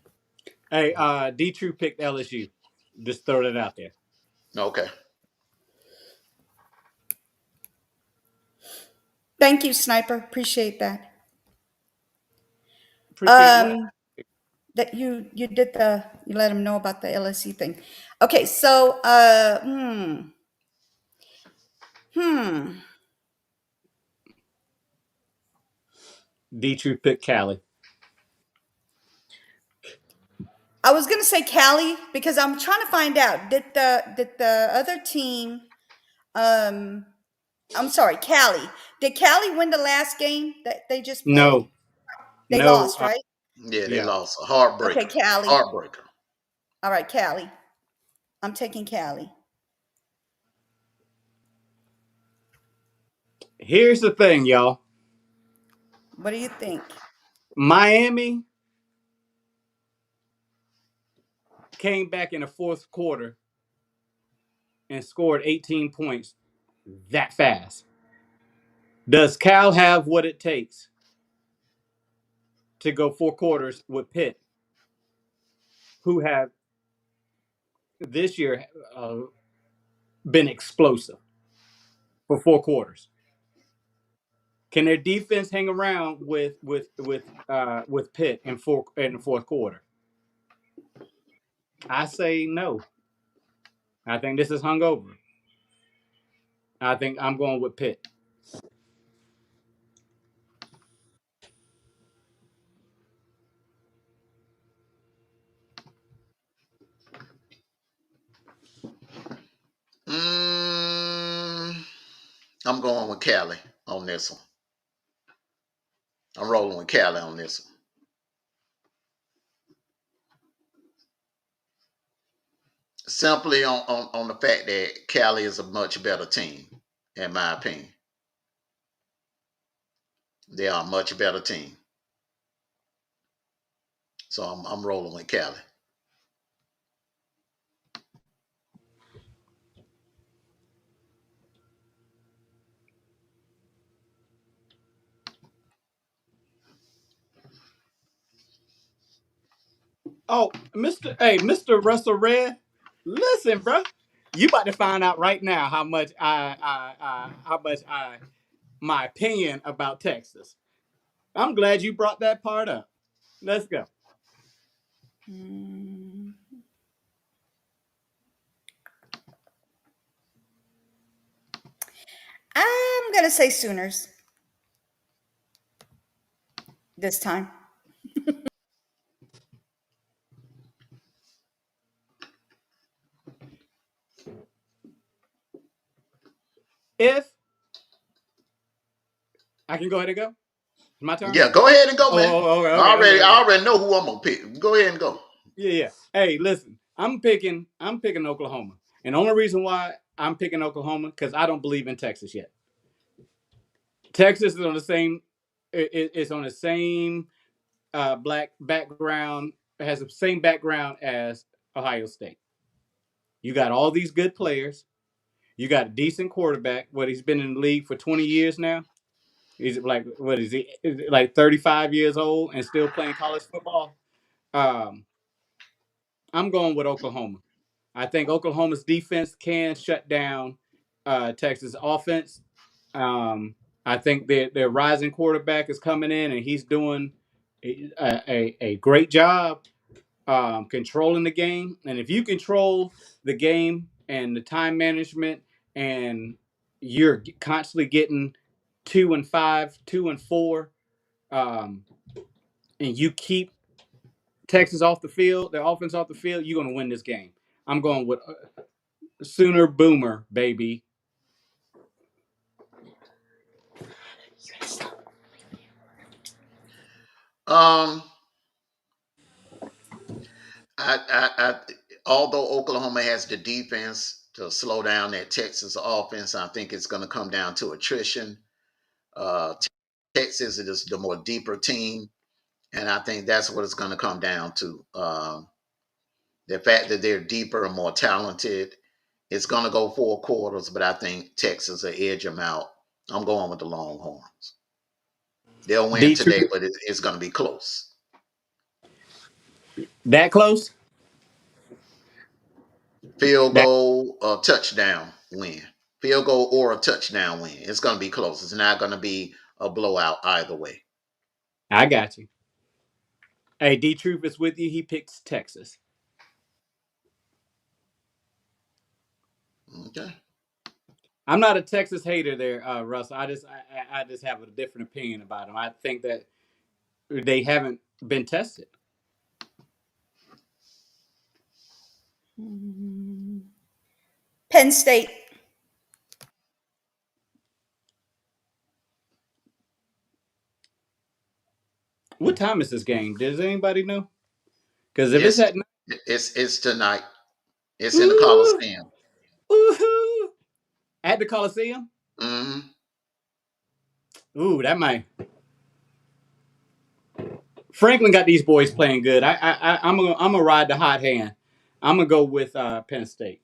Hey, D True picked LSU. Just throw it out there. Okay. Thank you, Sniper. Appreciate that. Appreciate what? Um, that you did you let him know about the LSE thing. Okay, so hmm. D True picked Cali. I was gonna say Cali because I'm trying to find out did the other team I'm sorry, Cali. Did Cali win the last game that they just played? No, They no. lost, right? Yeah, they Yeah. lost a Okay, heartbreaker. Cali. Heartbreaker. All right, Cali. I'm taking Cali. Here's the thing, y'all. What do you think? Miami came back in the fourth quarter and scored 18 points that fast. Does Cal have what it takes to go 4 quarters with Pitt, who have this year been explosive for 4 quarters? Can their defense hang around with Pitt in the fourth quarter? I say no. I think this is hungover. I think I'm going with Pitt. Mm, I'm going with Cali on this one. I'm rolling with Cali on this one. Simply on the fact that Cali is a much better team, in my opinion. They are a much better team. So I'm rolling with Cali. Oh, Mr. Russell Red, listen, bro. You about to find out right now how much my opinion about Texas. I'm glad you brought that part up. Let's go. Mm, I'm gonna say Sooners this time. If I can go ahead and go, my turn. Yeah, go ahead and go, man. I Okay. already know who I'm gonna pick. Go ahead and go. Yeah. Hey, listen, I'm picking Oklahoma, and the only reason why I'm picking Oklahoma because I don't believe in Texas yet. Texas is on the same. It's on the same black background. It has the same background as Ohio State. You got all these good players. You got a decent quarterback. What he's been in the league for 20 years now. He's like what is he? Is it like 35 years old and still playing college football? Um, I'm going with Oklahoma. I think Oklahoma's defense can shut down Texas offense. Um, I think their rising quarterback is coming in and he's doing a great job controlling the game. And if you control the game and the time management, and you're constantly getting 2-5, 2-4, um, and you keep Texas off the field, their offense off the field, you're going to win this game. I'm going with Sooner Boomer, baby. Um, I although Oklahoma has the defense to slow down that Texas offense, I think it's going to come down to attrition. Uh, Texas is the more deeper team, and I think that's what it's going to come down to. The fact that they're deeper and more talented, it's going to go 4 quarters, but I think Texas will edge them out. I'm going with the Longhorns. They'll win D today, True, but it's going to be close. that close? Field That goal or touchdown win. Field goal or a touchdown win. It's going to be close. It's not going to be a blowout either way. I got you. Hey, D Troop is with you. He picks Texas. Okay. I'm not a Texas hater there, Russell. I just have a different opinion about them. I think that they haven't been tested. Mm, Penn State. What time is this game? Does anybody know? Because if it's It's at night, it's tonight. It's in the ooh, Coliseum. ooh, at the Coliseum, Hmm. ooh, that might. Franklin got these boys playing good. I'm gonna ride the hot hand. I'm gonna go with Penn State.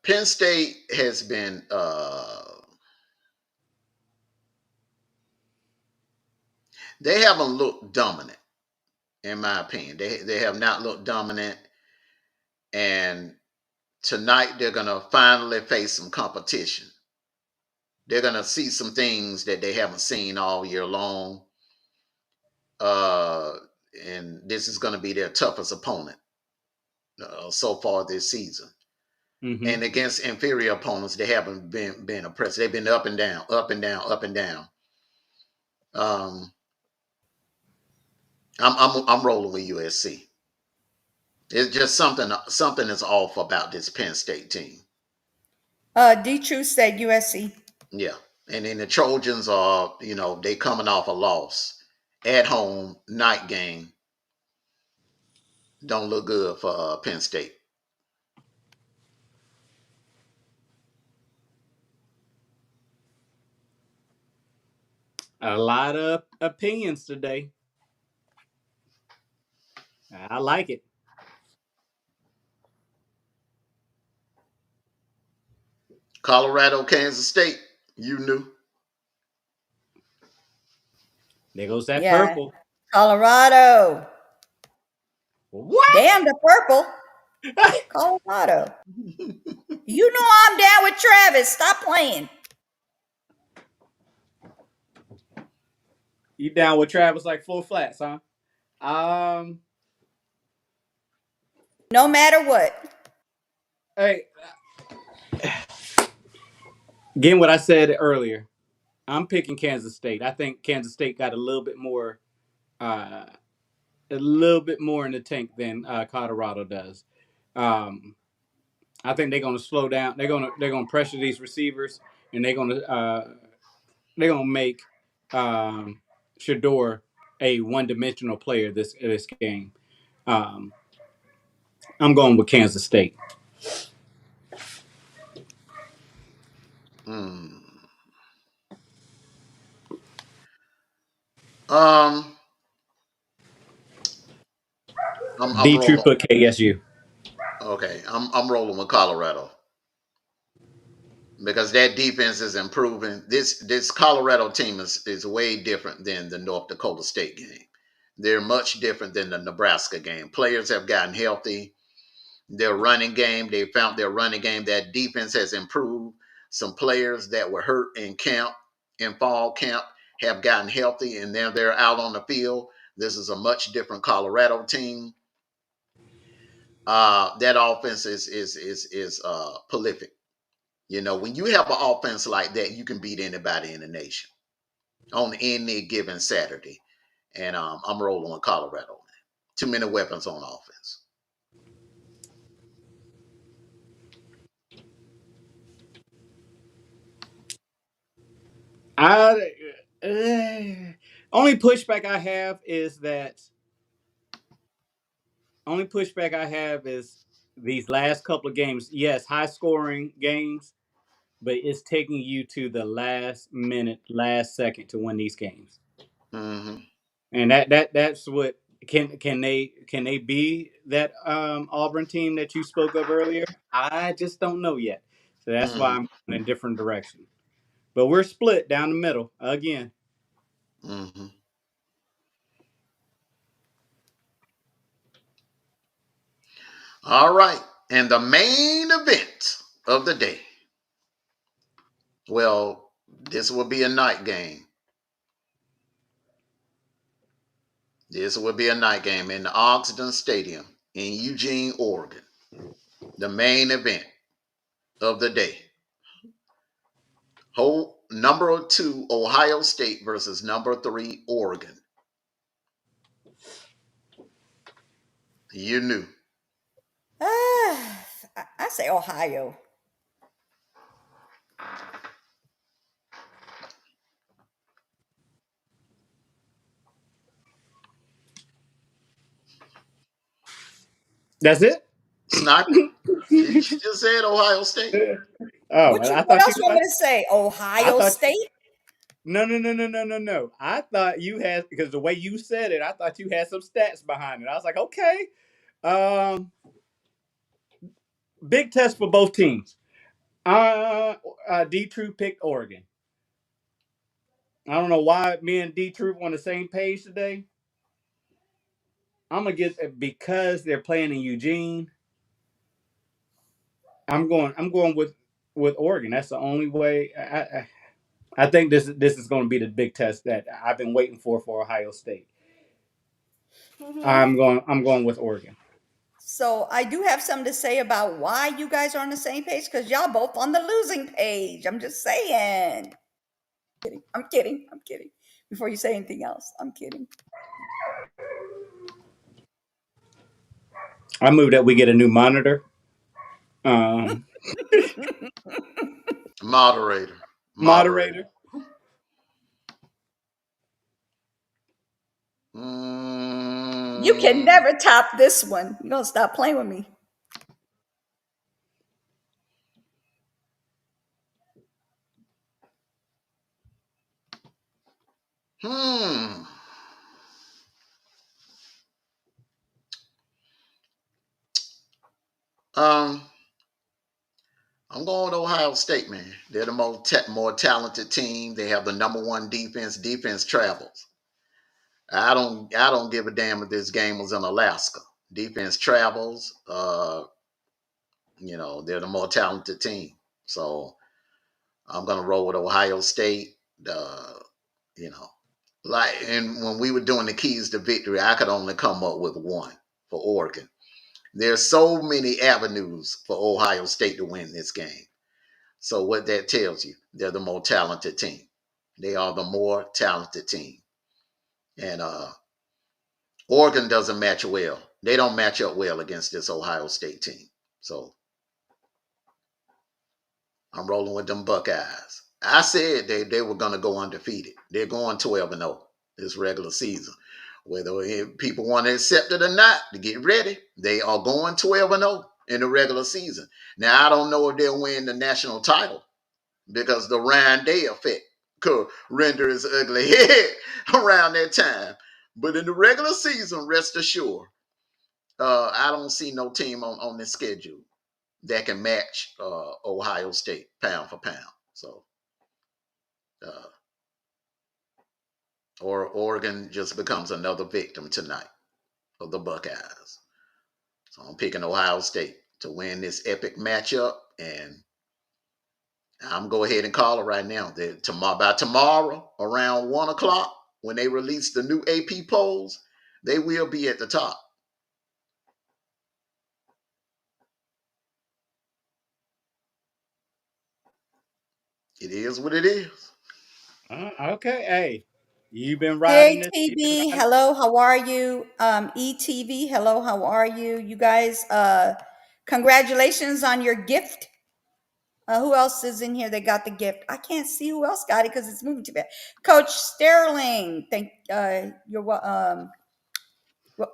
Penn State has been they haven't looked dominant, in my opinion. They have not looked dominant, and tonight they're gonna finally face some competition. They're gonna see some things that they haven't seen all year long. Uh, and this is gonna be their toughest opponent so far this season. Mm-hmm. And against inferior opponents, they haven't been oppressed. They've been up and down, up and down, up and down. Um, I'm rolling with USC. It's just something is off about this Penn State team. D True said USC. Yeah, and then the Trojans are they coming off a loss at home, night game. Don't look good for Penn State. A lot of opinions today. I like it. Colorado, Kansas State. You knew. There goes that Yeah, purple. Colorado. What? Damn the purple. Colorado. You know I'm down with Travis. Stop playing. You down with Travis like full flats, huh? Um, No matter what. hey, again, what I said earlier. I'm picking Kansas State. I think Kansas State got uh, a little bit more in the tank than Colorado does. Um, I think they're going to slow down. They're going to pressure these receivers, and they're going to make um, Shador a one-dimensional player this game. Um, I'm going with Kansas State. Mm. Um, I'm D. True rolling. put KSU. Okay, I'm rolling with Colorado because that defense is improving. This Colorado team is way different than the North Dakota State game. They're much different than the Nebraska game. Players have gotten healthy. Their running game, they found their running game. That defense has improved. Some players that were hurt in fall camp, have gotten healthy, and now they're out on the field. This is a much different Colorado team. That offense is prolific. You know, when you have an offense like that, you can beat anybody in the nation on any given Saturday. And I'm rolling with Colorado. Too many weapons on offense. I only pushback I have is that only pushback I have is these last couple of games. Yes, high scoring games, but it's taking you to the last minute, last second to win these games. Mm-hmm. And that's what can they be that Auburn team that you spoke of earlier? I just don't know yet. So that's why Mm-hmm. I'm going in a different direction. But we're split down the middle again. Mm-hmm. All right. And the main event of the day. Well, this will be a night game. This will be a night game in the Oxygen Stadium in Eugene, Oregon. The main event of the day. Number 2, Ohio State versus number 3, Oregon. You knew. I say Ohio. That's it. Sniper. Didn't you just say it, Ohio State? Oh, What well, you? I What thought else you. you want me to say? I Ohio thought State. no. I thought you had because the way you said it, I thought you had some stats behind it. I was like, okay, um, big test for both teams. D. True picked Oregon. I don't know why me and D. True on the same page today. I'm gonna get because they're playing in Eugene. I'm going with Oregon. That's the only way. I think this is going to be the big test that I've been waiting for Ohio State. Mm-hmm. I'm going with Oregon. So I do have something to say about why you guys are on the same page because y'all both on the losing page. I'm just saying. I'm kidding. I'm kidding. Before you say anything else, I'm kidding. I move that we get a new monitor. Um, Moderator. Moderator. moderator. You can Mm, never top this one. You're gonna stop playing with me. Hmm. Um, I'm going with Ohio State, man. They're the more talented team. They have the number one defense. Defense travels. I don't give a damn if this game was in Alaska. Defense travels. They're the more talented team. So I'm gonna roll with Ohio State. Uh, you know, and when we were doing the keys to victory, I could only come up with one for Oregon. There's so many avenues for Ohio State to win this game. So what that tells you, they're the more talented team. They are the more talented team. And Oregon doesn't match well. They don't match up well against this Ohio State team. So I'm rolling with them Buckeyes. I said they were going to go undefeated. They're going 12-0 this regular season. Whether people want to accept it or not, to get ready, they are going 12-0 in the regular season. Now, I don't know if they'll win the national title because the Ryan Day effect could render his ugly head around that time. But in the regular season, rest assured, I don't see no team on this schedule that can match Ohio State pound for pound. So, uh, or Oregon just becomes another victim tonight of the Buckeyes. So I'm picking Ohio State to win this epic matchup, and I'm go ahead and call it right now. That by tomorrow around 1 o'clock, when they release the new AP polls, they will be at the top. It is what it is. Okay, hey, you've been riding Hey this. You've been TV, riding. hello, how are you? ETV, hello, how are you? You guys, congratulations on your gift. Who else is in here that got the gift? I can't see who else got it because it's moving too fast. Coach Sterling,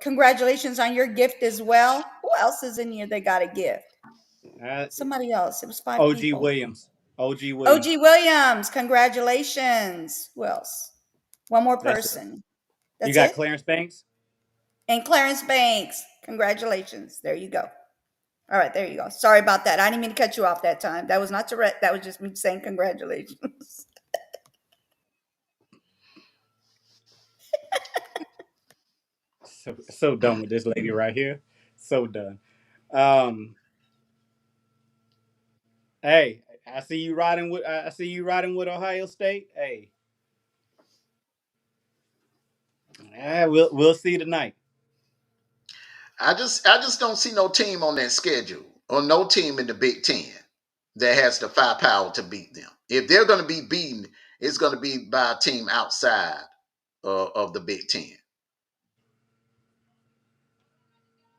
congratulations on your gift as well. Who else is in here that got a gift? Uh, Somebody else. It was five OG people. Williams. OG Williams. OG Williams, congratulations. Who else? One more That's person. you That's got it? Clarence Banks. And Clarence Banks, congratulations. There you go. All right, there you go. Sorry about that. I didn't mean to cut you off that time. That was not direct. That was just me saying congratulations. So done with this lady right here. So done. Um, hey, I see you riding with. I see you riding with Ohio State. Hey, we'll see tonight. I just don't see no team on that schedule or no team in the Big Ten that has the firepower to beat them. If they're going to be beaten, it's going to be by a team outside of the Big Ten.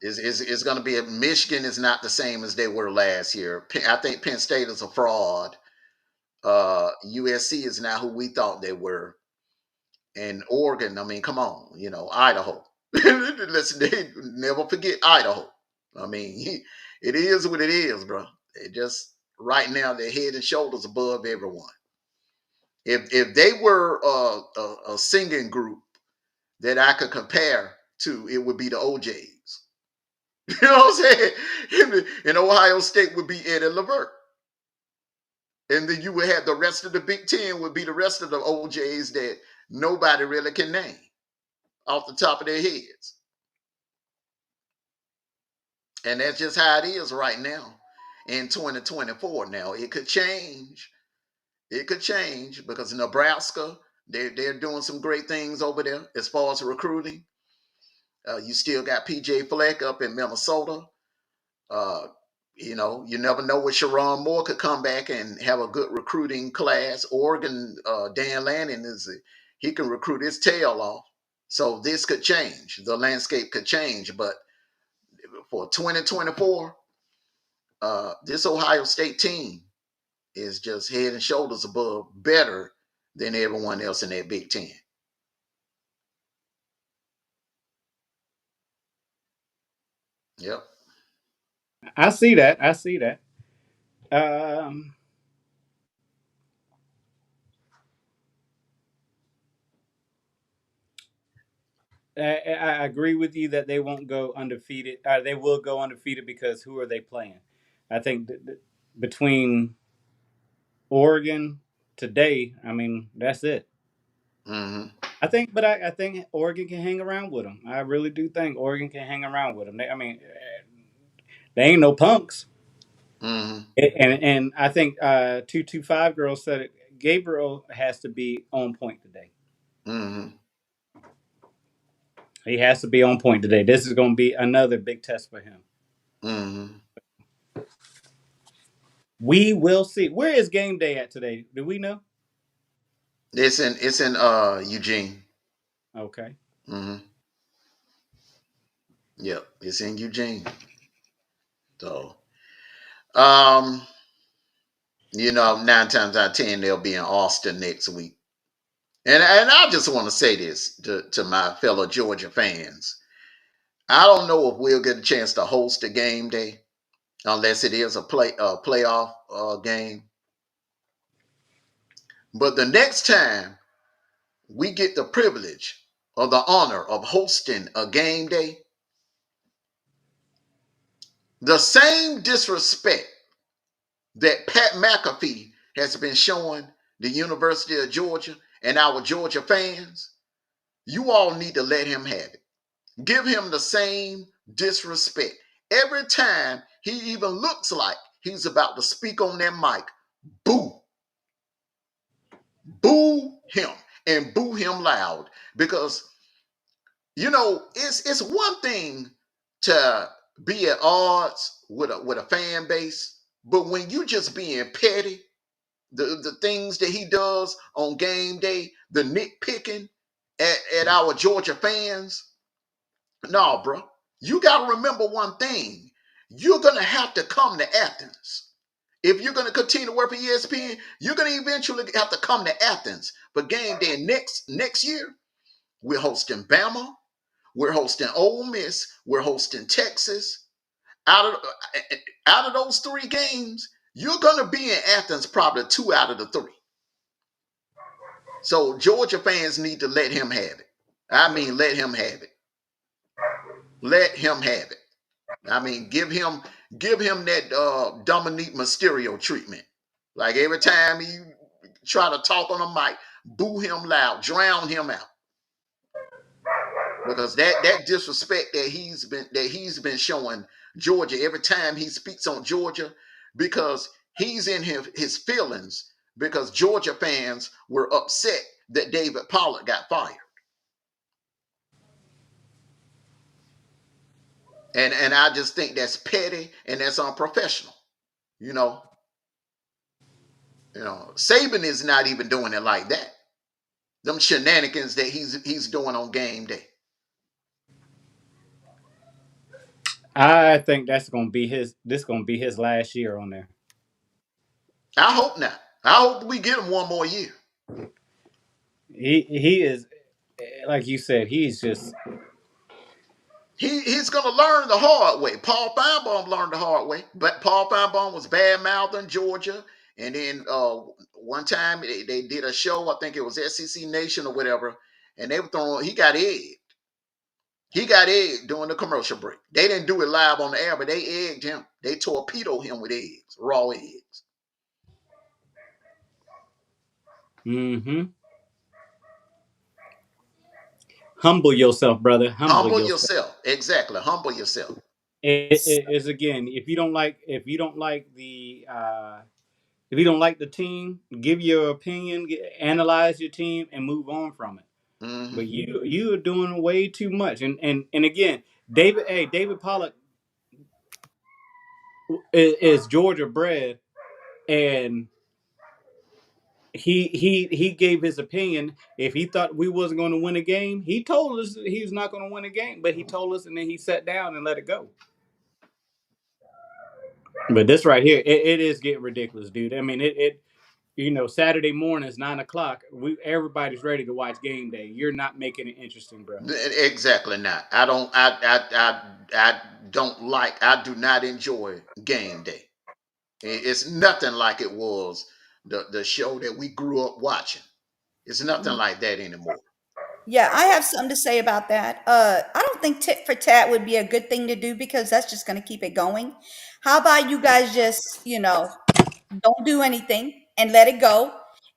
It's going to be Michigan is not the same as they were last year. I think Penn State is a fraud. USC is not who we thought they were. And Oregon, I mean, come on, Idaho. Listen, they never forget Idaho. I mean, it is what it is, bro. It just right now they're head and shoulders above everyone. If they were a singing group that I could compare to, it would be the OJs. You know what I'm saying? And Ohio State would be Eddie Levert. And then you would have the rest of the Big Ten would be the rest of the OJs that nobody really can name off the top of their heads. And that's just how it is right now in 2024. Now, it could change. It could change because Nebraska, they're doing some great things over there as far as recruiting. You still got PJ Fleck up in Minnesota. Uh, you never know what Sharon Moore could come back and have a good recruiting class. Oregon, Dan Lanning he can recruit his tail off. So this could change. The landscape could change. But for 2024, this Ohio State team is just head and shoulders above better than everyone else in that Big Ten. Yep. I see that. I see that. Um, I agree with you that they won't go undefeated. They will go undefeated because who are they playing? I think between Oregon today, I mean that's it. Mm-hmm. I think Oregon can hang around with them. I really do think Oregon can hang around with them. I mean, they ain't no punks. Mm-hmm. And I think 225 girls said it. Gabriel has to be on point today. Mm-hmm. He has to be on point today. This is going to be another big test for him. Mm-hmm. We will see. Where is game day at today? Do we know? It's in Eugene. Okay. Mm-hmm. Yep, it's in Eugene. So um, 9 times out of 10 they'll be in Austin next week. And I just want to say this to my fellow Georgia fans. I don't know if we'll get a chance to host a game day unless it is a playoff game. But the next time we get the privilege or the honor of hosting a game day, the same disrespect that Pat McAfee has been showing the University of Georgia and our Georgia fans, you all need to let him have it. Give him the same disrespect. Every time he even looks like he's about to speak on that mic, boo. Boo him and boo him loud. Because, it's one thing to be at odds with a fan base, but when you just being petty, the things that he does on game day, the nitpicking at our Georgia fans, no, bro. You got to remember one thing. You're going to have to come to Athens. If you're going to continue to work for ESPN, you're going to eventually have to come to Athens for game day. Next year, we're hosting Bama. We're hosting Ole Miss. We're hosting Texas. Out of those three games, you're going to be in Athens probably 2 out of the 3. So Georgia fans need to let him have it. I mean, let him have it. Let him have it. I mean, give him that Dominique Mysterio treatment. Like every time he try to talk on a mic, boo him loud, drown him out. Because that disrespect that he's been showing Georgia every time he speaks on Georgia, because he's in his feelings because Georgia fans were upset that David Pollack got fired. And I just think that's petty and that's unprofessional. You know, Saban is not even doing it like that. Them shenanigans that he's doing on game day. I think that's going to be his. This going to be his last year on there. I hope not. I hope we get him one more year. He is, like you said, he's just. He's gonna learn the hard way. Paul Feinbaum learned the hard way, but Paul Feinbaum was bad mouthing Georgia, and then one time they did a show. I think it was SEC Nation or whatever, and they were throwing. He got egged. He got egged during the commercial break. They didn't do it live on the air, but they egged him. They torpedoed him with eggs, raw eggs. Mm-hmm. Humble yourself, brother. Humble Humble yourself. yourself. Exactly. Humble yourself. It is again. If you don't like the team, give your opinion, analyze your team, and move on from it. But Hmm. you are doing way too much. And again, David Pollock is Georgia bred, and he gave his opinion. If he thought we wasn't going to win a game, he told us he was not going to win a game. But he told us, and then he sat down and let it go. But this right here, it is getting ridiculous, dude. I mean, Saturday mornings, 9 o'clock. Everybody's ready to watch game day. You're not making it interesting, bro. Exactly not. I don't. I don't like. I do not enjoy game day. It's nothing like it was the show that we grew up watching. It's nothing like that anymore. Yeah, I have something to say about that. I don't think tit for tat would be a good thing to do because that's just going to keep it going. How about you guys just, don't do anything and let it go,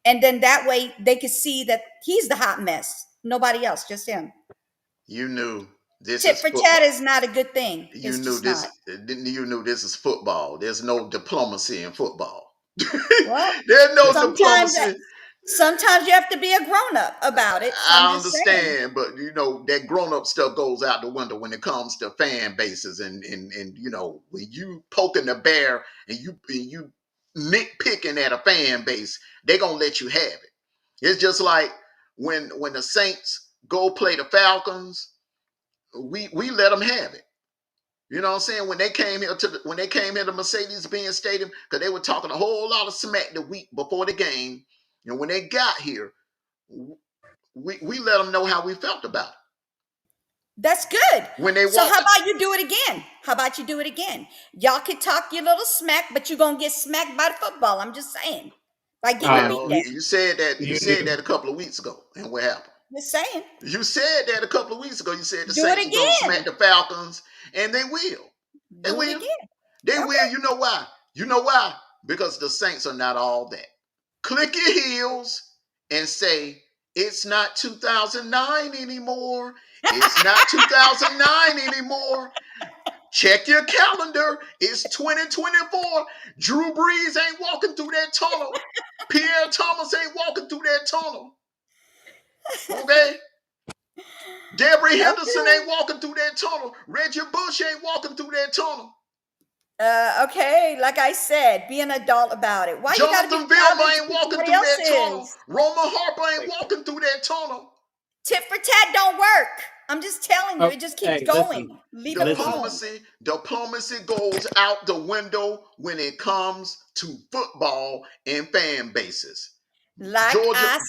and then that way they can see that he's the hot mess, nobody else, just him. You knew this Tit is for tat football. is not a good thing. You It's knew just not. this. You knew this is football. There's no diplomacy in football. Well, There's no sometimes diplomacy. sometimes you have to be a grown up about it. So I'm I just saying. understand, but that grown up stuff goes out the window when it comes to fan bases, and when you poking the bear and you nitpicking at a fan base, they gonna let you have it. It's just like when the Saints go play the Falcons, we let them have it. You know what I'm saying? When they came here to Mercedes-Benz Stadium, because they were talking a whole lot of smack the week before the game, and when they got here, we let them know how we felt about it. That's good. When they So how walked, about you do it again? How about you do it again? Y'all can talk your little smack, but you're gonna get smacked by the football. I'm just saying. By getting beat well, down. you said that You knew. a couple of weeks ago, and what happened? Just saying. You said that a couple of weeks ago. You said the Do it Saints were going to smack again. the Falcons, and they will. They Do it will. again. They will. Okay. You know why? You know why? Because the Saints are not all that. Click your heels and say, it's not 2009 anymore. It's not 2009 anymore. Check your calendar. It's 2024. Drew Brees ain't walking through that tunnel. Pierre Thomas ain't walking through that tunnel. Okay? Deborah Henderson Okay. ain't walking through that tunnel. Reggie Bush ain't walking through that tunnel. Okay, like I said, be an adult about it. Why you got to be Jonathan Vilma childish ain't when walking somebody through else that tunnel. is? Roman Harper ain't Wait. walking through that tunnel. Tit for tat don't work. I'm just telling you, Oh, it just keeps hey, listen, going. Leave it listen. alone. Diplomacy goes out the window when it comes to football and fan bases. Like Georgia, I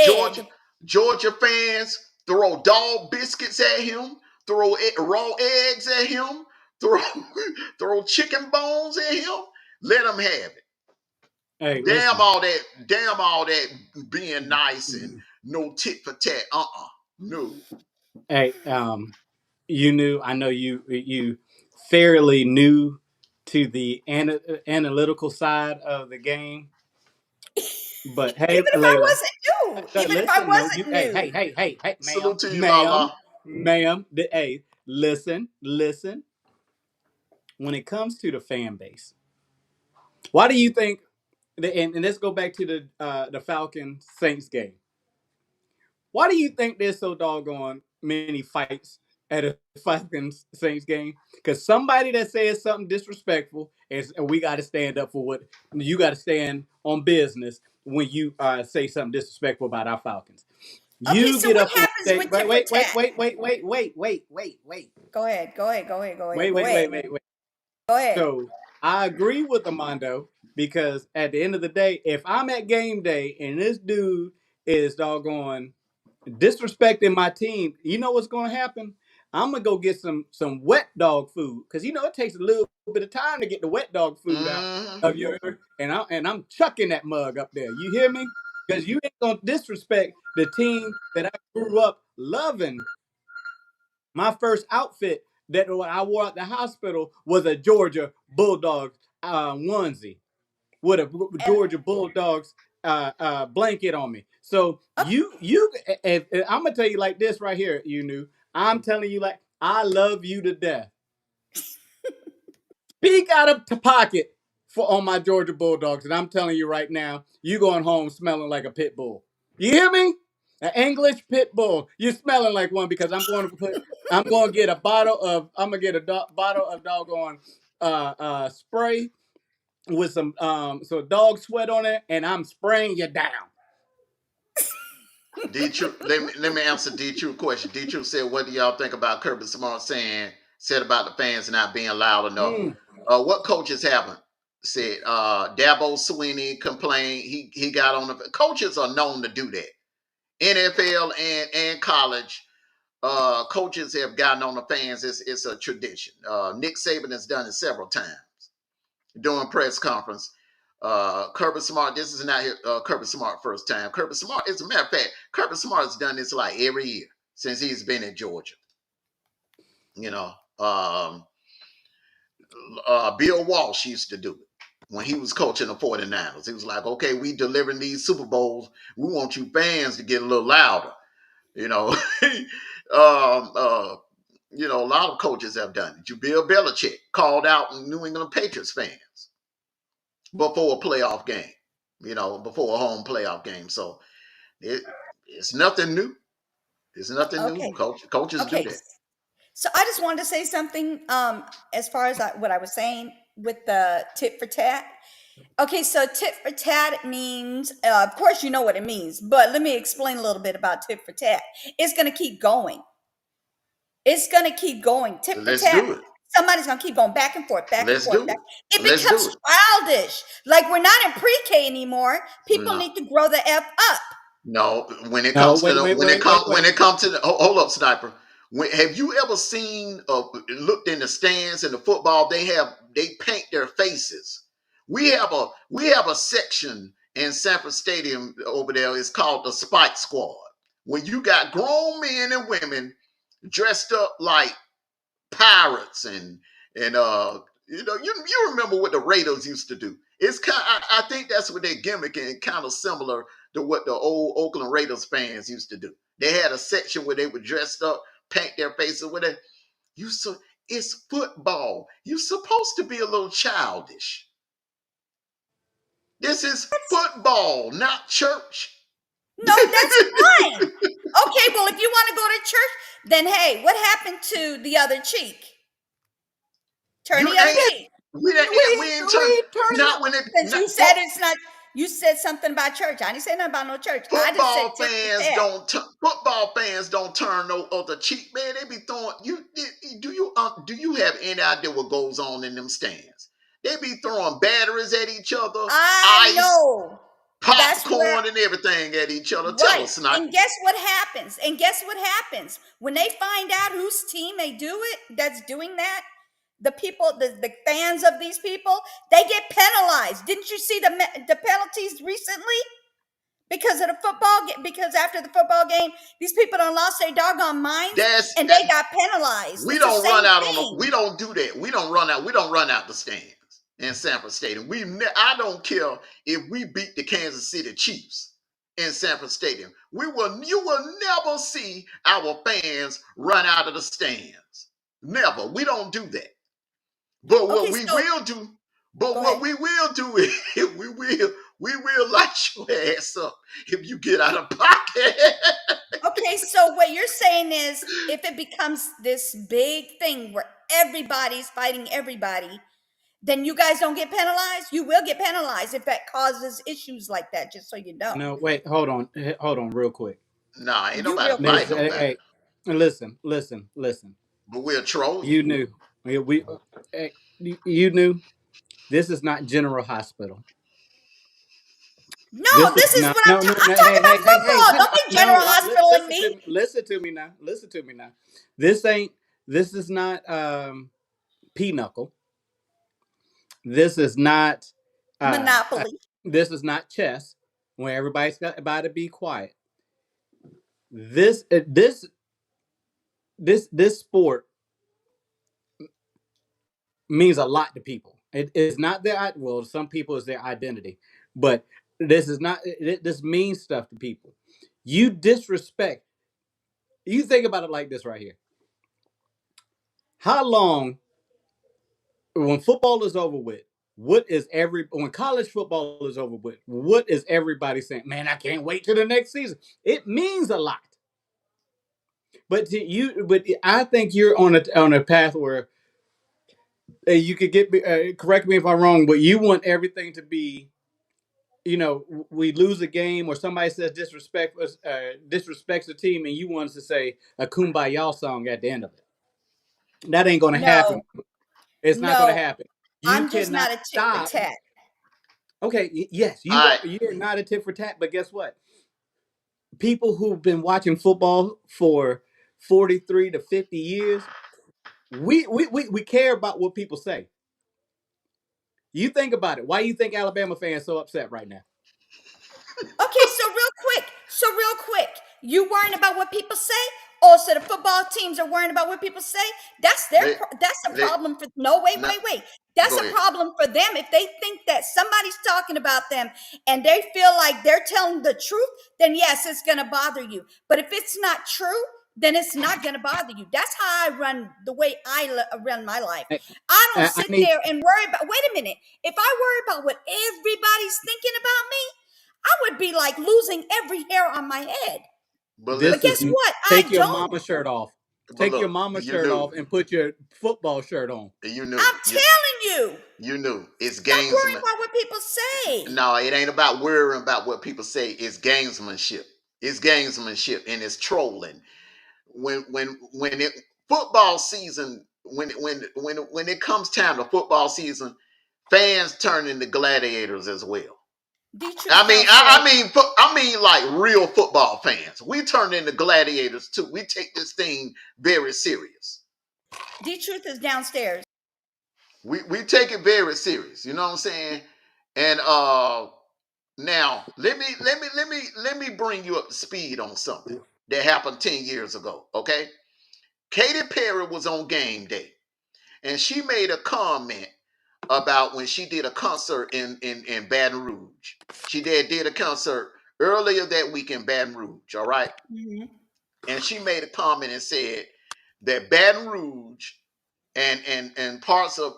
Georgia, said, Georgia fans throw dog biscuits at him, throw raw eggs at him, throw throw chicken bones at him. Let him have it. Hey, listen. Damn all that being nice and no tit for tat. No. Hey, you knew. I know you fairly new to the analytical side of the game, but hey, even if I Layla, wasn't new, even if I listen. No, you. wasn't Hey, hey, new. hey, hey, hey, ma'am, Salute to you, ma'am, Lala. ma'am. Hey, listen. When it comes to the fan base, why do you think? And let's go back to the Falcon Saints game. Why do you think there's so doggone many fights at a Falcons Saints game? Because somebody that says something disrespectful, and we got to stand up for what you got to stand on business when you say something disrespectful about our Falcons. Okay, You so get what up and happens say, with tit for tat? wait, Go ahead, go ahead, go ahead, go ahead, wait, go wait, ahead, wait, wait, wait. go ahead. So I agree with Armando because at the end of the day, if I'm at game day and this dude is doggone disrespecting my team, you know what's going to happen? I'm gonna go get some wet dog food because it takes a little bit of time to get the wet dog food out Mm-hmm. of your and I'm chucking that mug up there. You hear me? Because you ain't gonna disrespect the team that I grew up loving. My first outfit that I wore at the hospital was a Georgia Bulldogs onesie with a And Georgia Bulldogs blanket on me. So if I'm gonna tell you like this right here. I'm telling you like I love you to death. Speak out of the pocket for on my Georgia Bulldogs, and I'm telling you right now, you going home smelling like a pit bull. You hear me? An English pit bull. You're smelling like one because I'm going to get a bottle of. I'm gonna get a bottle of doggone spray with some dog sweat on it, and I'm spraying you down. Let me answer D True question. D True said, "What do y'all think about Kirby Smart said about the fans not being loud enough? Mm. What coaches haven't said? Dabo Sweeney complained. He got on the coaches are known to do that. NFL and college coaches have gotten on the fans. It's a tradition. Nick Saban has done it several times during press conference. Kirby Smart, this is not Kirby Smart first time. Kirby Smart, as a matter of fact, Kirby Smart has done this like every year since he's been in Georgia. You know, Bill Walsh used to do it when he was coaching the 49ers. He was like, okay, we delivering these Super Bowls. We want you fans to get a little louder. You know, a lot of coaches have done it. Bill Belichick called out New England Patriots fans before a playoff game, before a home playoff game. So it's nothing new. It's nothing new. Okay. Coaches do Okay. that. So I just wanted to say something as far as what I was saying with the tit for tat. Okay, so tit for tat means, of course, you know what it means, but let me explain a little bit about tit for tat. It's going to keep going. It's going to keep going. Tit for Let's tat. do it. Somebody's going to keep going back and forth, back and Let's forth. do it. It Let's becomes do it. childish. Like we're not in pre-K anymore. People No. need to grow the F up. No, when it comes to hold up, Sniper. Have you ever seen looked in the stands in the football? They paint their faces. We have a section in Sanford Stadium over there. It's called the Spike Squad, where you got grown men and women dressed up like pirates and you remember what the Raiders used to do. It's I think that's what their gimmick and kind of similar to what the old Oakland Raiders fans used to do. They had a section where they were dressed up, paint their faces with it. It's football. You're supposed to be a little childish. This is football, not church. No, that's fine. Okay, well, if you want to go to church, then hey, what happened to the other cheek? Turn the other cheek. We ain't turn. Not when it. Since you said it's not. You said something about church. I didn't say nothing about no church. Football fans don't turn no other cheek, man. They be throwing you. Do you have any idea what goes on in them stands? They be throwing batteries at each other. I know. Popcorn and everything at each other. Right. Tell us, Sniper. And guess what happens? When they find out whose team they do it, that's doing that, the people, the fans of these people, they get penalized. Didn't you see the penalties recently? Because of the football game, because after the football game, these people done lost their doggone minds and they got penalized. We don't run out we don't do that. We don't run out the stands in Sanford Stadium. I don't care if we beat the Kansas City Chiefs in Sanford Stadium. You will never see our fans run out of the stands. Never. We don't do that. But what we will do is we will light your ass up if you get out of pocket. Okay, so what you're saying is if it becomes this big thing where everybody's fighting everybody, then you guys don't get penalized? You will get penalized if that causes issues like that, just so you know. No, wait, hold on real quick. Nah, ain't nobody fighting nobody. Hey, listen. But we'll troll you. You knew this is not General Hospital. No, this is what I'm talking about football. Don't be General Hospital and me. Listen to me now. This is not Pinochle. This is not Monopoly. This is not chess, where everybody's about to be quiet. This sport means a lot to people. It is not some people it's their identity, but this is not. This means stuff to people. You disrespect. You think about it like this right here. How long, when football is over with, when college football is over with, what is everybody saying? Man, I can't wait till the next season. It means a lot. But I think you're on a path where you could correct me if I'm wrong, but you want everything to be, we lose a game or somebody says disrespects the team, and you want us to say a Kumbaya song at the end of it. That ain't going to happen. It's not going to happen. I'm just not a tit for tat. Okay, yes, you're not a tit for tat, but guess what? People who've been watching football for 43 to 50 years, we care about what people say. You think about it. Why you think Alabama fans so upset right now? Okay, so real quick, you worrying about what people say? Oh, so the football teams are worrying about what people say? That's Let, that's a let, problem for no wait, no, wait, wait. That's go a ahead. problem for them if they think that somebody's talking about them and they feel like they're telling the truth, then yes, it's gonna bother you. But if it's not true, then it's not gonna bother you. That's how I run the way run my life. I, I don't I sit need. there and worry about wait a minute. If I worry about what everybody's thinking about me, I would be like losing every hair on my head. But But This is guess listen, what? take I your don't. mama shirt off. but Take your look, mama you shirt knew, off and put your football shirt on. you knew, I'm telling you. you knew. It's Stop worrying gamesman. about what people say. No, it ain't about worrying about what people say. It's gamesmanship. It's gamesmanship and it's trolling. When it football season, when it comes time to football season, fans turn into gladiators as well. The I truth mean, downstairs. I mean, like real football fans. We turn into gladiators too. We take this thing very serious. The truth is downstairs. We take it very serious. You know what I'm saying? And now let me bring you up to speed on something that happened 10 years ago. Okay, Katy Perry was on game day, and she made a comment about when she did a concert in Baton Rouge. She did a concert earlier that week in Baton Rouge, all right? Mm-hmm. And she made a comment and said that Baton Rouge and parts of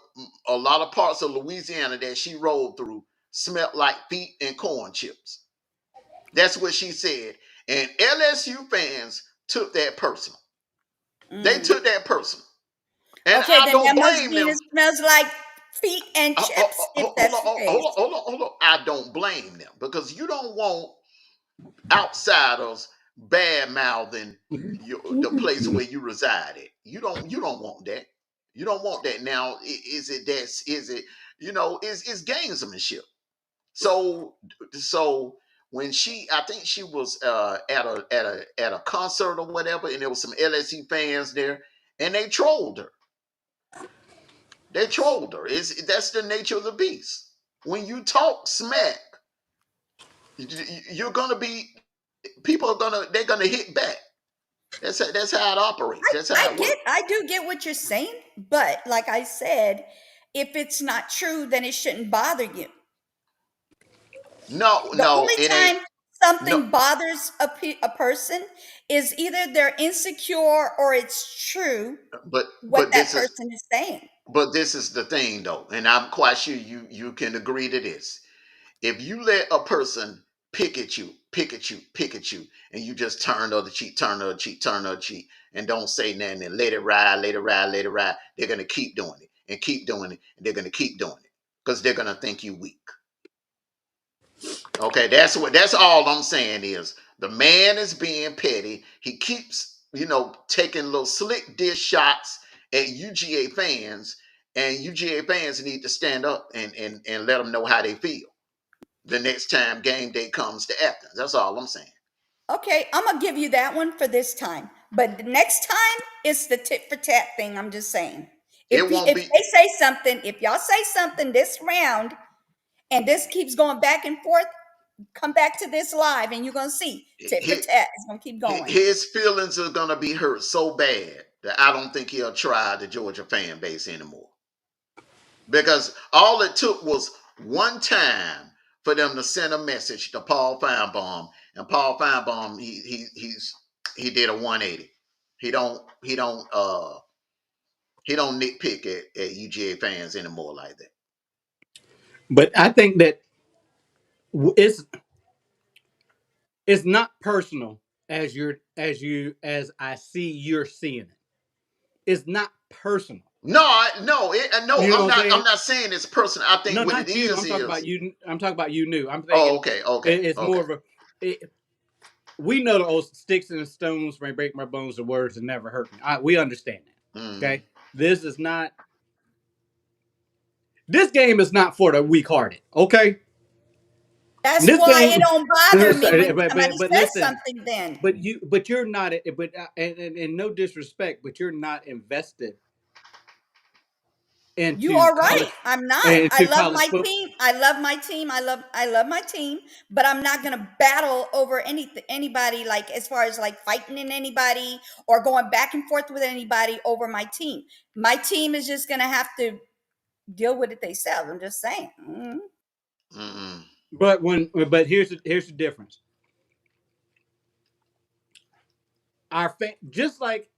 a lot of parts of Louisiana that she rode through smelled like feet and corn chips. That's what she said. And LSU fans took that personal. They Mm. took that personal. And Okay, I then don't that must blame mean it them. smells like feet and chips, if Hold that's on, the hold on, case. hold on, hold on. I don't blame them because you don't want outsiders bad mouthing the place where you reside at. You don't want that. You don't want that. Now, is it that? Is it it's gamesmanship? So so when I think she was at a concert or whatever, and there was some LSU fans there, and they trolled her. They trolled her. That's the nature of the beast. When you talk smack, you're gonna be people are they're gonna hit back. That's how it operates. That's how it works. I do get what you're saying, but like I said, if it's not true, then it shouldn't bother you. No, The no, only it ain't. time No, something bothers a person is either they're insecure or it's true but what but that this is person is saying. but this is the thing though, and I'm quite sure you can agree to this. If you let a person pick at you, and you just turn the other cheek, turn the other cheek, turn the other cheek, and don't say nothing and let it ride, let it ride, let it ride, they're gonna keep doing it and keep doing it, and they're gonna keep doing it because they're gonna think you weak. Okay, that's all I'm saying is the man is being petty. He keeps, taking little slick dish shots at UGA fans, and UGA fans need to stand up and let them know how they feel the next time game day comes to Athens. That's all I'm saying. Okay, I'm gonna give you that one for this time. But the next time it's the tit for tat thing. I'm just saying. It won't If be they say something, if y'all say something this round and this keeps going back and forth, come back to this live and you're gonna see tit for his, tat. It's gonna keep going. his feelings are gonna be hurt so bad that I don't think he'll try the Georgia fan base anymore. Because all it took was one time for them to send a message to Paul Feinbaum, and Paul Feinbaum he did a 180. He don't nitpick at UGA fans anymore like that. But I think that it's not personal as I see you're seeing it. It's not personal. No, no, You know I'm what I'm not. I'm saying? not saying it's personal. I think No, what it not you. is I'm talking about is. you. I'm talking about you. New. I'm Oh, thinking okay, okay, it's more okay. of a. We know the old sticks and stones may break my bones, the words that never hurt me. We understand that. Mm-hmm. Okay, this is not. This game is not for the weak-hearted. Okay, That's this why it game. don't bother me when somebody But says listen. something then. But you're not. But and no disrespect, but you're not invested You into are college right. I'm not. I into love college my football. team. I love my team. I love my team, but I'm not going to battle over anybody, like as far as like fighting in anybody or going back and forth with anybody over my team. My team is just going to have to deal with it themselves. I'm just saying. Mm-mm. But here's the difference. Just like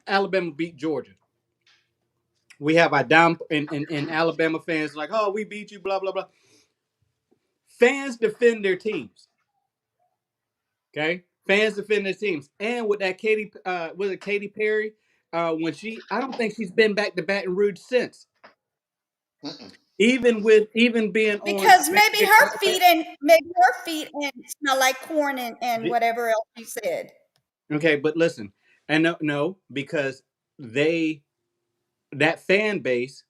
Alabama beat Georgia, we have our down in Alabama fans like, oh, we beat you, blah blah blah. Fans defend their teams. Okay, fans defend their teams, and with that was it Katy Perry? When I don't think she's been back to Baton Rouge since. Mm-mm. Even being on. Because maybe her feet and smell like corn and whatever else you said. Okay, but listen, and no, because they that fan base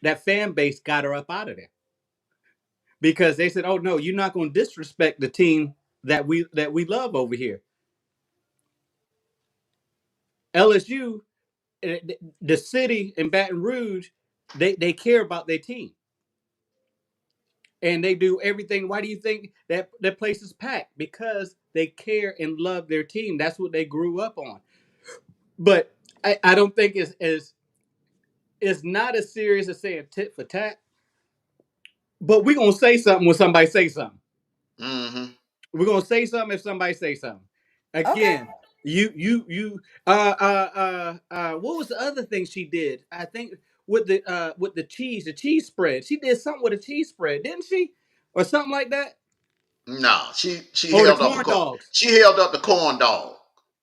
that fan base got her up out of there because they said, "Oh no, you're not going to disrespect the team that we love over here." LSU, the city in Baton Rouge, they care about their team and they do everything. Why do you think that place is packed? Because they care and love their team. That's what they grew up on. But I don't think it's not as serious as saying tit for tat. But we're gonna say something when somebody say something. Mm-hmm. We're gonna say something if somebody say something. Okay. Again, you what was the other thing she did? I think with the cheese spread. She did something with a cheese spread, didn't she? Or something like that? No, she Or the held up corn dogs. she held up the corn dog.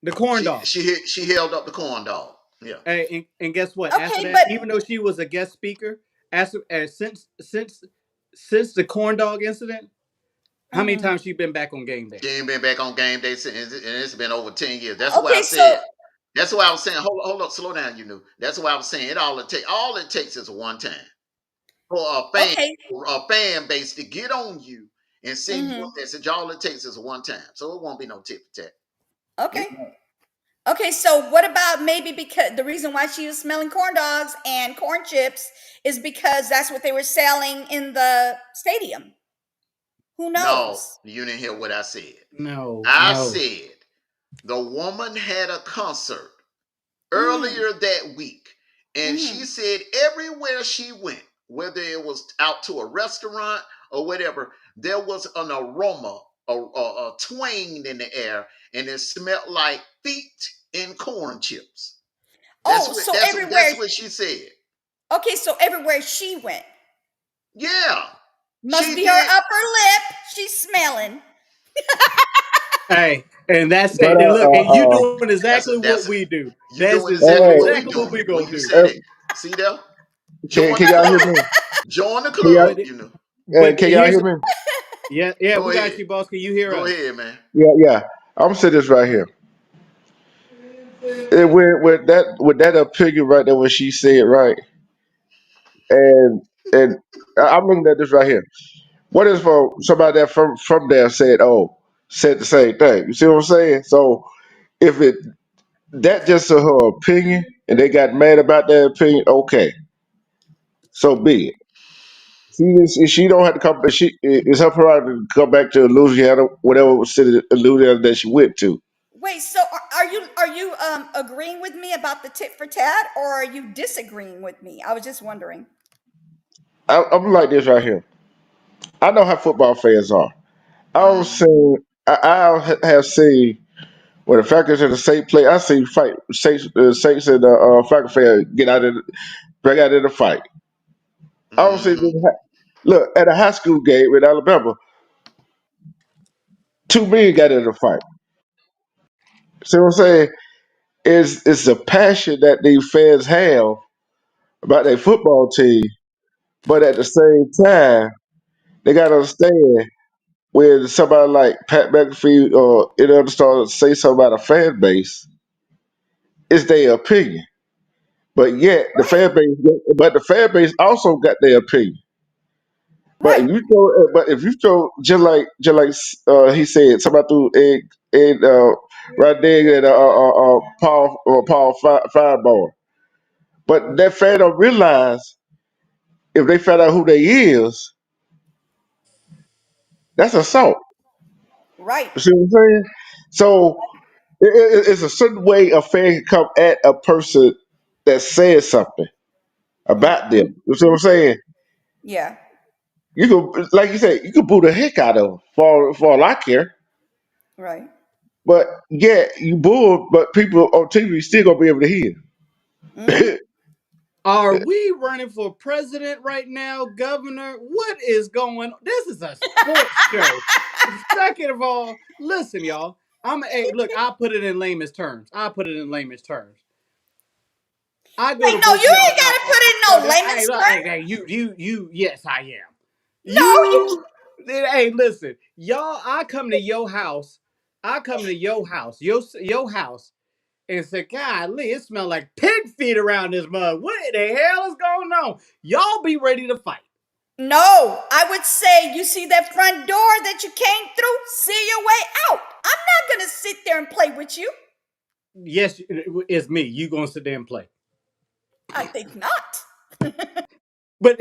The corn She dog. she held up the corn dog. Yeah. And guess what? After Okay, that, but even though she was a guest speaker, since the corn dog incident, how many mhm. times she been back on game day? She ain't been back on game day since, and it's been over 10 years. That's why I Okay, said. so That's why I was saying. Hold up, slow down. You knew. That's why I was saying. All it takes is one time for okay. a fan base to get on you and send you Mhm. a message. All it takes is one time, so it won't be no tit for tat. Okay. Okay, so what about maybe because the reason why she was smelling corn dogs and corn chips is because that's what they were selling in the stadium. Who No, knows? you didn't hear what I said. No, I no. said the woman had a concert Mm, earlier that week, and she mm-hmm. said everywhere she went, whether it was out to a restaurant or whatever, there was an aroma, a twang in the air, and it smelled like feet and corn chips. Oh, so That's everywhere. what she said. Okay, so everywhere she went Yeah, must she be her did. upper lip. She's smelling. Hey, and that's But it. And look, and you doing exactly what That's we do. you That's doing hey, exactly what we exactly what doing we when gonna you do. said it. See there, join can the y'all hear club. me? Join the Can y'all, club. But You know. but can y'all here's hear me? yeah, Go we got ahead. you, boss. Can you hear Go us? ahead, man. Yeah. I'm gonna say this right here. And with that opinion right there, what she said, right? And and I'm looking at this right here. What is for somebody that from there said the same thing? You see what I'm saying? So if it that just her opinion, and they got mad about their opinion, okay, so be it. She don't have to come. It's her prerogative to come back to Louisiana, whatever city Louisiana that she went to. Wait, so are you agreeing with me about the tit for tat, or are you disagreeing with me? I was just wondering. I'm like this right here. I know how football fans are. I've Mm-hmm. seen. Have seen when the Falcons and the Saints play. I see fight Saints and the Falcons fan get out of break out in the fight. I don't see Mm-hmm. look at a high school game in Alabama. Two men got in a fight. See what I'm saying? It's the passion that these fans have about their football team, but at the same time, they gotta understand when somebody like Pat McAfee or any other star say something about a fan base, it's their opinion. But yet Right, the fan base also got their opinion. right. But if you throw just like he said, somebody threw egg right there at Paul Firebar. But that fan don't realize if they find out who they is, that's assault. Right. You see what I'm saying? So it's a certain way a fan can come at a person that says something about Mm-hmm. them. You see what I'm saying? Yeah. You could, like you said, you could boo the heck out of them for all I care. Right. But yeah, you boo 'em, but people on TV still gonna be able to hear. Mm-hmm. Are we running for president right now, governor? What is going on? This is a sports show. Second of all, listen, y'all. Hey, look, I'll put it in layman's terms. I go Wait, to no, both you of y'all. ain't got to put it in no Hey, layman's look, term. hey, you. Yes, I am. No, you. Hey, listen, y'all. I come to your house. Your house, and say, "Golly, it smells like pig feet around this mug. What the hell is going on?" Y'all be ready to fight. No, I would say you see that front door that you came through, see your way out. I'm not going to sit there and play with you. Yes, it's me. You gonna sit there and play? I think not. But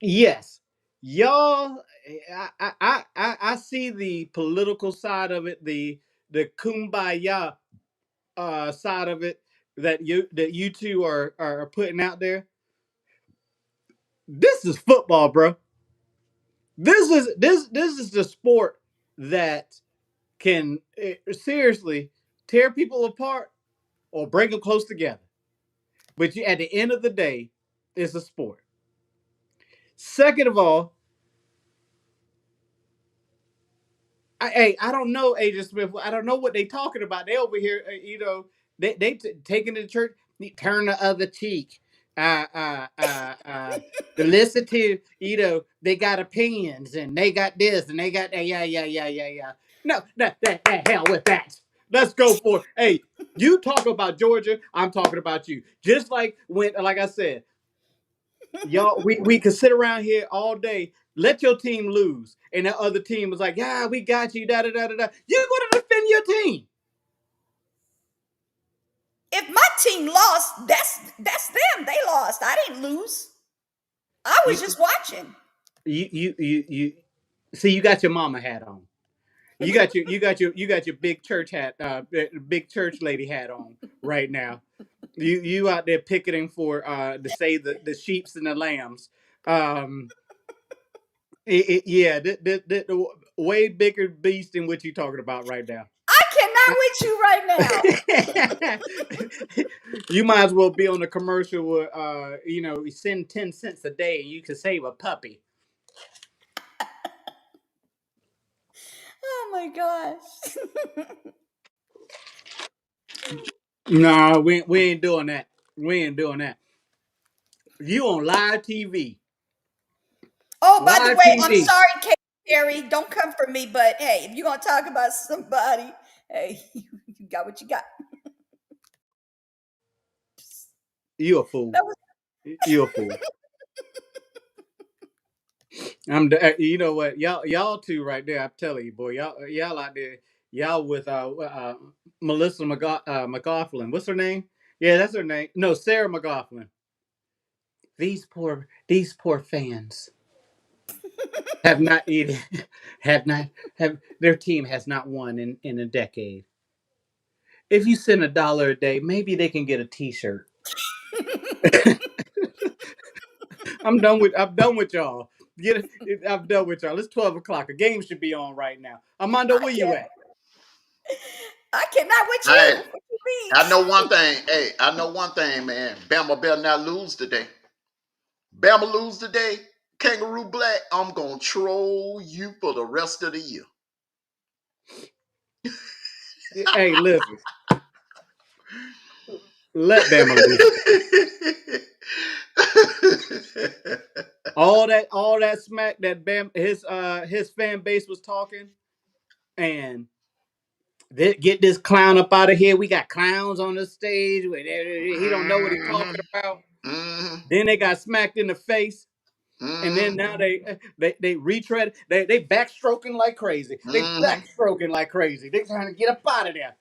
yes, y'all. I see the political side of it, the kumbaya side of it that you two are putting out there. This is football, bro. This is the sport that can seriously tear people apart or bring them close together. But at the end of the day, it's a sport. Second of all, I don't know Agent Smith. I don't know what they talking about. They over here, taking the church, turn the other cheek. Uh, uh, uh, uh, the listen to, they got opinions and they got this and they got that. Yeah, yeah, yeah, yeah, yeah. No, that hell with that. Let's go for it. Hey, you talk about Georgia, I'm talking about you. Just like I said, y'all, we could sit around here all day, let your team lose, and the other team was like, "Yeah, we got you." Da da da da da. You're going to defend your team. If my team lost, that's them. They lost. I didn't lose. I was You just watching. you see, you got your mama hat on. You got your big church hat, big church lady hat on right now. You out there picketing for to save the sheeps and the lambs. Um, yeah, the way bigger beast than what you talking about right now. I cannot with you right now. You might as well be on a commercial with you send 10 cents a day and you can save a puppy. Oh my gosh. No, we ain't doing that. We ain't doing that. You on live TV. Oh, by the Live way, I'm TV. sorry, Carrie. Don't come for me, but hey, if you're gonna talk about somebody, hey, you got what you got. You a fool. That was You a fool. You know what? Y'all two right there, I'm telling you, boy. Y'all out there. Y'all with Melissa McGoughlin. What's her name? Yeah, that's her name. No, Sarah McGoughlin. These poor fans have not eaten, have their team has not won in a decade. If you send $1 a day, maybe they can get a T-shirt. I'm done with y'all. I'm done with y'all. It's 12 o'clock. A game should be on right now. Armando, I where you can't. at? I cannot with Hey, you. What you mean? I know one thing. Hey, I know one thing, man. Bama better not lose today. Bama lose today. Kangaroo Black, I'm gonna troll you for the rest of the year. Hey, listen. Let Bama lose. All that smack that Bam his fan base was talking, and they get this clown up out of here. We got clowns on the stage. He don't know what he's talking about. hmm Then they got smacked in the face, and then hmm now they retread. They backstroking like crazy. They hmm backstroking like crazy. They trying to get up out of there.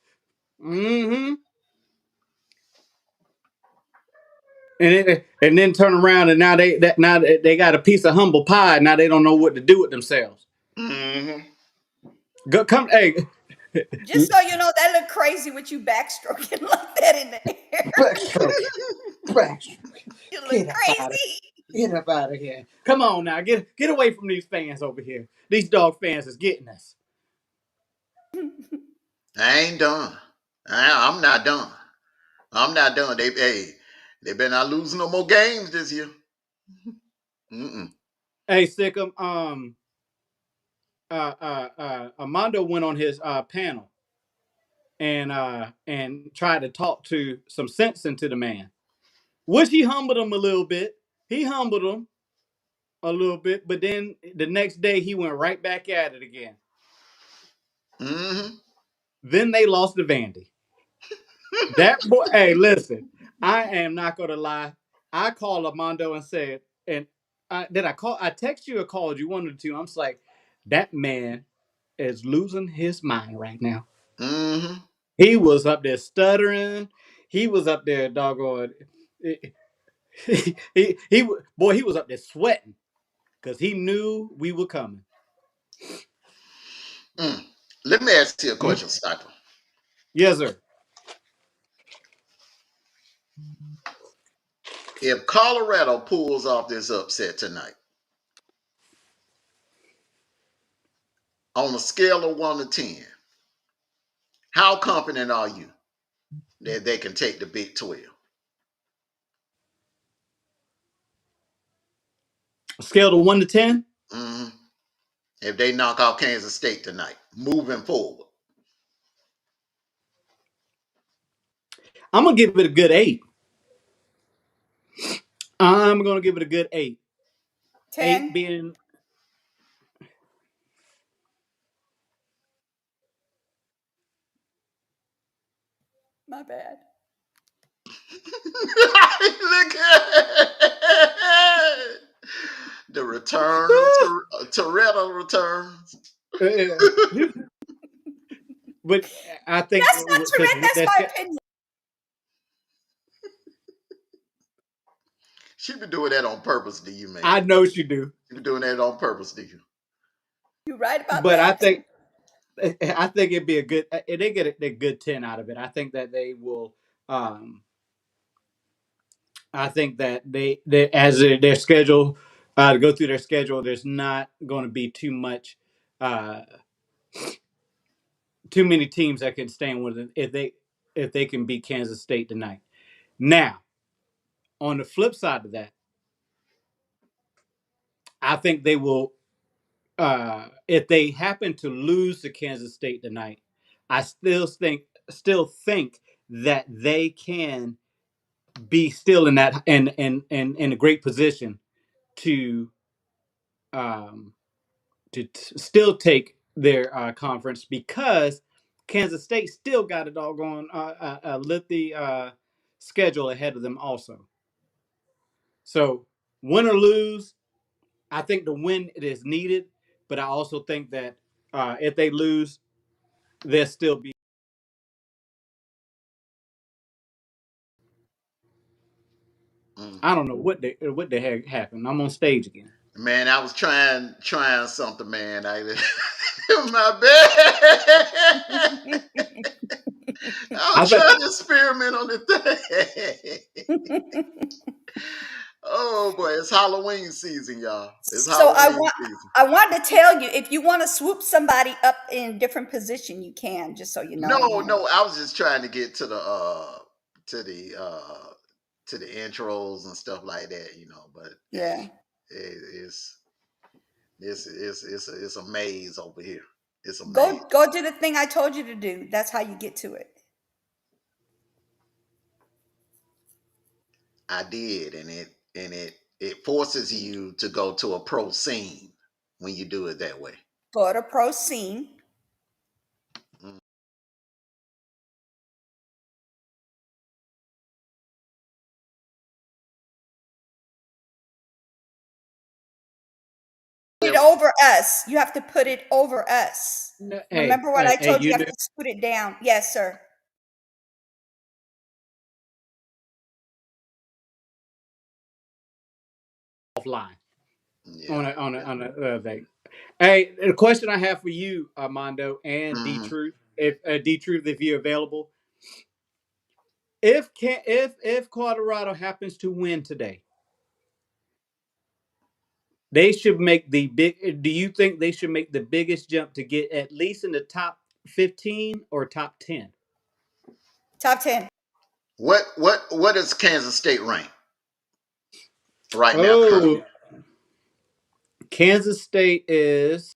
Mm-hmm. and then turn around and now they got a piece of humble pie. Now they don't know what to do with themselves. Mm-hmm. Go come, hey, Just so you know, that looked crazy with you backstroking like that in the air. backstroke, backstroke. You look Get up out of crazy. Get up out of here. Come on now, get away from these fans over here. These dog fans is getting us. I ain't done. I'm not done. I'm not done. They better not lose no more games this year. Mm-mm. Hey, Sickum, Armando went on his panel and tried to talk to some sense into the man, which he humbled him a little bit. He humbled him a little bit, but then the next day he went right back at it again. Mm-hmm. Then they lost to Vandy. That boy, hey, listen, I am not gonna lie. I called Armando and said, and did I call? I text you or called you, one of the two. I'm just like, that man is losing his mind right now. Mm-hmm. He was up there stuttering. He was up there doggone. He was up there sweating because he knew we were coming. Mm. Let me ask you a question, Sniper. Yes, sir. If Colorado pulls off this upset tonight, on a scale of 1 to 10, how confident are you that they can take the Big 12? Scale of 1 to 10. Mm-hmm. If they knock out Kansas State tonight, moving forward. I'm gonna give it a good 8. I'm gonna give it a good 8. 8 10. being My bad. Look at the return of Toretto returns. but I think That's not because Tourette. That's my opinion. She been doing that on purpose to you, man. I know she do, She been doing that on purpose to you. You're right about but that. I think it'd be a good. They get a good 10 out of it. I think that they will. I think that they as their schedule to go through their schedule, there's not going to be uh, too many teams that can stand with it if they can beat Kansas State tonight. Now, on the flip side of that, I think they will. If they happen to lose to Kansas State tonight, I still think that they can be still in that in a great position to um, still take their conference because Kansas State still got a doggone lit the schedule ahead of them also. So win or lose, I think the win it is needed, but I also think that if they lose, they'll still be. Mm. I don't know what the heck happened. I'm on stage again. Man, I was trying something, man. My bad. I I was think trying to experiment on the thing. Oh boy, it's Halloween season, y'all. It's So Halloween season. I want to tell you, if you want to swoop somebody up in a different position, you can, just so you know. No, I was just trying to get to the to the uh to the intros and stuff like that, but Yeah. it's it's a maze over here. It's a maze. Go do the thing I told you to do. That's how you get to it. I did, and it forces you to go to a pro scene when you do it that way. Go to pro scene. Mm. Put it over us. You have to put it over us. hey Remember what I hey told you? you You know have to scoot it down. Yes, sir. offline Yeah. on a thing. Hey, the question I have for you, Armando and D Hmm. Truth, if you're available, if Colorado happens to win today, they should make the big. Do you think they should make the biggest jump to get at least in the top 15 or top 10? Top 10. What is Kansas State rank right now Oh, currently? Kansas State is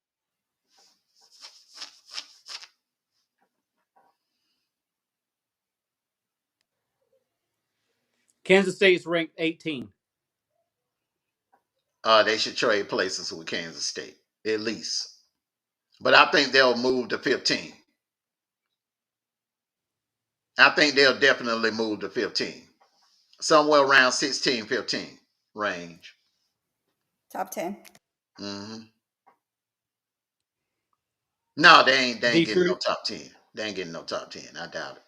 Kansas State's ranked 18. They should trade places with Kansas State at least, but I think they'll move to 15. I think they'll definitely move to 15, somewhere around 16, 15 range. Top 10. Hmm. No, they ain't D getting no Truth. top 10. They ain't getting no top 10. I doubt it.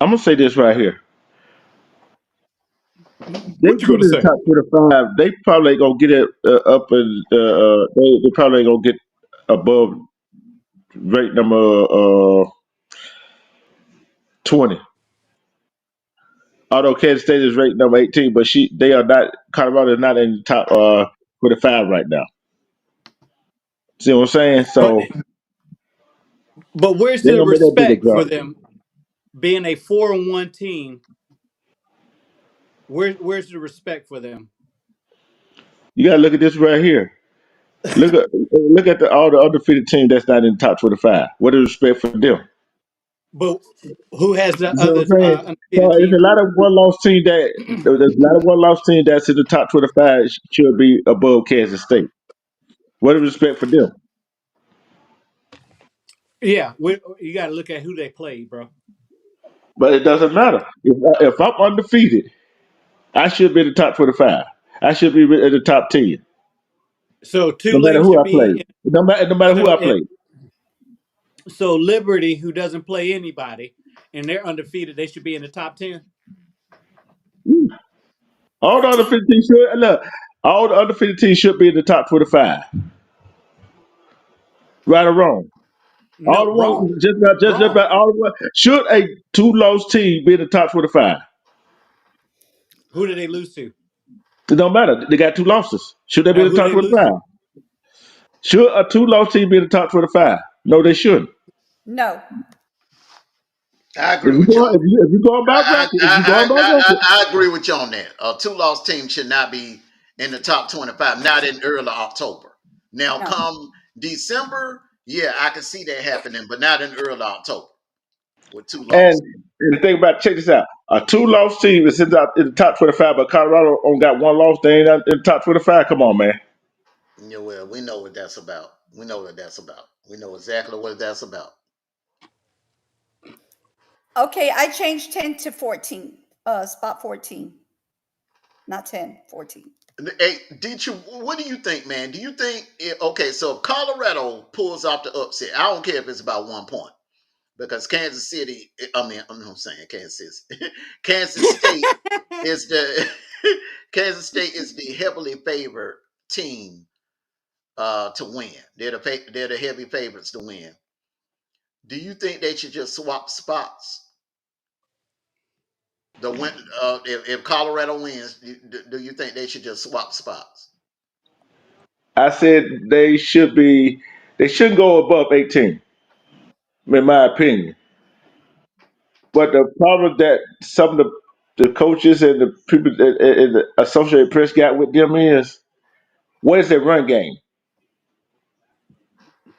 I'm gonna say this right here. They What you get gonna in the say? top 25. They probably ain't gonna get it up and they probably ain't gonna get above rate number 20. Although Kansas State is ranked number 18, but they are not. Colorado is not in the top 25 right now. See what I'm saying? But So but where's they're the gonna make that bigger respect for jump. them being a 4-1 team? Where's the respect for them? You gotta look at this right here. Look at all the undefeated team that's not in the top 25. What is respect for them? But who has the You see what other I'm saying? So undefeated it's team? a lot of one loss team that there's a lot of one loss team that's in the top 25 should be above Kansas State. What is respect for them? Yeah, you got to look at who they played, bro. But it doesn't matter. If I'm undefeated, I should be in the top 25. I should be in the top 10, So no matter Tulane who should I be play. No matter who I if play. so Liberty, who doesn't play anybody, and they're undefeated, they should be in the top 10. All the undefeated teams should look. All the undefeated teams should be in the top 25. Right or wrong? All No, the wrong, ones just about wrong. all the ones. Should a two-loss team be in the top 25? Who did they lose to? It don't matter. They got two losses. Should they be in the Who top did they lose 25? to? Should a two-loss team be in the top 25? No, they shouldn't. No. I If agree you with you go, on if you if you going by I, record, if you I, going by I, record, I agree with you on that. A two-loss team should not be in the top 25, not in early October. Now, No. come December, yeah, I can see that happening, but not in early October with two and losses. and the thing about check this out, a two-loss team is in the top 25, but Colorado only got one loss. They ain't in the top 25. Come on, man. Yeah, well, we know what that's about. We know what that's about. We know exactly what that's about. Okay, I changed 10 to 14. Spot 14. Not 10, 14. Hey, did you? What do you think, man? Do you think? Okay, so if Colorado pulls off the upset, I don't care if it's about 1 point because Kansas City. I mean, I'm saying Kansas City. Kansas State is the Kansas State is the heavily favored team to win. They're the heavy favorites to win. Do you think they should just swap spots? The win if Colorado wins, do you think they should just swap spots? I said they shouldn't go above 18, in my opinion. But the problem that some of the coaches and the people in the Associated Press got with them is, what is their run game?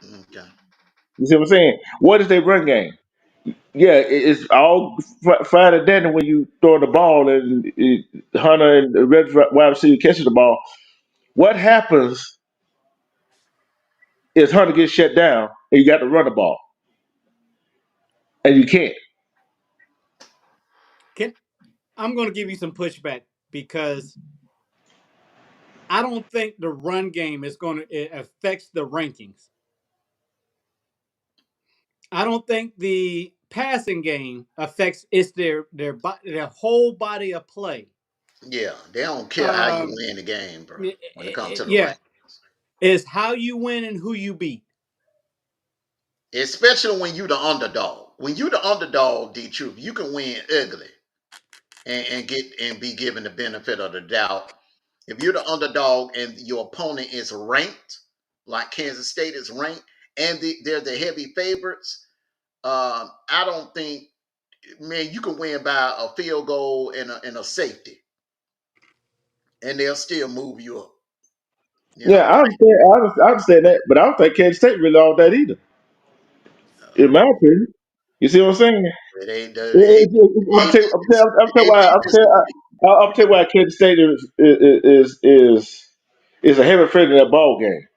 Okay. You see what I'm saying? What is their run game? Yeah, it's all fine and dandy when you throw the ball and Hunter and the red wide receiver catches the ball. What happens is Hunter gets shut down and you got to run the ball and you can't. Can I'm going to give you some pushback because I don't think the run game is going to it affects the rankings. I don't think the passing game affects their whole body of play. Yeah, they don't care how you Um, win the game, bro. When it comes to the yeah, rank, is how you win and who you beat. especially when you the underdog. When you the underdog, D Truth, you can win ugly and get and be given the benefit of the doubt. If you're the underdog and your opponent is ranked, like Kansas State is ranked, and they're the heavy favorites, I don't think, man, you can win by a field goal and a safety, and they'll still move you up. You Yeah, know, I understand. I understand that, but I don't think Kansas State really all that either, in my opinion. You see what I'm saying? it ain't the I'm telling you, I'm telling you they why. defense. I'm telling you why Kansas State is a heavy favorite in that ball game.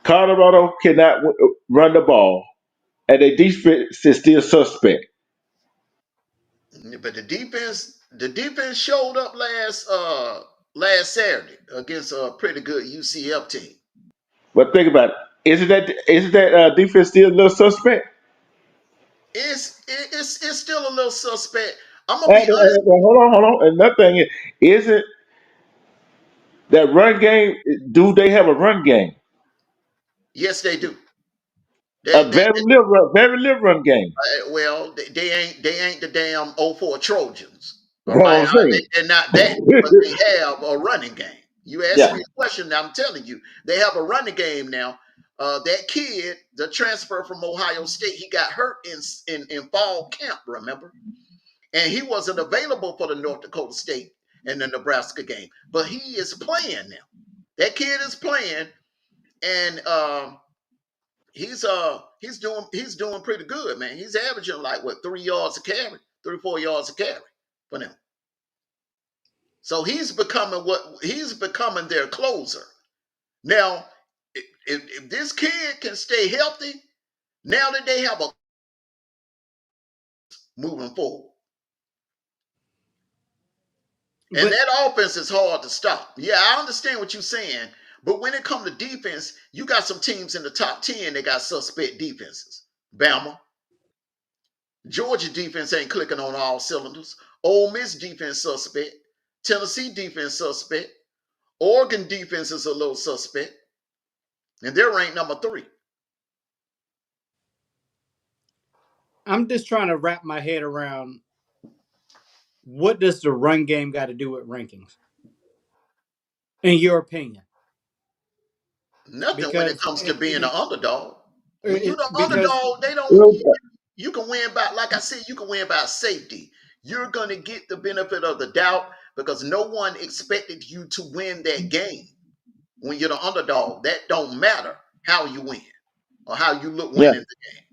Colorado cannot run the ball, and their defense is still suspect. But the defense showed up last Saturday against a pretty good UCF team. But think about it. Isn't that defense still a little suspect? It's still a little suspect. I'm gonna be honest. And hold on. And another thing isn't that run game? Do they have a run game? Yes, they do. A very little run game. Well, they ain't the damn '04 Trojans. All That's what right, I'm saying. they're not that, but they have a running game. You asked Yeah. me a question. I'm telling you, they have a running game now. That kid, the transfer from Ohio State, he got hurt in fall camp. Remember, and he wasn't available for the North Dakota State and the Nebraska game, but he is playing now. That kid is playing, and he's doing pretty good, man. He's averaging like what 3 yards a carry, 3 or 4 yards a carry for them. So he's becoming their closer. Now, if this kid can stay healthy, now that they have a moving forward. And But that offense is hard to stop. Yeah, I understand what you're saying. But when it comes to defense, you got some teams in the top 10 that got suspect defenses. Bama, Georgia defense ain't clicking on all cylinders. Ole Miss defense suspect. Tennessee defense suspect. Oregon defense is a little suspect. And they're ranked number 3. I'm just trying to wrap my head around what does the run game got to do with rankings, in your opinion? Nothing when it Because comes to being an underdog. When you're the because underdog, they don't. Well, You can win by, like I said, you can win by safety. You're going to get the benefit of the doubt because no one expected you to win that game. When you're the underdog, that don't matter how you win or how you look yeah. winning the game.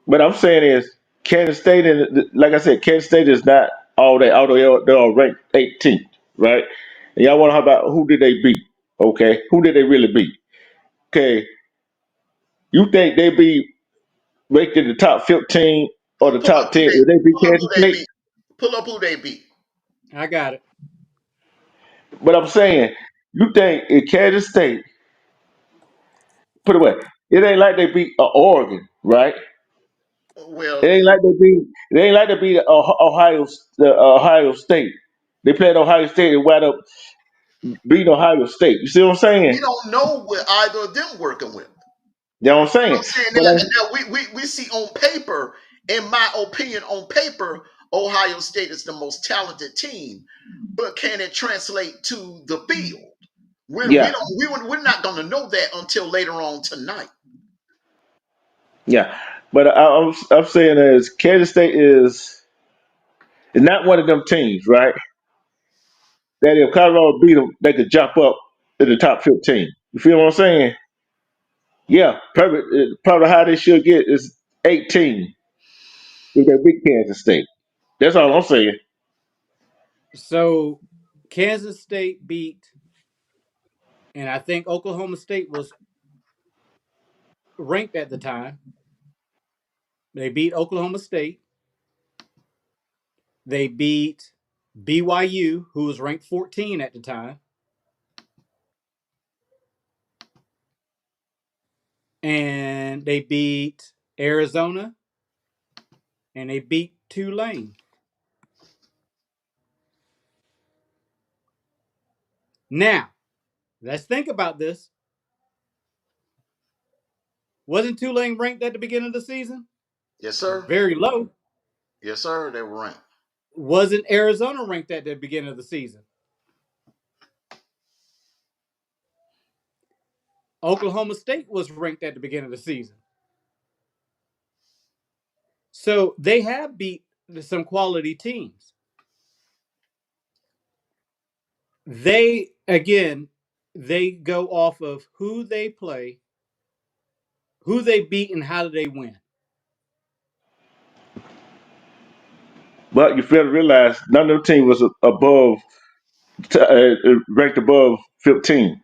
But I'm saying is Kansas State, and like I said, Kansas State is not all that. Although they're ranked 18th, right? And y'all want to talk about who did they beat? Okay, who did they really beat? Okay, you think they beat ranked in the top 15 or the Pull up top who 10? they Did they beat pull up who Kansas they State? beat. Pull up who they beat. I got it. But I'm saying, you think if Kansas State, put it away, it ain't like they beat Oregon, right? Well, It ain't like they beat. It ain't like they beat Ohio State. They played Ohio State and wound up beating Ohio State. You see what I'm we saying? don't know what either of them working with. You know what I'm I'm saying? saying But now we see on paper, in my opinion, on paper, Ohio State is the most talented team, but can it translate to the field? We yeah, don't we're not going to know that until later on tonight. yeah. But I'm saying is Kansas State is not one of them teams, right? That if Colorado beat them, they could jump up to the top 15. You feel what I'm saying? Yeah, probably how they should get is 18 if they beat Kansas State. That's all I'm saying. So Kansas State beat, and I think Oklahoma State was ranked at the time. They beat Oklahoma State. They beat BYU, who was ranked 14 at the time, and they beat Arizona, and they beat Tulane. Now, let's think about this. Wasn't Tulane ranked at the beginning of the season? Yes, sir. Very low. Yes, sir. They were ranked. Wasn't Arizona ranked at the beginning of the season? Oklahoma State was ranked at the beginning of the season. So they have beat some quality teams. They, again, they go off of who they play, who they beat, and how do they win. But you fail to realize none of the team was above ranked above 15.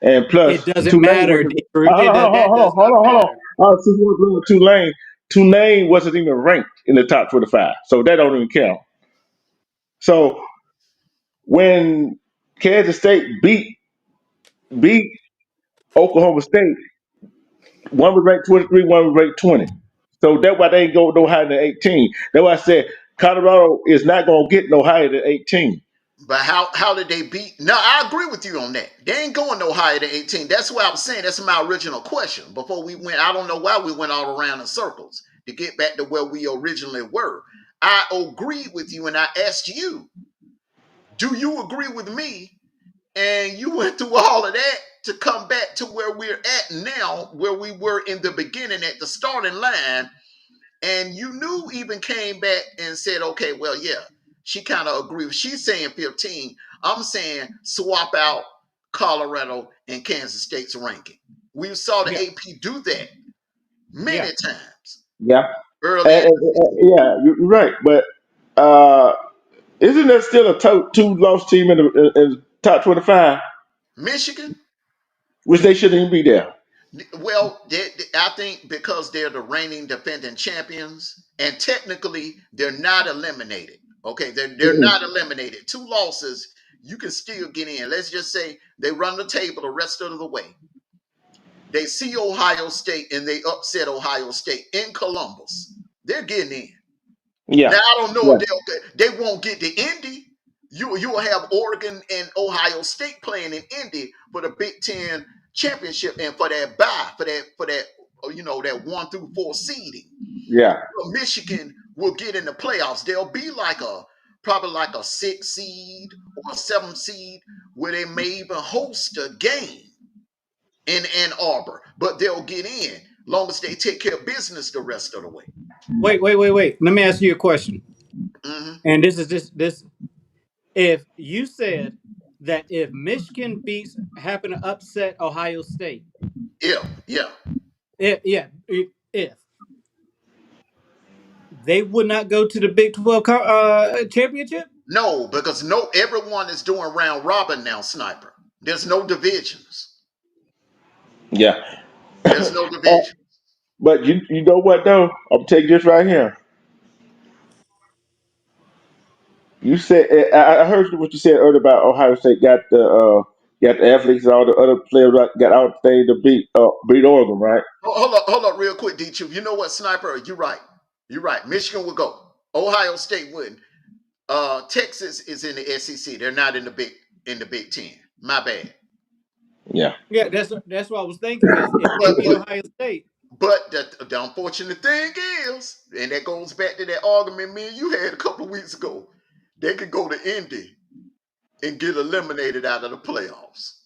And plus It doesn't Tulane matter, wasn't. Deeper. That does not Hold on. matter. Since we were Tulane, Tulane wasn't even ranked in the top 25, so that don't even count. So when Kansas State beat Oklahoma State, one was ranked 23, one was ranked 20. So that's why they ain't go no higher than 18. That's why I said Colorado is not gonna get no higher than 18. But how did they beat? No, I agree with you on that. They ain't going no higher than 18. That's what I was saying. That's my original question. Before we went, I don't know why we went all around in circles to get back to where we originally were. I agreed with you and I asked you, do you agree with me? And you went through all of that to come back to where we're at now, where we were in the beginning at the starting line. And you knew even came back and said, okay, well, yeah, she kind of agrees. She's saying 15. I'm saying swap out Colorado and Kansas State's ranking. We saw the Yeah. AP do that many times Yeah, early in the season. yeah, you're right. But uh, isn't there still a two loss team in the top 25, Michigan, which they shouldn't even be there? well, I think because they're the reigning defending champions, and technically they're not eliminated. Okay, they're Mm-mm. not eliminated. Two losses, you can still get in. Let's just say they run the table the rest of the way. They see Ohio State and they upset Ohio State in Columbus. They're getting in. Now Yeah, I don't know yeah, if they won't get to Indy. You will have Oregon and Ohio State playing in Indy for the Big 10 championship and for that bye for that that 1 through 4 seeding. yeah, Michigan will get in the playoffs. They'll be like probably like a 6 seed or a 7 seed where they may even host a game in Ann Arbor, but they'll get in long as they take care of business the rest of the way. Wait. Let me ask you a question. Hmm. And this is this. If you said that if Michigan beats happen to upset Ohio State, Yeah. if they would not go to the Big 12 championship. No, because no, everyone is doing round robin now, Sniper. There's no divisions. yeah. There's no division. But you know what though? I'm taking this right here. You said I heard what you said earlier about Ohio State got the athletes and all the other players got out there to beat Oregon, right? Hold up, real quick, D2. You know what, Sniper? You're right. You're right. Michigan will go. Ohio State wouldn't. Texas is in the SEC. They're not in the Big 10. My bad. Yeah. Yeah, that's what I was thinking. Because if they But beat but Ohio State, but the unfortunate thing is, and that goes back to that argument me and you had a couple of weeks ago, they could go to Indy and get eliminated out of the playoffs.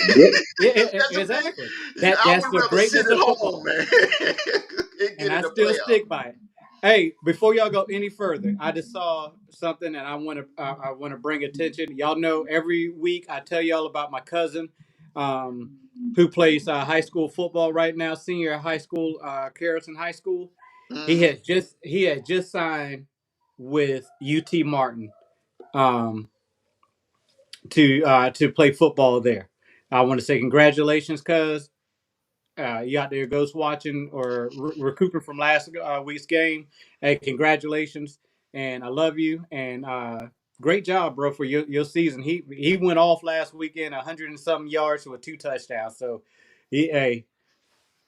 Yep. That's the thing. exactly. I That's would the rather sit greatness at of home, football, man, and and get in I the still playoff. stick by it. Hey, before y'all go any further, I just saw something, and I want to bring attention. Y'all know every week I tell y'all about my cousin, um, who plays high school football right now, senior high school, Carrollton High School. Hmm. He had just signed with UT Martin. Um, to play football there. I want to say congratulations, cuz you out there ghost watching or recouping from last week's game. Hey, congratulations, and I love you, and great job, bro, for your season. He went off last weekend, 100 and something yards with 2 touchdowns. So hey,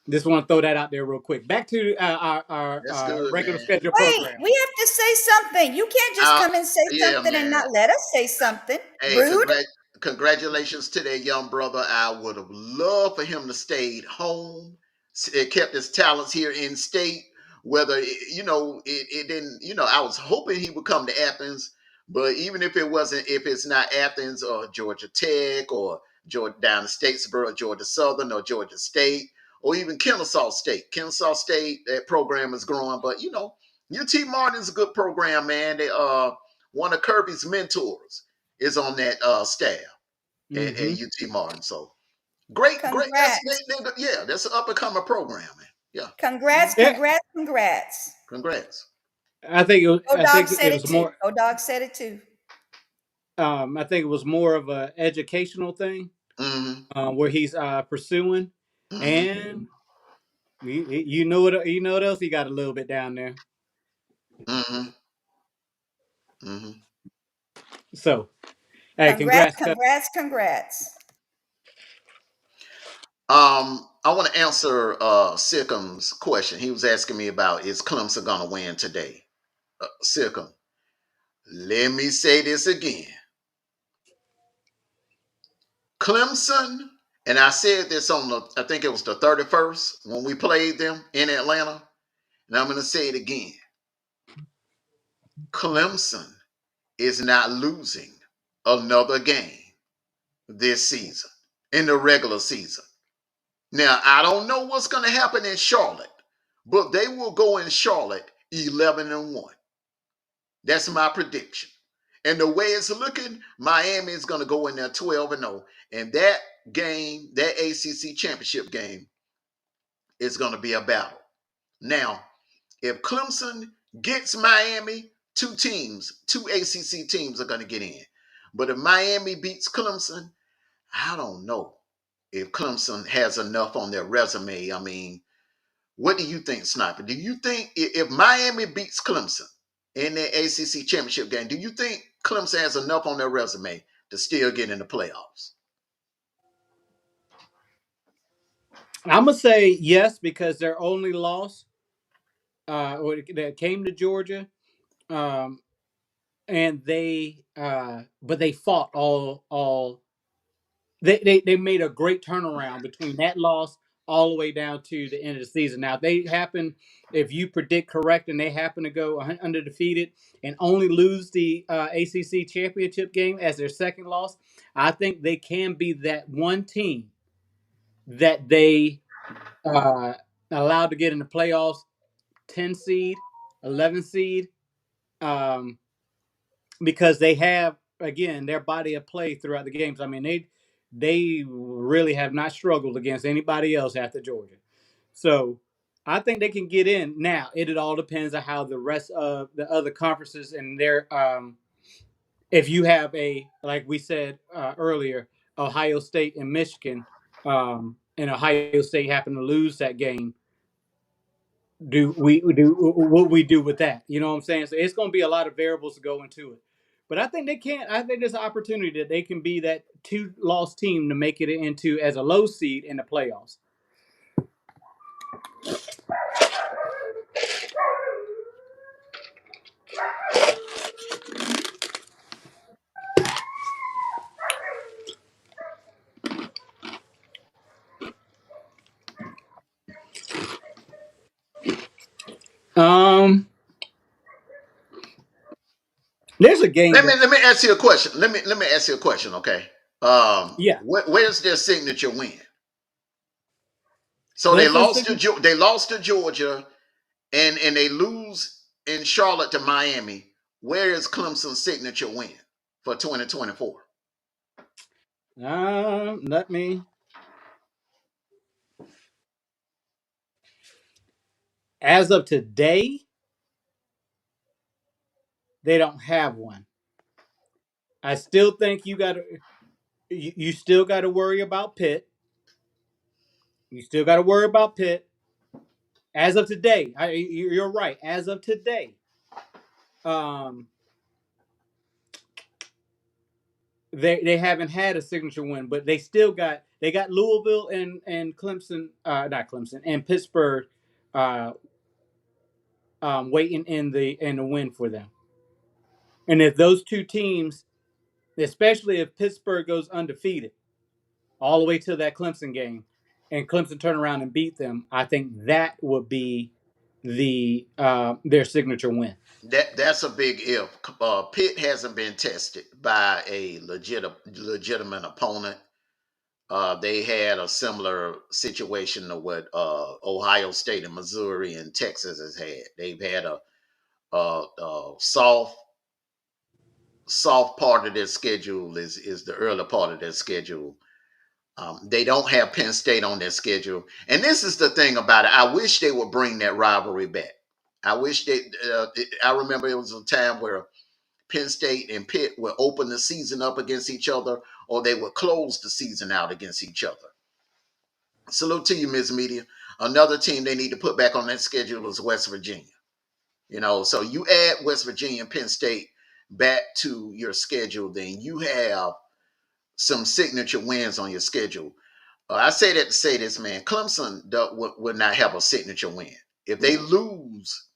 just want to throw that out there real quick. Back to our That's good, regular man. schedule Wait, program. we have to say something. You can't just Uh, come and say yeah, something and man. not let us say something. Hey, Rude. congratulations to that young brother. I would have loved for him to stay home, kept his talents here in state. Whether it didn't, I was hoping he would come to Athens, but even if it wasn't, if it's not Athens or Georgia Tech or Georgia down in Statesboro, Georgia Southern or Georgia State, or even Kennesaw State. Kennesaw State, that program is growing, but UT Martin's a good program, man. They one of Kirby's mentors is on that staff at Mm-hmm. UT Martin. So great. Congrats. That's an up and coming program, man. Yeah, Congrats, Yeah, congrats, congrats. congrats. Go I Dog think said it it was too. more. Go Dog said it too. I think it was more of a educational thing Mm-hmm. where he's pursuing, Mm-hmm. and you know what else he got a little bit down there. Mm-hmm. Mm-hmm. So hey, Congrats, congrats, Cub. congrats, congrats. I want to answer Sickham's question. He was asking me about is Clemson gonna win today? Sickham, let me say this again. Clemson, and I said this on I think it was the 31st when we played them in Atlanta, and I'm going to say it again. Clemson is not losing another game this season in the regular season. Now, I don't know what's going to happen in Charlotte, but they will go in Charlotte 11-1. That's my prediction. And the way it's looking, Miami is going to go in there 12-0. And that game, that ACC championship game, is going to be a battle. Now, if Clemson gets Miami, two ACC teams are going to get in. But if Miami beats Clemson, I don't know if Clemson has enough on their resume. I mean, what do you think, Sniper? Do you think if Miami beats Clemson in the ACC championship game, do you think Clemson has enough on their resume to still get in the playoffs? I'm gonna say yes because their only loss that came to Georgia, um, and but they fought all. They made a great turnaround between that loss all the way down to the end of the season. Now, if you predict correct and they happen to go undefeated and only lose the ACC championship game as their second loss, I think they can be that one team that they uh, allowed to get in the playoffs, 10 seed, 11 seed, um, because they have, again, their body of play throughout the games. I mean, they really have not struggled against anybody else after Georgia. So I think they can get in. Now, it all depends on how the rest of the other conferences and their if you have like we said earlier, Ohio State and Michigan, and Ohio State happen to lose that game, do what we do with that? You know what I'm saying? So it's going to be a lot of variables to go into it. But I think they can. I think there's an opportunity that they can be that two-loss team to make it into as a low seed in the playoffs. Um, there's a game Let me that let me ask you a question. Let me ask you a question, okay? yeah, Where's their signature win? So they Clemson lost signature. to Georgia, and they lose in Charlotte to Miami. Where is Clemson's signature win for 2024? Let me. As of today, they don't have one. I still think you still got to worry about Pitt. You still got to worry about Pitt. As of today, you're right. As of today, um, they haven't had a signature win, but they got Louisville and Clemson, not Clemson, and Pittsburgh, uh, waiting in the win for them. And if those two teams especially if Pittsburgh goes undefeated all the way to that Clemson game, and Clemson turn around and beat them. I think that would be their signature win. That's a big if. Pitt hasn't been tested by a legitimate opponent. They had a similar situation to what Ohio State and Missouri and Texas has had. They've had a soft part of their schedule is the early part of their schedule. They don't have Penn State on their schedule, and this is the thing about it. I wish they would bring that rivalry back. I wish they. I remember it was a time where Penn State and Pitt would open the season up against each other, or they would close the season out against each other. Salute to you, Ms. Media. Another team they need to put back on that schedule is West Virginia. So you add West Virginia and Penn State back to your schedule, then you have some signature wins on your schedule. I say that to say this, man. Clemson would not have a signature win. If they lose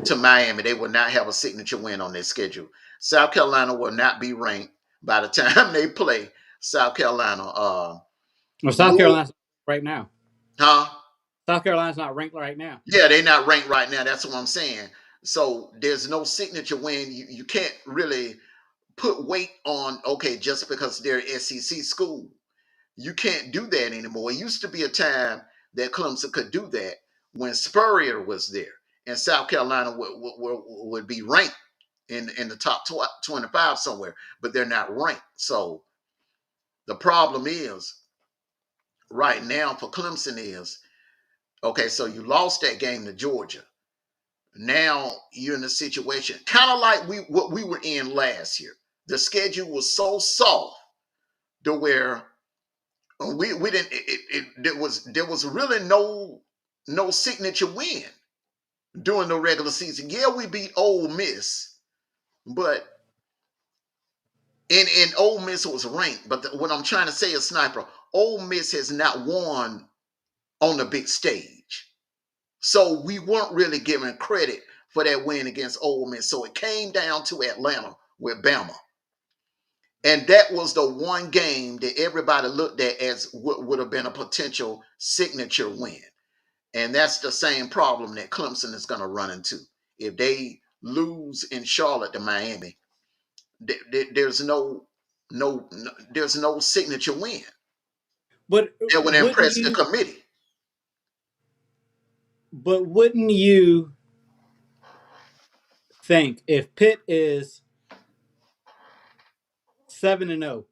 to Miami, they would not have a signature win on their schedule. South Carolina will not be ranked by the time they play South Carolina. Well, South Carolina's right now. Huh? South Carolina's not ranked right now. Yeah, they're not ranked right now. That's what I'm saying. So there's no signature win. You can't really put weight on, okay, just because they're SEC school. You can't do that anymore. It used to be a time that Clemson could do that when Spurrier was there, and South Carolina would be ranked in the top 25 somewhere, but they're not ranked. So the problem is right now for Clemson is, okay, so you lost that game to Georgia. Now you're in a situation kind of like what we were in last year. The schedule was so soft to where we didn't there was really no signature win during the regular season. Yeah, we beat Ole Miss, but in Ole Miss was ranked. But what I'm trying to say is, Sniper, Ole Miss has not won on the big stage, so we weren't really given credit for that win against Ole Miss. So it came down to Atlanta with Bama. And that was the one game that everybody looked at as what would have been a potential signature win. And that's the same problem that Clemson is going to run into. If they lose in Charlotte to Miami, there's there's no signature win But that would wouldn't impress the you? committee. But wouldn't you think if Pitt is 7-0,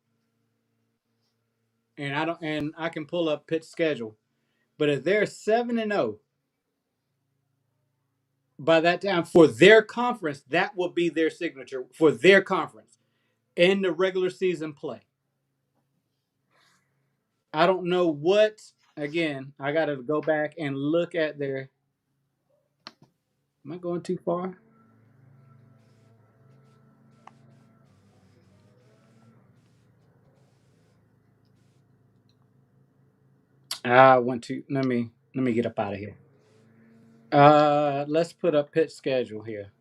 and I can pull up Pitt's schedule, but if they're 7-0 by that time for their conference, that will be their signature for their conference in the regular season play. I don't know what. Again, I got to go back and look at their. Am I going too far? I want to. Let me get up out of here. Let's put up Pitt's schedule here.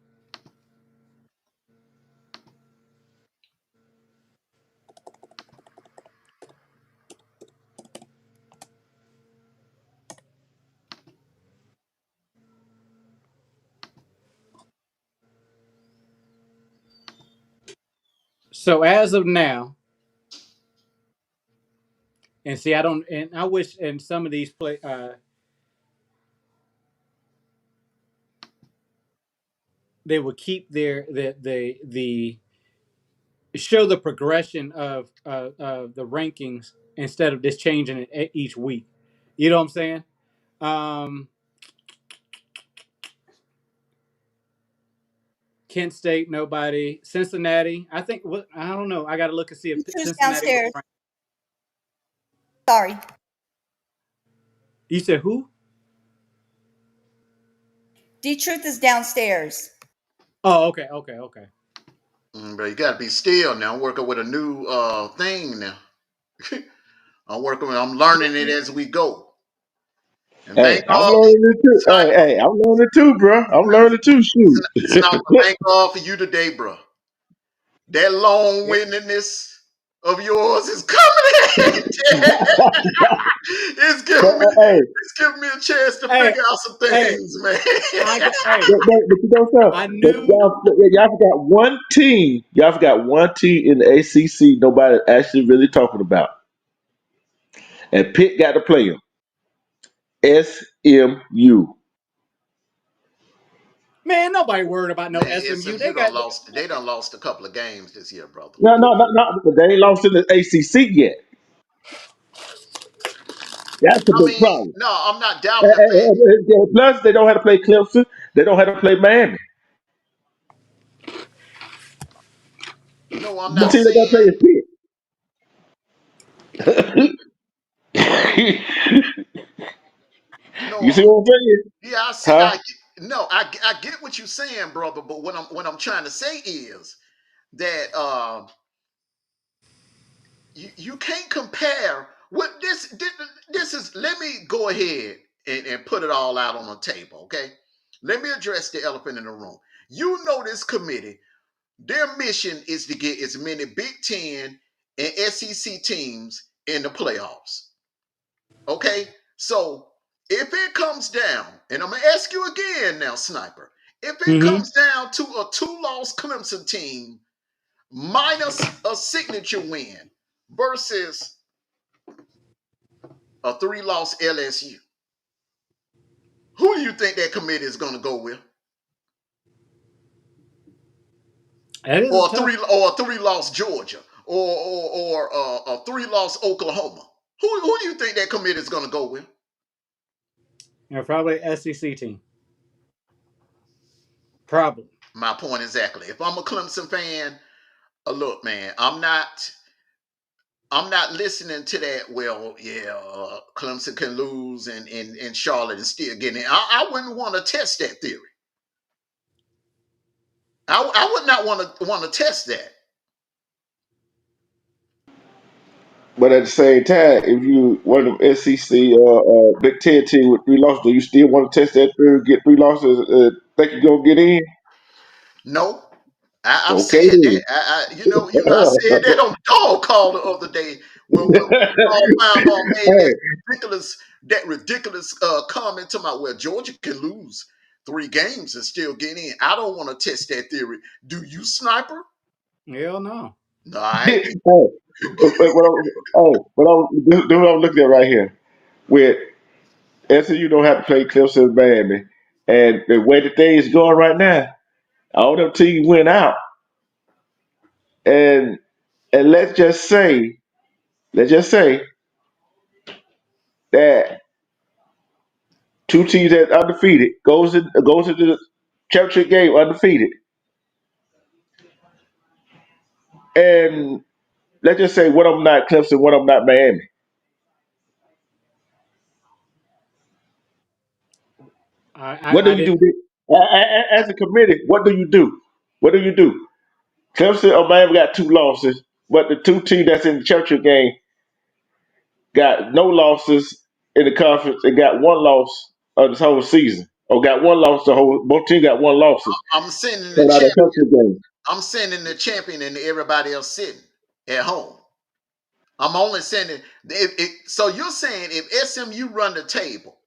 So as of now, and see, I don't, and I wish in some of these they would keep the show the progression of the rankings instead of just changing it each week. You know what I'm saying? Um, Kent State, nobody. Cincinnati, I think. What I don't know. I got to look and see if Who's Cincinnati was downstairs? ranked. Sorry. You said who? D Truth is downstairs. Oh, okay. But you got to be still now. I'm working with a new thing now. I'm learning it as we go. And Hey, thank I'm God, learning it too. Hey, Sniper, hey, I'm learning it too, bro. I'm learning too. Shoot. Sniper, thank God for you today, bro. That long-windedness of yours is coming in. It's But, giving me hey, it's giving me a chance to Hey, figure out some hey, things, man. hey, but you know I something? But knew. y'all forgot one team. Y'all forgot one team in the ACC nobody actually really talking about. And Pitt got to play them. SMU. Man, nobody worried about no Man, SMU. SMU they done lost a couple of games this year, brother. No. They ain't lost in the ACC yet. That's the I big mean, problem. no, I'm not doubting the fact. Plus, they don't have to play Clemson. They don't have to play Miami. No, I'm The not team they got to saying play is Pitt. You no. see what I'm saying? Yeah, I see. Huh? I get what you're saying, brother. But what I'm trying to say is that you can't compare what this is. Let me go ahead and put it all out on the table, okay? Let me address the elephant in the room. You know this committee, their mission is to get as many Big Ten and SEC teams in the playoffs. Okay? So if it comes down, and I'm gonna ask you again now, Sniper, if it Mm-hmm. comes down to a two-loss Clemson team minus a signature win versus a three-loss LSU. Who do you think that committee is going to go with? That is a tough. Or a three-loss Georgia, or a three-loss Oklahoma. Who do you think that committee is going to go with? Probably SEC team. Probably. My point exactly. If I'm a Clemson fan, look, man, I'm not listening to that. Well, yeah, Clemson can lose and Charlotte and still getting it. I wouldn't want to test that theory. I would not want to test that. But at the same time, if you one of them SEC Big Ten team with 3 losses, do you still want to test that through, get 3 losses, think you're gonna get in? No, I've Okay said that. then. I said that on the dog call the other day when Paul Finebaum made Hey, that ridiculous comment to my well, Georgia can lose 3 games and still get in. I don't want to test that theory. Do you, Sniper? Hell no. No, I ain't. hey, this what I'm looking at right here. With SMU don't have to play Clemson and Miami, and the way the thing is going right now, all them teams went out, and let's just say that two teams that undefeated goes into the championship game undefeated, and let's just say one of them not Clemson, one of them not Miami. What do I you do didn't. as a committee? What do you do? What do you do? Clemson or Miami got 2 losses, but the two teams that's in the championship game got no losses in the conference and got 1 loss of this whole season, or got 1 loss. The whole both teams got 1 losses I'm sending the coming out of champ. the championship game. I'm sending the champion and everybody else sitting at home. I'm only sending. So you're saying if SMU run the table,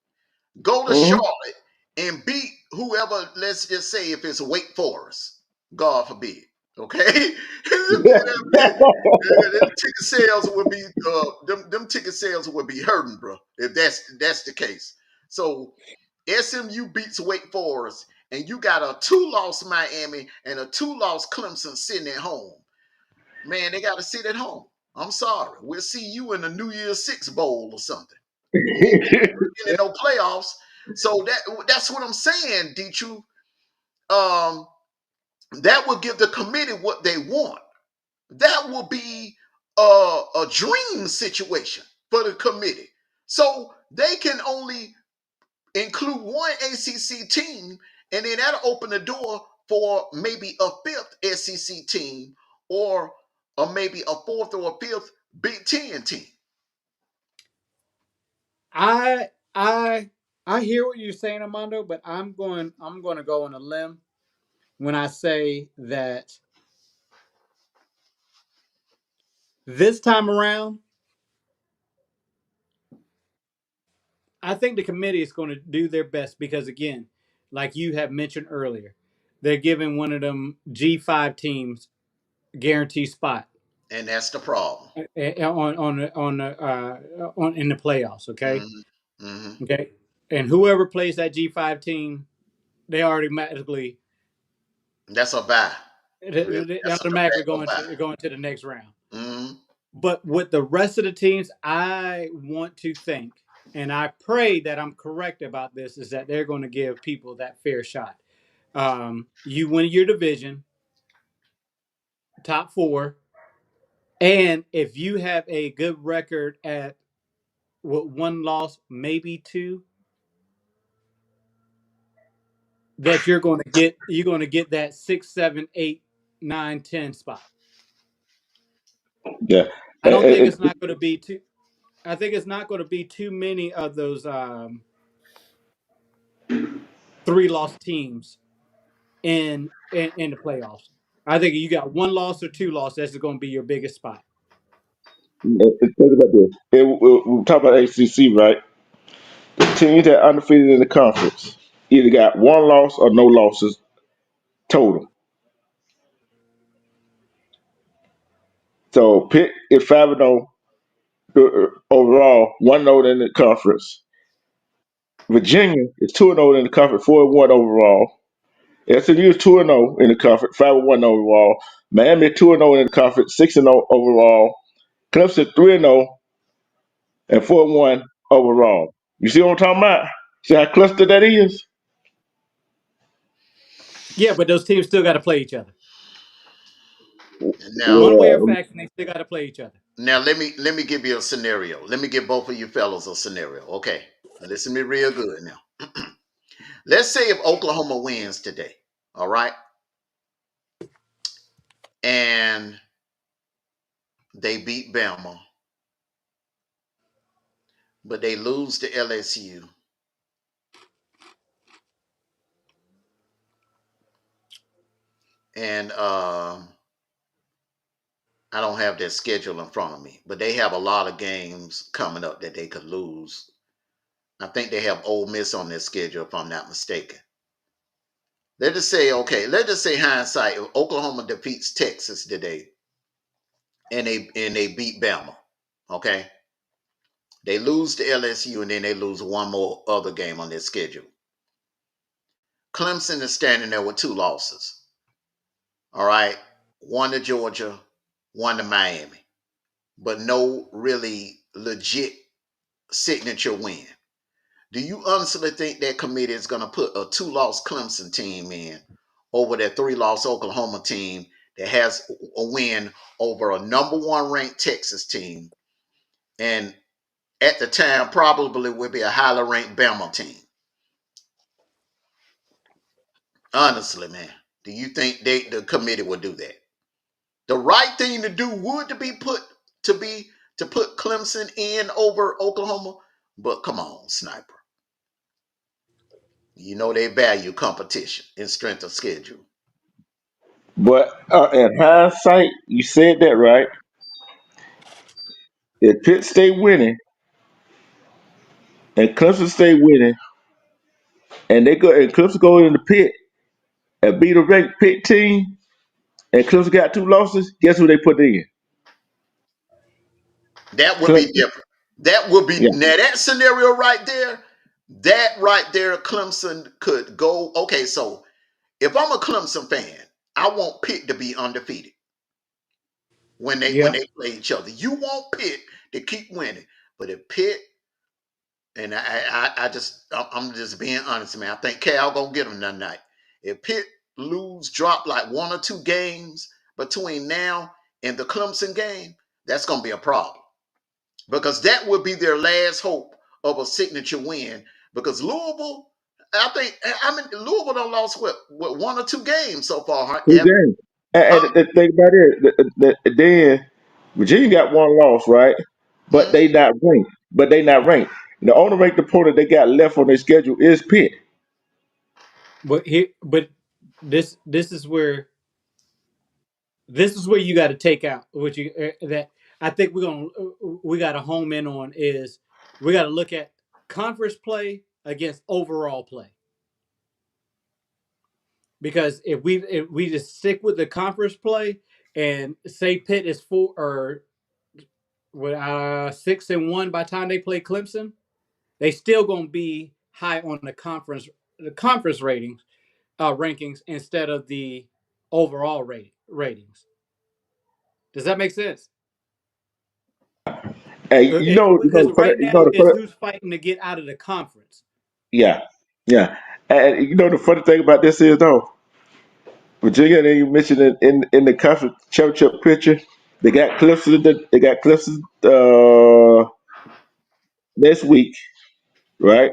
go to Hmm. Charlotte and beat whoever, let's just say if it's Wake Forest, God forbid. Okay? Them ticket sales would be them ticket sales would be hurting, bro, if that's the case. So SMU beats Wake Forest, and you got a 2-loss Miami and a 2-loss Clemson sitting at home. Man, they got to sit at home. I'm sorry. We'll see you in the New Year's Six Bowl or something. You ain't getting in no playoffs. So that's what I'm saying, Deechu. Um, that will give the committee what they want. That will be a dream situation for the committee. So they can only include one ACC team, and then that'll open the door for maybe a fifth SEC team, or maybe a fourth or a fifth Big Ten team. I I I hear what you're saying, Armando, but I'm going to go on a limb when I say that This time around, I think the committee is going to do their best because, again, like you have mentioned earlier, they're giving one of them G5 teams guarantee spot And that's the problem. on in the playoffs. Okay, Hmm. Hmm. okay, and whoever plays that G5 team, they automatically That's a buy. Really, they that's a automatically tobacco buy. going to the next round. Hmm. But with the rest of the teams, I want to think, and I pray that I'm correct about this, is that they're going to give people that fair shot. You win your division, top four, and if you have a good record at what one loss, maybe two, that you're going to get that 6, 7, 8, 9, 10 spot. Yeah. I don't think And it's not going to be too. I think it's not going to be too many of those three loss teams in the playoffs. I think you got one loss or two loss. That's going to be your biggest spot. think about this. We talk about ACC, right? The teams that are undefeated in the conference either got one loss or no losses total. So Pitt is 5-0 overall, 1-0 in the conference. Virginia is 2-0 in the conference, 4-1 overall. SMU is 2-0 in the conference, 5-1 overall. Miami 2-0 in the conference, 6-0 overall. Clemson 3-0 and 4-1 overall. You see what I'm talking about? See how clustered that is? Yeah, but those teams still got to play each other. Now, One way or Well, fashion, they still got to play each other. now let me give you a scenario. Let me give both of you fellows a scenario. Okay, now listen to me real good now. Let's say if Oklahoma wins today, all right, and they beat Bama, but they lose to LSU, and I don't have their schedule in front of me, but they have a lot of games coming up that they could lose. I think they have Ole Miss on their schedule, if I'm not mistaken. Let's just say, okay, let's just say hindsight, if Oklahoma defeats Texas today and they beat Bama, okay? They lose to LSU and then they lose one more other game on their schedule. Clemson is standing there with two losses. All right. One to Georgia, one to Miami. But no really legit signature win. Do you honestly think that committee is going to put a two-loss Clemson team in over that three-loss Oklahoma team that has a win over a number one ranked Texas team and at the time probably will be a highly ranked Bama team? Honestly, man, do you think the committee would do that? The right thing to do would to put Clemson in over Oklahoma, but come on, sniper. You know they value competition and strength of schedule. but in hindsight, you said that right. If Pitt stay winning and Clemson stay winning, and Clemson go in the pit and beat a ranked Pitt team, and Clemson got two losses, guess who they put in? That would be Clemson. different. That would be Yeah. now that scenario right there. That right there, Clemson could go. Okay, so if I'm a Clemson fan, I want Pitt to be undefeated when Yeah. they play each other. You want Pitt to keep winning, but if Pitt and I'm just being honest, man. I think Cal gonna get them that night. If Pitt drop like one or two games between now and the Clemson game, that's gonna be a problem because that would be their last hope of a signature win. Because Louisville, I mean Louisville done lost what one or two games so far, huh? Two games. And Huh? the thing about it, then Virginia got one loss, right? But Hmm? they not ranked. The only ranked opponent they got left on their schedule is Pitt. But this is where you got to take out what you that I think we got to home in on is we got to look at conference play against overall play. Because if we just stick with the conference play and say Pitt is 6-1 by the time they play Clemson, they still gonna be high on the conference rankings instead of the overall ratings. Does that make sense? Hey, Because right now the is funny, who's fighting to get out of the conference. yeah, yeah. And the funny thing about this is though, Virginia, you mentioned it in the conference championship picture. They got Clemson. They got Clemson next week, right?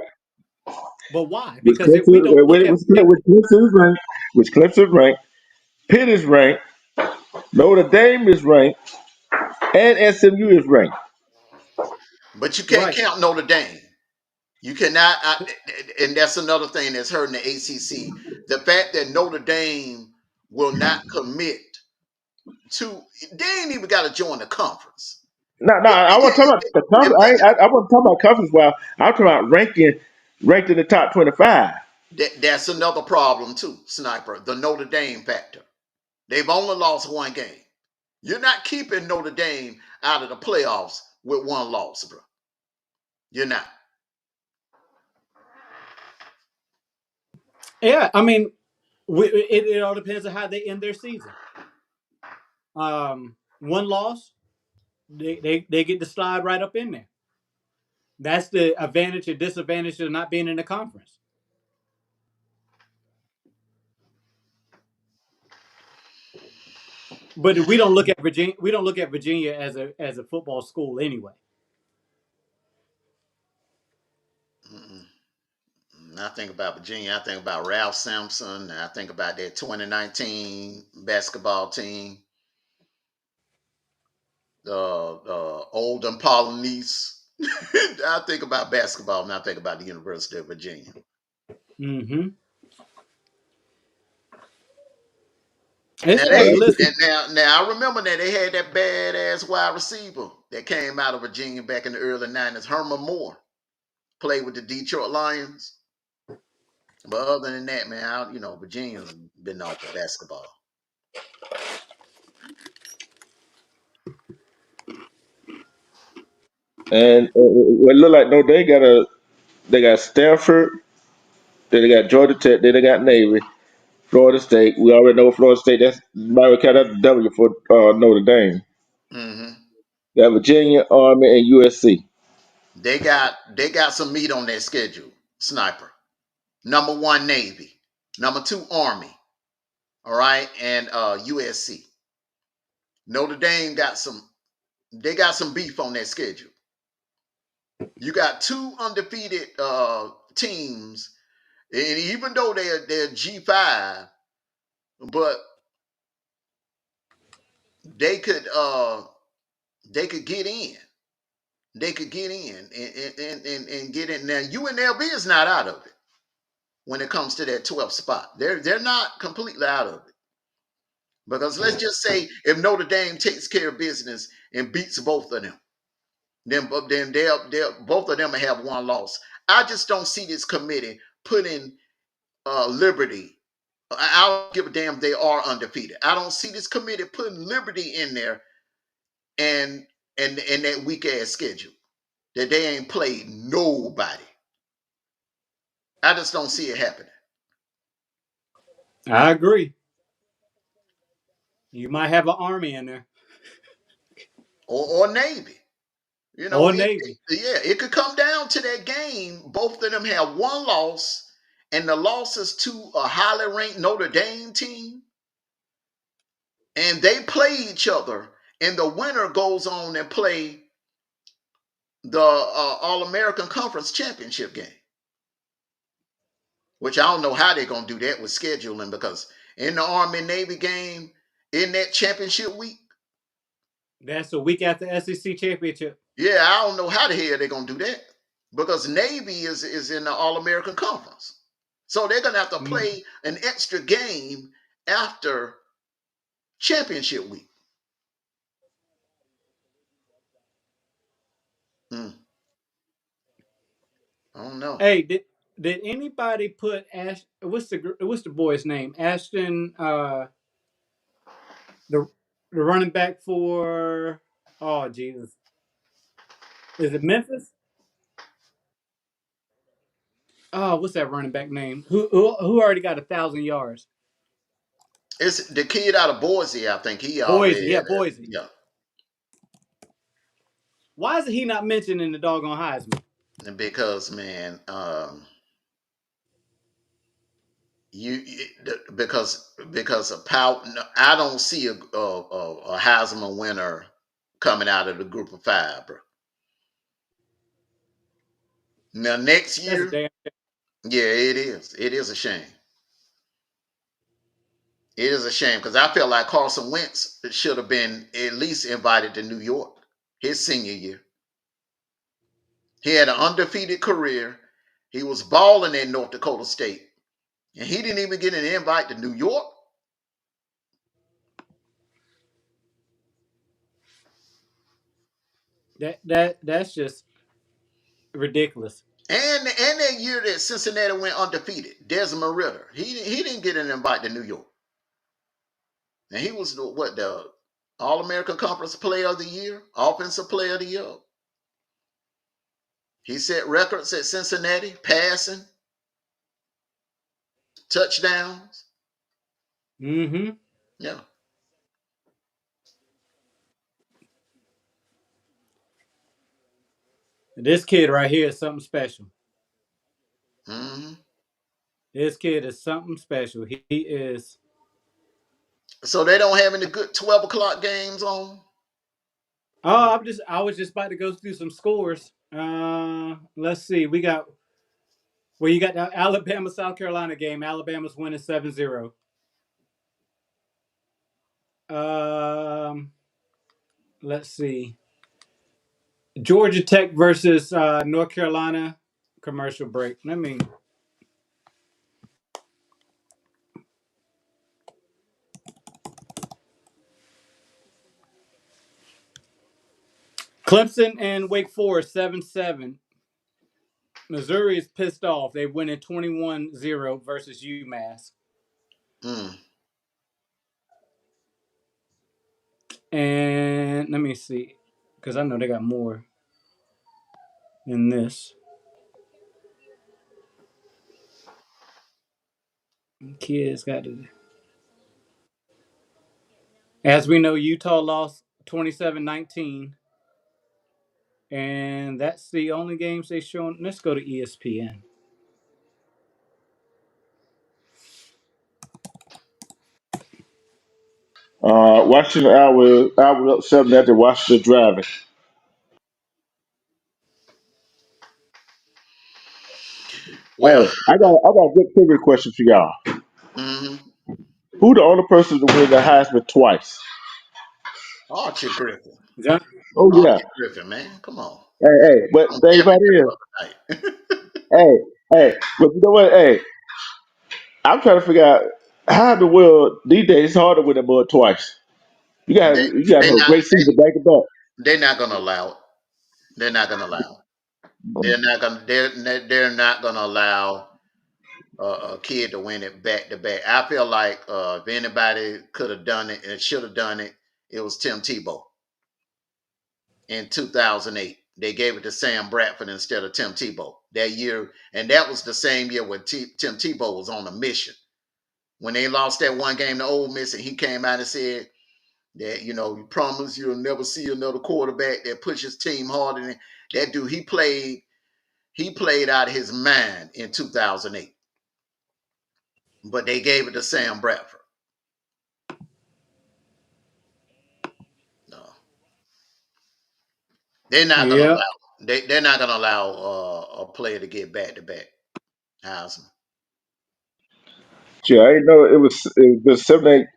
But why? Which Because if we Clemson, don't look at which Clemson is ranked. Which Clemson is ranked. Pitt is ranked. Notre Dame is ranked, and SMU is ranked. But you can't right, count Notre Dame. You cannot, and that's another thing that's hurting the ACC. The fact that Notre Dame will not commit to, they ain't even got to join the conference. No, no, If I they want get, to talk about the if conference. they get, I want to talk about conference. While I'm talking about ranked in the top 25. that's another problem too, Sniper. The Notre Dame factor. They've only lost one game. You're not keeping Notre Dame out of the playoffs with one loss, bro. You're not. yeah. I mean, it all depends on how they end their season. One loss, they get to slide right up in there. That's the advantage and disadvantage of not being in the conference. But we don't look at Virginia. We don't look at Virginia as a football school anyway. Mm-mm. I think about Virginia. I think about Ralph Sampson. I think about their 2019 basketball team. Oldham Polynice. I think about basketball and I think about the University of Virginia. Mm-hmm. Now It's they listen. now I remember that they had that badass wide receiver that came out of Virginia back in the early 90s, Herman Moore, played with the Detroit Lions. But other than that, man, Virginia's been off of basketball. And it look like no, they got Stanford, then they got Georgia Tech, then they got Navy, Florida State. We already know Florida State. That's might count that a W for Notre Dame. Hmm. Got Virginia, Army, and USC. They got some meat on their schedule. Sniper. Number one, Navy. Number two, Army. All right, and USC. Notre Dame got some beef on their schedule. You got two undefeated teams, and even though they're G5, but they could uh they could get in. They could get in and get in. Now UNLV is not out of it when it comes to that 12th spot. They're not completely out of it. Because let's just say if Notre Dame takes care of business and beats both of them, then they'll both of them will have one loss. I just don't see this committee putting Liberty. I don't give a damn if they are undefeated. I don't see this committee putting Liberty in there and and that weak ass schedule that they ain't played nobody. I just don't see it happening. I agree. You might have an army in there Or Navy. or Navy. Yeah, it could come down to that game. Both of them have one loss, and the losses to a highly ranked Notre Dame team, and they play each other, and the winner goes on and play the All American Conference Championship game. Which I don't know how they're gonna do that with scheduling because in the Army Navy game in that championship week, That's a week after SEC championship. yeah, I don't know how the hell they're gonna do that because Navy is in the All American Conference, so they're gonna have to Mm. play an extra game after championship week. I don't know. Hey, did anybody put Ash? What's the boy's name? Ashton, the the running back for. Oh Jesus, is it Memphis? Oh, what's that running back name? Who already got 1,000 yards? It's the kid out of Boise. I think he Boise, already. yeah, Boise. Yeah, Why is he not mentioned in the doggone Heisman? because man, because of power. I don't see a Heisman winner coming out of the group of five, bro. Now next That's a year, damn. yeah, it is. It is a shame. It is a shame because I feel like Carson Wentz should have been at least invited to New York his senior year. He had an undefeated career. He was balling in North Dakota State, and he didn't even get an invite to New York. That's just ridiculous. And that year that Cincinnati went undefeated, Desmond Ritter, he didn't get an invite to New York, and he was the All American Conference Player of the Year, Offensive Player of the Year. He set records at Cincinnati, passing, touchdowns. Mm-hmm. Yeah. This kid right here is something special. Hmm. This kid is something special. He is. So they don't have any good 12 o'clock games on. Oh, I was just about to go through some scores. Let's see. You got the Alabama South Carolina game. Alabama's winning 7-0. Um, let's see. Georgia Tech versus North Carolina. Commercial break. Clemson and Wake Forest 7-7. Missouri is pissed off. They win at 21-0 versus UMass. Mm. And let me see. Because I know they got more than this. Kids got to. As we know, Utah lost 27-19. And that's the only games they shown. Let's go to ESPN. Washington hour up 7 after Washington driving. Well, Hey, I got a good trivia question for y'all. mm-hmm. Who the only person to win the Heisman twice? Archie Griffin. John, Oh yeah. Archie Griffin, man. Come on. Hey, but Don't the thing tell me about it is, that the other night. hey, hey, but you know what? Hey, I'm trying to figure out how in the world these days it's hard to win a ball twice. they You got to they have a not great season back to back. they're not gonna allow it. They're not gonna allow it. They're not gonna allow a kid to win it back to back. I feel like if anybody could have done it and should have done it, it was Tim Tebow in 2008. They gave it to Sam Bradford instead of Tim Tebow that year, and that was the same year when Tim Tebow was on a mission. When they lost that one game to Ole Miss, and he came out and said that you promise you'll never see another quarterback that pushes team harder than that dude. He played out of his mind in 2008, but they gave it to Sam Bradford. No, they're not gonna yeah. allow. They're not gonna allow a player to get back to back Heisman. Yeah, I didn't know it was the 7 8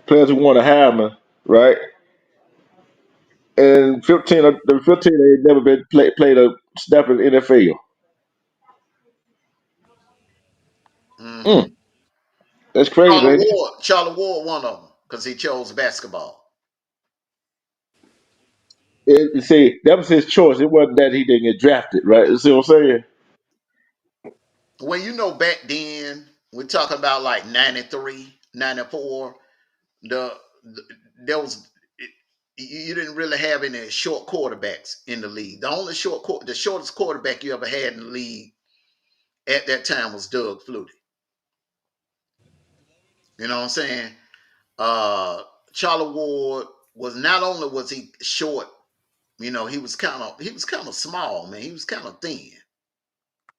players who won a Heisman, right? And 15 of the 15 they never been played a snap in the NFL. Hmm. Mm, that's crazy, Charlie ain't it? Ward. Charlie Ward, one of them, because he chose basketball. See, that was his choice. It wasn't that he didn't get drafted, right? You see what I'm saying? When back then, we're talking about like 93, 94. The there was you didn't really have any short quarterbacks in the league. The only the shortest quarterback you ever had in the league at that time was Doug Flutie. You know what I'm saying? Uh, Charlie Ward was not only was he short, he was kind of small, man. He was kind of thin.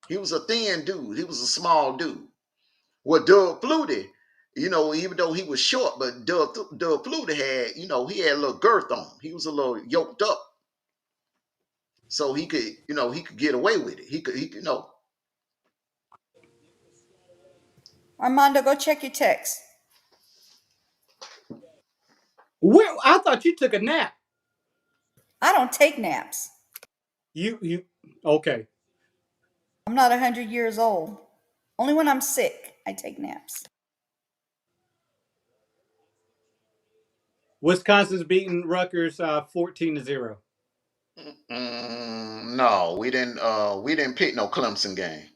He was a thin dude. He was a small dude. Well, Doug Flutie, even though he was short, but Doug Flutie had, he had a little girth on him. He was a little yoked up, so he could get away with it. He could. Armando, go check your text. Where I thought you took a nap. I don't take naps. You okay? I'm not 100 years old. Only when I'm sick, I take naps. Wisconsin's beating Rutgers 14-0. No, we didn't. We didn't pick no Clemson game.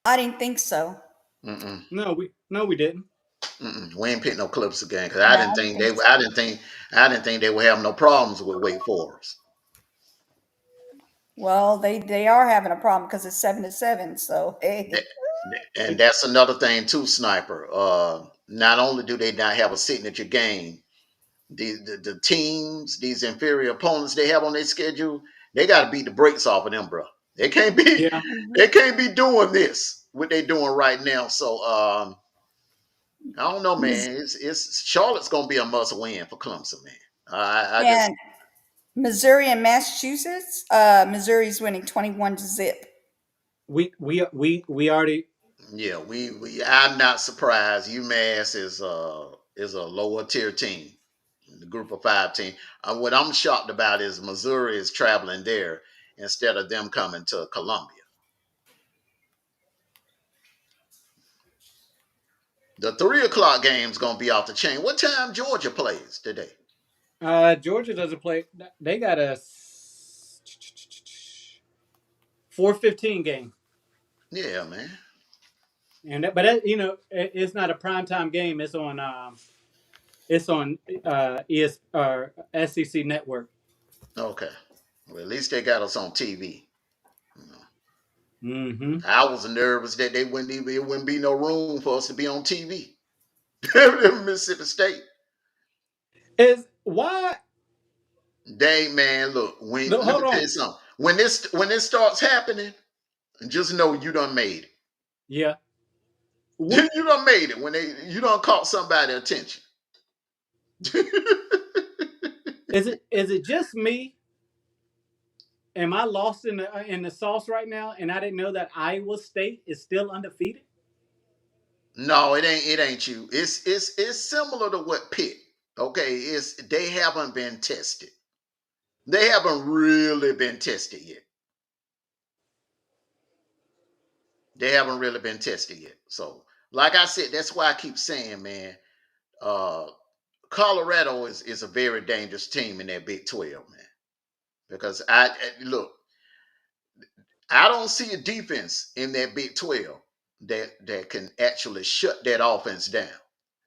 I didn't think so. Mm-mm, No, we didn't. we ain't pick no Clemson game because I No, didn't I didn't think think they. so. I didn't think they would have no problems with Wake Forest. Well, they are having a problem because it's 7-7. So That, hey, and that's another thing too, Sniper. Not only do they not have a signature game, the teams, these inferior opponents they have on their schedule, they got to beat the brakes off of them, bro. They can't be, Yeah. they can't be doing this what they doing right now. So I don't know, Mis- man. It's Charlotte's gonna be a must win for Clemson, man. I just and Missouri and Massachusetts. Missouri's winning 21-0. We already. Yeah, we I'm not surprised. UMass is a lower tier team, the group of five team. What I'm shocked about is Missouri is traveling there instead of them coming to Columbia. The 3 o'clock game's gonna be off the chain. What time Georgia plays today? Georgia doesn't play. They got a 4:15 game, Yeah, man. but it's not a primetime game. It's on SEC Network. Okay. Well, at least they got us on TV. You know. Mm-hmm. I was nervous that it wouldn't be no room for us to be on TV. Mississippi State. Is why? Dang man, look, let Hold me tell on. you something. When this starts happening, just know you done made Yeah. it. What You done made it when you done caught somebody attention. is it? Is it just me? Am I lost in the sauce right now? And I didn't know that Iowa State is still undefeated. No, it ain't you. It's similar to what Pitt. Okay, they haven't been tested. They haven't really been tested yet. They haven't really been tested yet. So, like I said, that's why I keep saying, man, uh, Colorado is a very dangerous team in that Big 12, man. Because look, I don't see a defense in that Big 12 that can actually shut that offense down.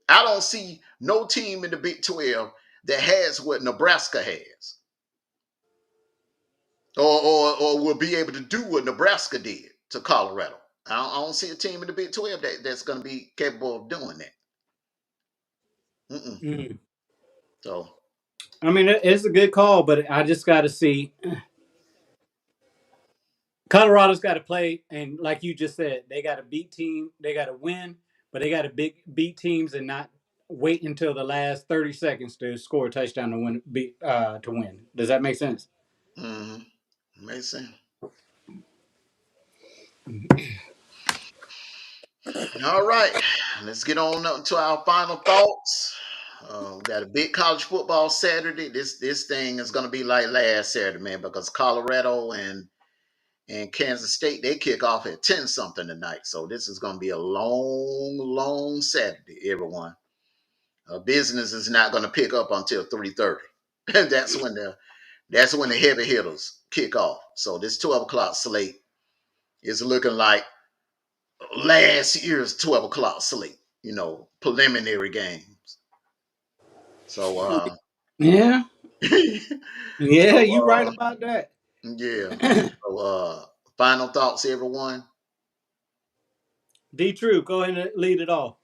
I don't see no team in the Big 12 that has what Nebraska has, or will be able to do what Nebraska did to Colorado. I don't see a team in the Big 12 that's going to be capable of doing that. Mm-mm. Mm. So, I mean, it's a good call, but I just got to see. Colorado's got to play, and like you just said, they got to beat team. They got to win, but they got to beat teams and not wait until the last 30 seconds to score a touchdown to win. Does that make sense? mm-hmm. Makes sense. All right, let's get on up to our final thoughts. We got a big college football Saturday. This thing is going to be like last Saturday, man, because Colorado and Kansas State they kick off at 10 something tonight. So this is going to be a long, long Saturday, everyone. Business is not going to pick up until 3:30, and that's when That's when the heavy hitters kick off. So this 12 o'clock slate is looking like last year's 12 o'clock slate, preliminary games. So, Yeah, yeah, you right so about that. yeah. So, final thoughts, everyone. D True, go ahead and lead it off.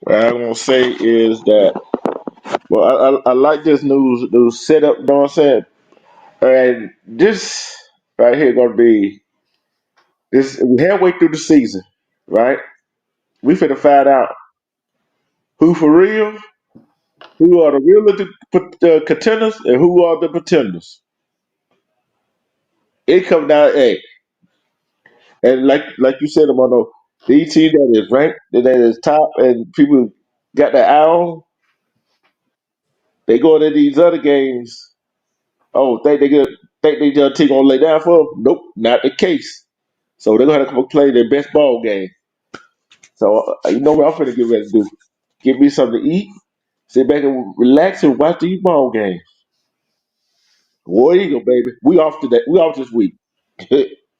What I'm gonna say is that, well, I like this new setup. You know what I'm saying? And this right here gonna be this. We halfway through the season, right? We finna find out who for real, who are the contenders, and who are the pretenders. It come down, hey, and like you said, Amano, these teams that is ranked, that is top, and people got their eye on, they go into these other games. Oh, think they just team gonna lay down for them? Nope, not the case. So they're gonna have to come play their best ball game. So you know what I'm finna get ready to do? Get me something to eat, sit back and relax and watch these ball games. War Eagle, baby. We off today. We off this week.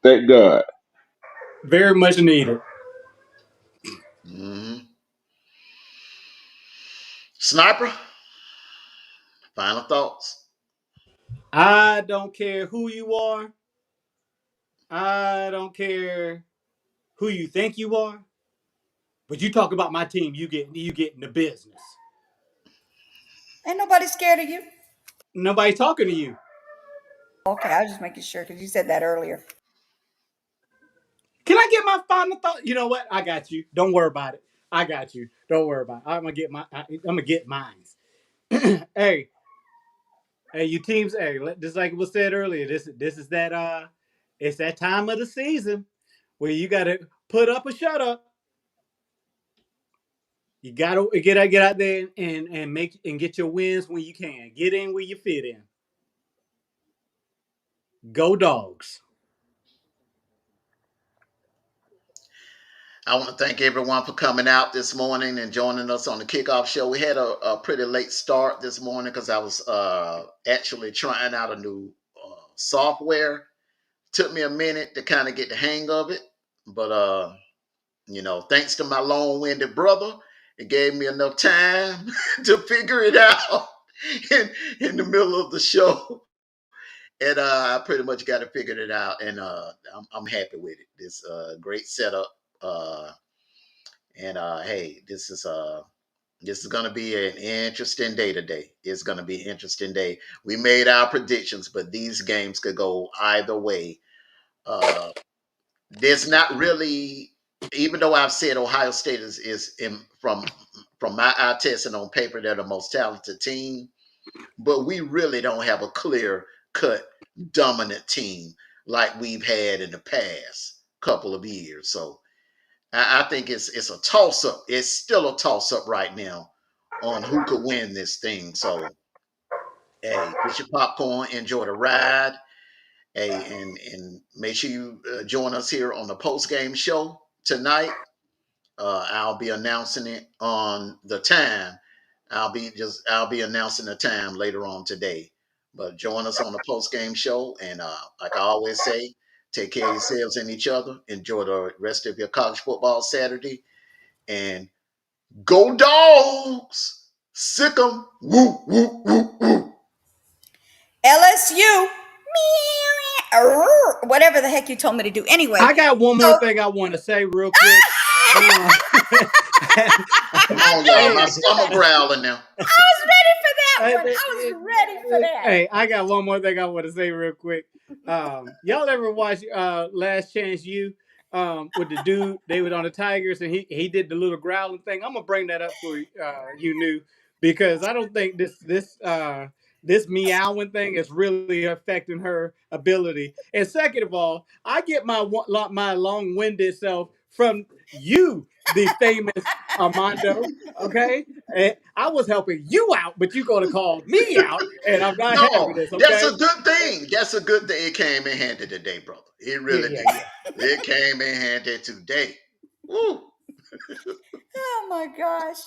Thank God. Very much needed. Hmm. Sniper, final thoughts. I don't care who you are. I don't care who you think you are. But you talk about my team, you get in the business. Ain't nobody scared of you. Nobody talking to you. Okay, I was just making sure because you said that earlier. Can I get my final thought? You know what? I got you. Don't worry about it. I got you. Don't worry about it. I'm gonna get mine. Hey, hey, you teams. Hey, just like was said earlier. This is that it's that time of the season where you got to put up or shut up. You gotta get out there and make and get your wins when you can. Get in where you fit in. Go dogs. I want to thank everyone for coming out this morning and joining us on the kickoff show. We had a pretty late start this morning because I was actually trying out a new software. Took me a minute to kind of get the hang of it, but thanks to my long-winded brother, it gave me enough time to figure it out in the middle of the show. And I pretty much got it figured it out, and I'm happy with it. This great setup. And hey, this is gonna be an interesting day today. It's gonna be an interesting day. We made our predictions, but these games could go either way. Uh, there's not really, even though I've said Ohio State is from my eye test and on paper they're the most talented team, but we really don't have a clear cut dominant team like we've had in the past couple of years. So I think it's a toss up. It's still a toss up right now on who could win this thing. So hey, get your popcorn, enjoy the ride. Hey, and make sure you join us here on the post game show tonight. I'll be announcing it on the time. I'll be announcing the time later on today. But join us on the post game show, and like I always say, take care of yourselves and each other. Enjoy the rest of your college football Saturday, and go dogs! Sick 'em! Woo woo woo woo! LSU, whatever the heck you told me to do. Anyway, I got one more so thing I want to say real quick. Uh, Come on, y'all! My hey, stomach growling now. I was ready for that one. I was ready for that. hey, I got one more thing I want to say real quick. Y'all ever watch Last Chance U with the dude? They was on the Tigers and he did the little growling thing. I'm gonna bring that up for you new because I don't think this meowing thing is really affecting her ability. And second of all, I get my long-winded self from you, the famous Armando. Okay, and I was helping you out, but you gonna call me out, and I'm not having No, this. that's Okay? a good thing. That's a good thing. It came in handy today, brother. It Yeah, really yeah, did. yeah. It came in handy today. Woo. Oh my gosh.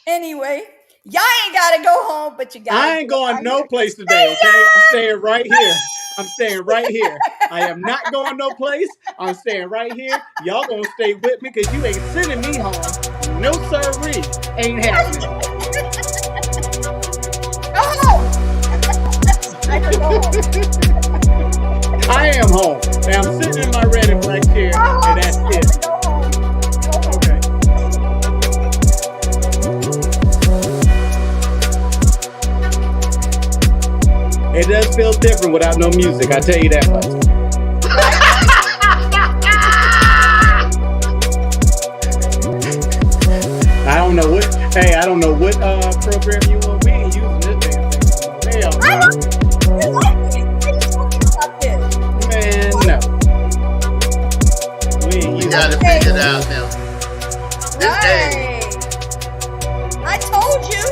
Anyway, Y'all ain't gotta go home, but you gotta. I ain't going no place today, okay? I'm staying right here. I'm staying right here. I am not going no place. I'm staying right here. Y'all gonna stay with me because you ain't sending me home. No sirree. Ain't happening. Go home. I can go home. I am home. Now I'm sitting in my red and black chair, and that's it. Go home. Go home. Okay. It does feel different without no music, I tell you that much. I don't know what program you want. We ain't using this damn thing. Hell no. Man, no. We ain't using Gotta figure it out now. Right. I told you.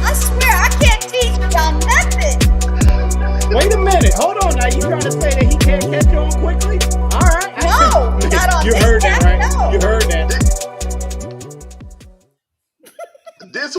I swear I can't teach y'all nothing. Wait a minute. Hold on now. You trying to say that he can't catch on quickly?